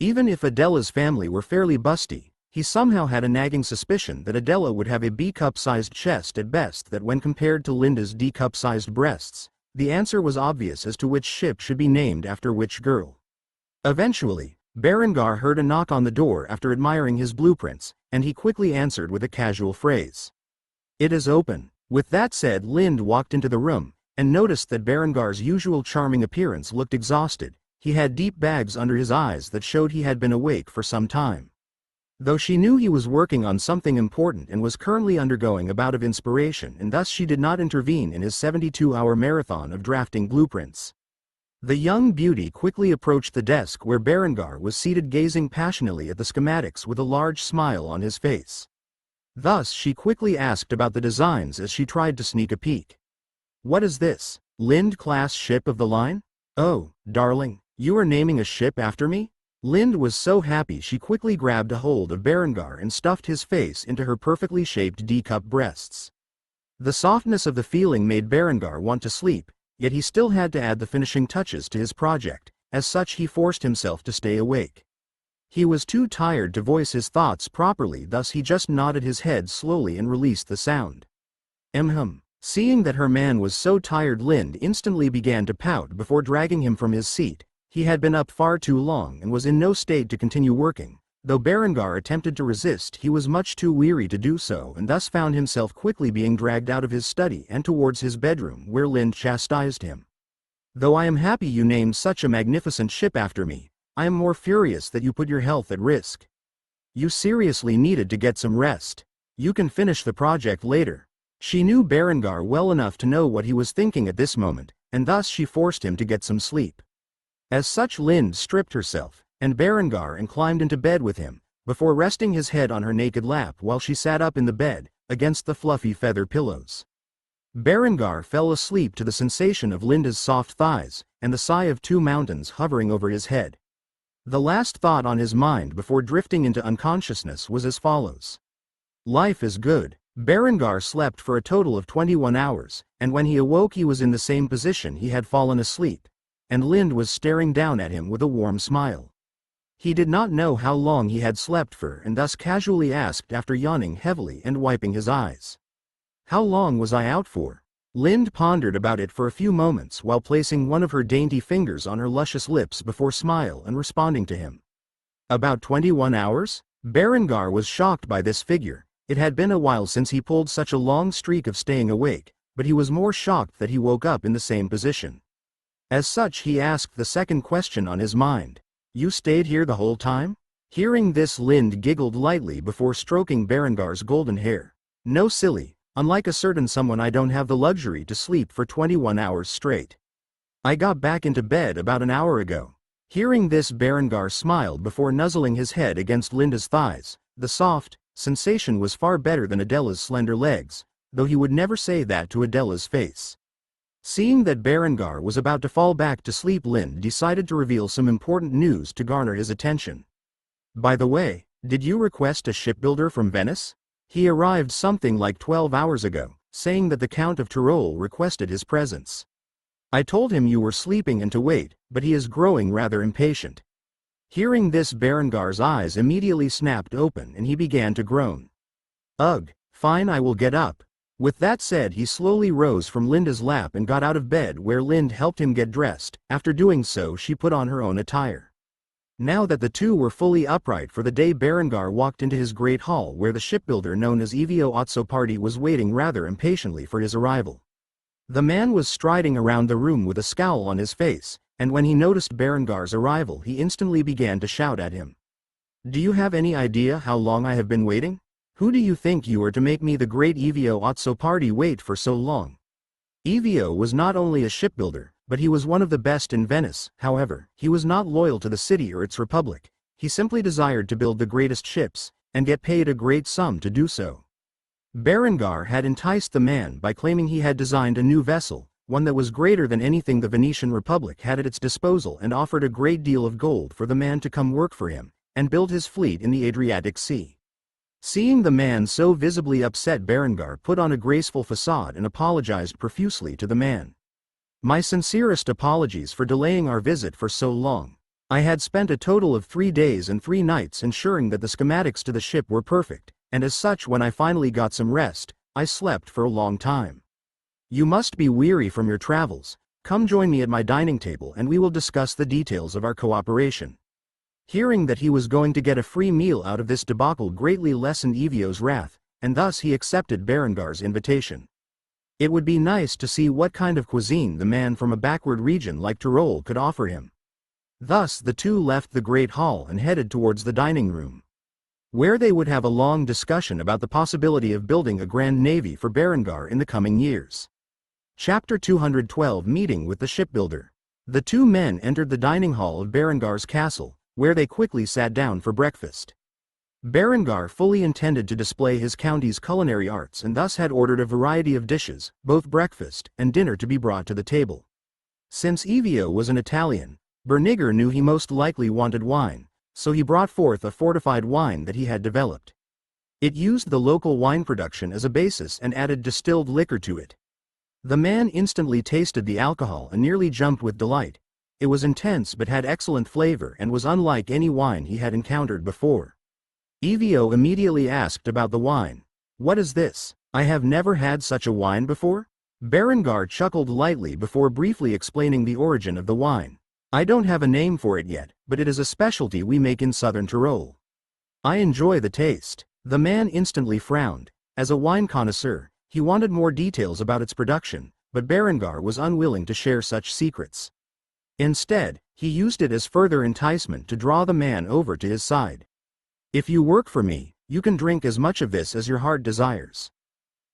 Even if Adela's family were fairly busty, he somehow had a nagging suspicion that Adela would have a B-cup-sized chest at best, that when compared to Linda's D-cup-sized breasts, the answer was obvious as to which ship should be named after which girl. Eventually, Berengar heard a knock on the door after admiring his blueprints, and he quickly answered with a casual phrase. "It is open." With that said, Lind walked into the room, and noticed that Berengar's usual charming appearance looked exhausted. He had deep bags under his eyes that showed he had been awake for some time. Though she knew he was working on something important and was currently undergoing a bout of inspiration, and thus she did not intervene in his 72-hour marathon of drafting blueprints. The young beauty quickly approached the desk where Berengar was seated, gazing passionately at the schematics with a large smile on his face. Thus she quickly asked about the designs as she tried to sneak a peek. "What is this? Lind-class ship of the line? Oh, darling, you are naming a ship after me?" Lind was so happy she quickly grabbed a hold of Berengar and stuffed his face into her perfectly shaped D-cup breasts. The softness of the feeling made Berengar want to sleep, yet he still had to add the finishing touches to his project. As such, he forced himself to stay awake. He was too tired to voice his thoughts properly, thus he just nodded his head slowly and released the sound. Seeing that her man was so tired, Lind instantly began to pout before dragging him from his seat, He had been up far too long and was in no state to continue working. Though Berengar attempted to resist, he was much too weary to do so and thus found himself quickly being dragged out of his study and towards his bedroom where Lind chastised him. "Though I am happy you named such a magnificent ship after me, I am more furious that you put your health at risk. You seriously needed to get some rest. You can finish the project later." She knew Berengar well enough to know what he was thinking at this moment, and thus she forced him to get some sleep. As such, Lind stripped herself, and Berengar and climbed into bed with him, before resting his head on her naked lap while she sat up in the bed, against the fluffy feather pillows. Berengar fell asleep to the sensation of Linda's soft thighs, and the sigh of two mountains hovering over his head. The last thought on his mind before drifting into unconsciousness was as follows. Life is good. Berengar slept for a total of 21 hours, and when he awoke he was in the same position he had fallen asleep, and Lind was staring down at him with a warm smile. He did not know how long he had slept for and thus casually asked after yawning heavily and wiping his eyes. "How long was I out for?" Lind pondered about it for a few moments while placing one of her dainty fingers on her luscious lips before smile and responding to him. "About 21 hours? Berengar was shocked by this figure. It had been a while since he pulled such a long streak of staying awake, but he was more shocked that he woke up in the same position. As such, he asked the second question on his mind. "You stayed here the whole time?" Hearing this, Lind giggled lightly before stroking Berengar's golden hair. "No, silly. Unlike a certain someone, I don't have the luxury to sleep for 21 hours straight. I got back into bed about an hour ago." Hearing this, Berengar smiled before nuzzling his head against Linda's thighs. The soft sensation was far better than Adela's slender legs, though he would never say that to Adela's face. Seeing that Berengar was about to fall back to sleep, Lind decided to reveal some important news to garner his attention. "By the way, did you request a shipbuilder from Venice? He arrived something like 12 hours ago, saying that the Count of Tyrol requested his presence. I told him you were sleeping and to wait, but he is growing rather impatient." Hearing this, Berengar's eyes immediately snapped open and he began to groan. "Ugh, fine, I will get up." With that said, he slowly rose from Linda's lap and got out of bed, where Lind helped him get dressed. After doing so, she put on her own attire. Now that the two were fully upright for the day, Berengar walked into his great hall where the shipbuilder known as Evio Otsoparty was waiting rather impatiently for his arrival. The man was striding around the room with a scowl on his face, and when he noticed Berengar's arrival he instantly began to shout at him. "Do you have any idea how long I have been waiting? Who do you think you are to make me, the great Evio Otsoparty, wait for so long?" Evio was not only a shipbuilder, but he was one of the best in Venice. However, he was not loyal to the city or its republic. He simply desired to build the greatest ships, and get paid a great sum to do so. Berengar had enticed the man by claiming he had designed a new vessel, one that was greater than anything the Venetian Republic had at its disposal, and offered a great deal of gold for the man to come work for him, and build his fleet in the Adriatic Sea. Seeing the man so visibly upset, Berengar put on a graceful facade and apologized profusely to the man. "My sincerest apologies for delaying our visit for so long. I had spent a total of 3 days and 3 nights ensuring that the schematics to the ship were perfect, and as such, when I finally got some rest, I slept for a long time. You must be weary from your travels. Come join me at my dining table and we will discuss the details of our cooperation." Hearing that he was going to get a free meal out of this debacle greatly lessened Evio's wrath, and thus he accepted Berengar's invitation. It would be nice to see what kind of cuisine the man from a backward region like Tyrol could offer him. Thus the two left the great hall and headed towards the dining room, where they would have a long discussion about the possibility of building a grand navy for Berengar in the coming years. Chapter 212, Meeting with the Shipbuilder. The two men entered the dining hall of Berengar's castle, where they quickly sat down for breakfast. Berengar fully intended to display his county's culinary arts and thus had ordered a variety of dishes, both breakfast and dinner, to be brought to the table. Since Evio was an Italian, Berniger knew he most likely wanted wine, so he brought forth a fortified wine that he had developed. It used the local wine production as a basis and added distilled liquor to it. The man instantly tasted the alcohol and nearly jumped with delight. It was intense but had excellent flavor and was unlike any wine he had encountered before. Evio immediately asked about the wine. "What is this? I have never had such a wine before." Berengar chuckled lightly before briefly explaining the origin of the wine. I don't have a name for it yet, but it is a specialty we make in southern Tyrol. I enjoy the taste. The man instantly frowned. As a wine connoisseur, he wanted more details about its production, but Berengar was unwilling to share such secrets. Instead, he used it as further enticement to draw the man over to his side. If you work for me, you can drink as much of this as your heart desires.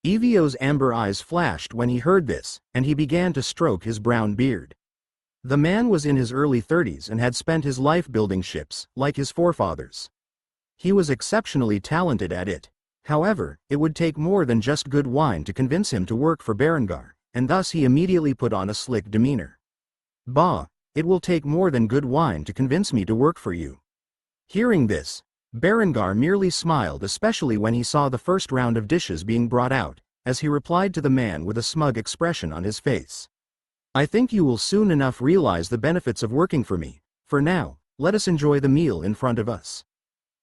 Evio's amber eyes flashed when he heard this, and he began to stroke his brown beard. The man was in his early 30s and had spent his life building ships, like his forefathers. He was exceptionally talented at it. However, it would take more than just good wine to convince him to work for Berengar, and thus he immediately put on a slick demeanor. Bah, it will take more than good wine to convince me to work for you. Hearing this, Berengar merely smiled, especially when he saw the first round of dishes being brought out, as he replied to the man with a smug expression on his face. I think you will soon enough realize the benefits of working for me. For now, let us enjoy the meal in front of us.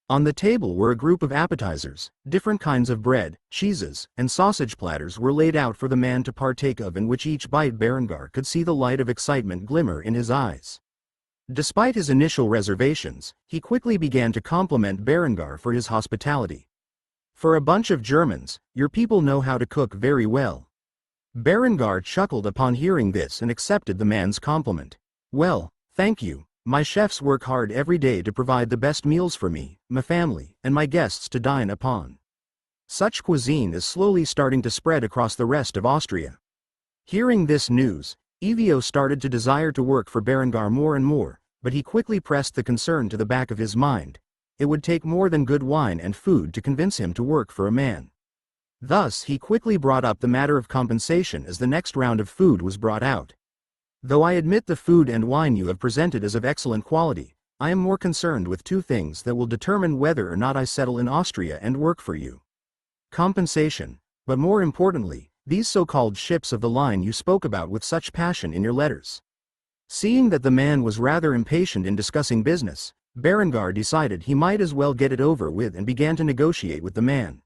On the table were a group of appetizers. Different kinds of bread, cheeses, and sausage platters were laid out for the man to partake of, in which each bite Berengar could see the light of excitement glimmer in his eyes. Despite his initial reservations, he quickly began to compliment Berengar for his hospitality. For a bunch of Germans, your people know how to cook very well. Berengar chuckled upon hearing this and accepted the man's compliment. Well, thank you. My chefs work hard every day to provide the best meals for me, my family, and my guests to dine upon. Such cuisine is slowly starting to spread across the rest of Austria. Hearing this news, Evio started to desire to work for Berengar more and more, but he quickly pressed the concern to the back of his mind. It would take more than good wine and food to convince him to work for a man. Thus he quickly brought up the matter of compensation as the next round of food was brought out. Though I admit the food and wine you have presented is of excellent quality, I am more concerned with two things that will determine whether or not I settle in Austria and work for you. Compensation, but more importantly, these so-called ships of the line you spoke about with such passion in your letters. Seeing that the man was rather impatient in discussing business, Berengar decided he might as well get it over with and began to negotiate with the man.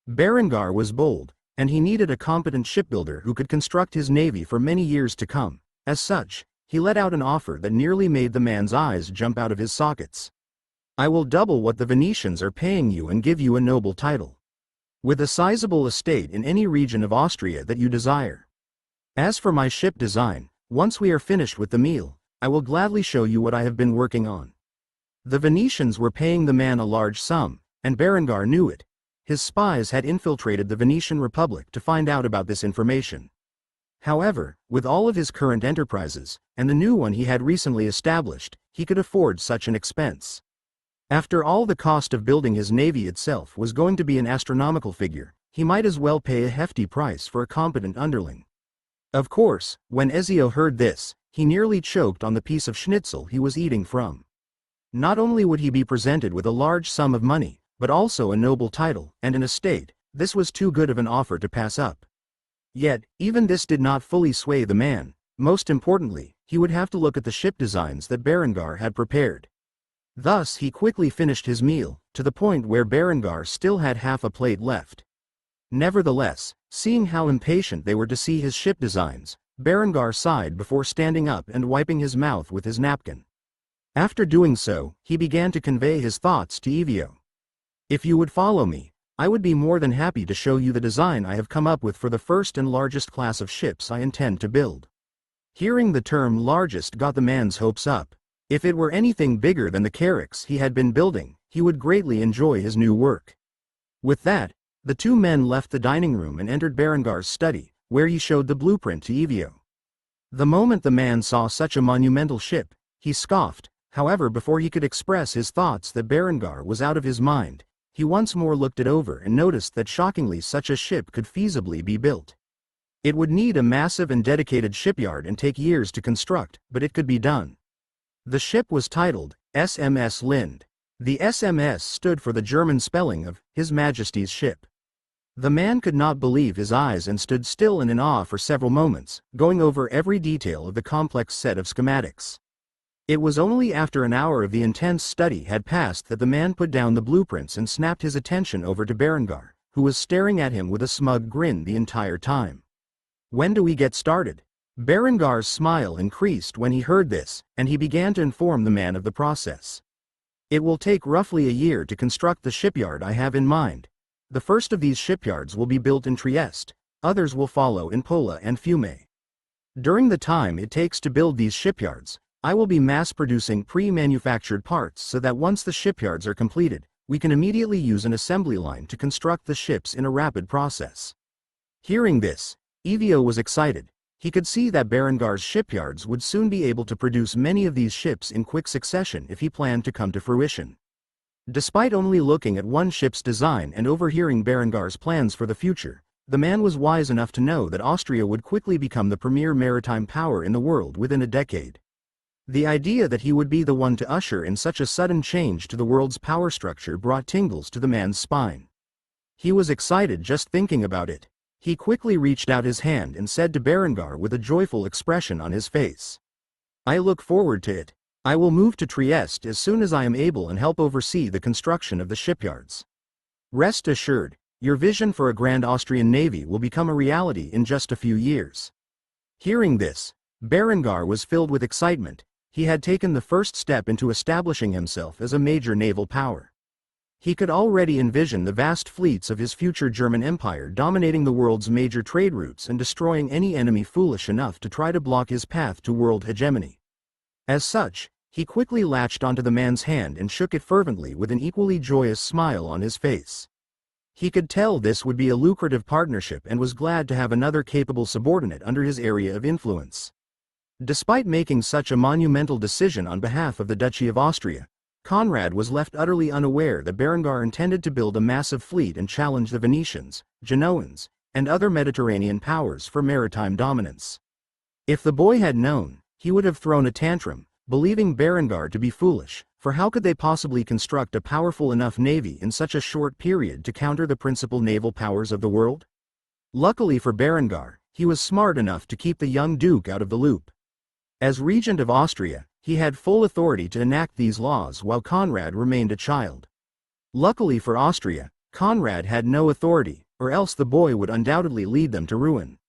Berengar was bold, and he needed a competent shipbuilder who could construct his navy for many years to come. As such, he let out an offer that nearly made the man's eyes jump out of his sockets. I will double what the Venetians are paying you and give you a noble title, with a sizable estate in any region of Austria that you desire. As for my ship design, once we are finished with the meal, I will gladly show you what I have been working on. The Venetians were paying the man a large sum, and Berengar knew it. His spies had infiltrated the Venetian Republic to find out about this information. However, with all of his current enterprises, and the new one he had recently established, he could afford such an expense. After all, the cost of building his navy itself was going to be an astronomical figure. He might as well pay a hefty price for a competent underling. Of course, when Ezio heard this, he nearly choked on the piece of schnitzel he was eating from. Not only would he be presented with a large sum of money, but also a noble title and an estate. This was too good of an offer to pass up. Yet, even this did not fully sway the man. Most importantly, he would have to look at the ship designs that Berengar had prepared. Thus he quickly finished his meal, to the point where Berengar still had half a plate left. Nevertheless, seeing how impatient they were to see his ship designs, Berengar sighed before standing up and wiping his mouth with his napkin. After doing so, he began to convey his thoughts to Evio. If you would follow me, I would be more than happy to show you the design I have come up with for the first and largest class of ships I intend to build. Hearing the term largest got the man's hopes up. If it were anything bigger than the carracks he had been building, he would greatly enjoy his new work. With that, the two men left the dining room and entered Berengar's study, where he showed the blueprint to Evio. The moment the man saw such a monumental ship, he scoffed. However, before he could express his thoughts that Berengar was out of his mind, he once more looked it over and noticed that shockingly such a ship could feasibly be built. It would need a massive and dedicated shipyard and take years to construct, but it could be done. The ship was titled SMS Lind. The SMS stood for the German spelling of His Majesty's Ship. The man could not believe his eyes and stood still and in awe for several moments, going over every detail of the complex set of schematics. It was only after an hour of the intense study had passed that the man put down the blueprints and snapped his attention over to Berengar, who was staring at him with a smug grin the entire time. When do we get started? Berengar's smile increased when he heard this, and he began to inform the man of the process. It will take roughly a year to construct the shipyard I have in mind. The first of these shipyards will be built in Trieste, others will follow in Pola and Fiume. During the time it takes to build these shipyards, I will be mass-producing pre-manufactured parts so that once the shipyards are completed, we can immediately use an assembly line to construct the ships in a rapid process. Hearing this, Evio was excited. He could see that Berengar's shipyards would soon be able to produce many of these ships in quick succession if he planned to come to fruition. Despite only looking at one ship's design and overhearing Berengar's plans for the future, the man was wise enough to know that Austria would quickly become the premier maritime power in the world within a decade. The idea that he would be the one to usher in such a sudden change to the world's power structure brought tingles to the man's spine. He was excited just thinking about it. He quickly reached out his hand and said to Berengar with a joyful expression on his face, "I look forward to it. I will move to Trieste as soon as I am able and help oversee the construction of the shipyards. Rest assured, your vision for a grand Austrian navy will become a reality in just a few years." Hearing this, Berengar was filled with excitement. He had taken the first step into establishing himself as a major naval power. He could already envision the vast fleets of his future German Empire dominating the world's major trade routes and destroying any enemy foolish enough to try to block his path to world hegemony. As such, he quickly latched onto the man's hand and shook it fervently with an equally joyous smile on his face. He could tell this would be a lucrative partnership and was glad to have another capable subordinate under his area of influence. Despite making such a monumental decision on behalf of the Duchy of Austria, Conrad was left utterly unaware that Berengar intended to build a massive fleet and challenge the Venetians, Genoans, and other Mediterranean powers for maritime dominance. If the boy had known, he would have thrown a tantrum, believing Berengar to be foolish, for how could they possibly construct a powerful enough navy in such a short period to counter the principal naval powers of the world? Luckily for Berengar, he was smart enough to keep the young duke out of the loop. As Regent of Austria, he had full authority to enact these laws while Conrad remained a child. Luckily for Austria, Conrad had no authority, or else the boy would undoubtedly lead them to ruin.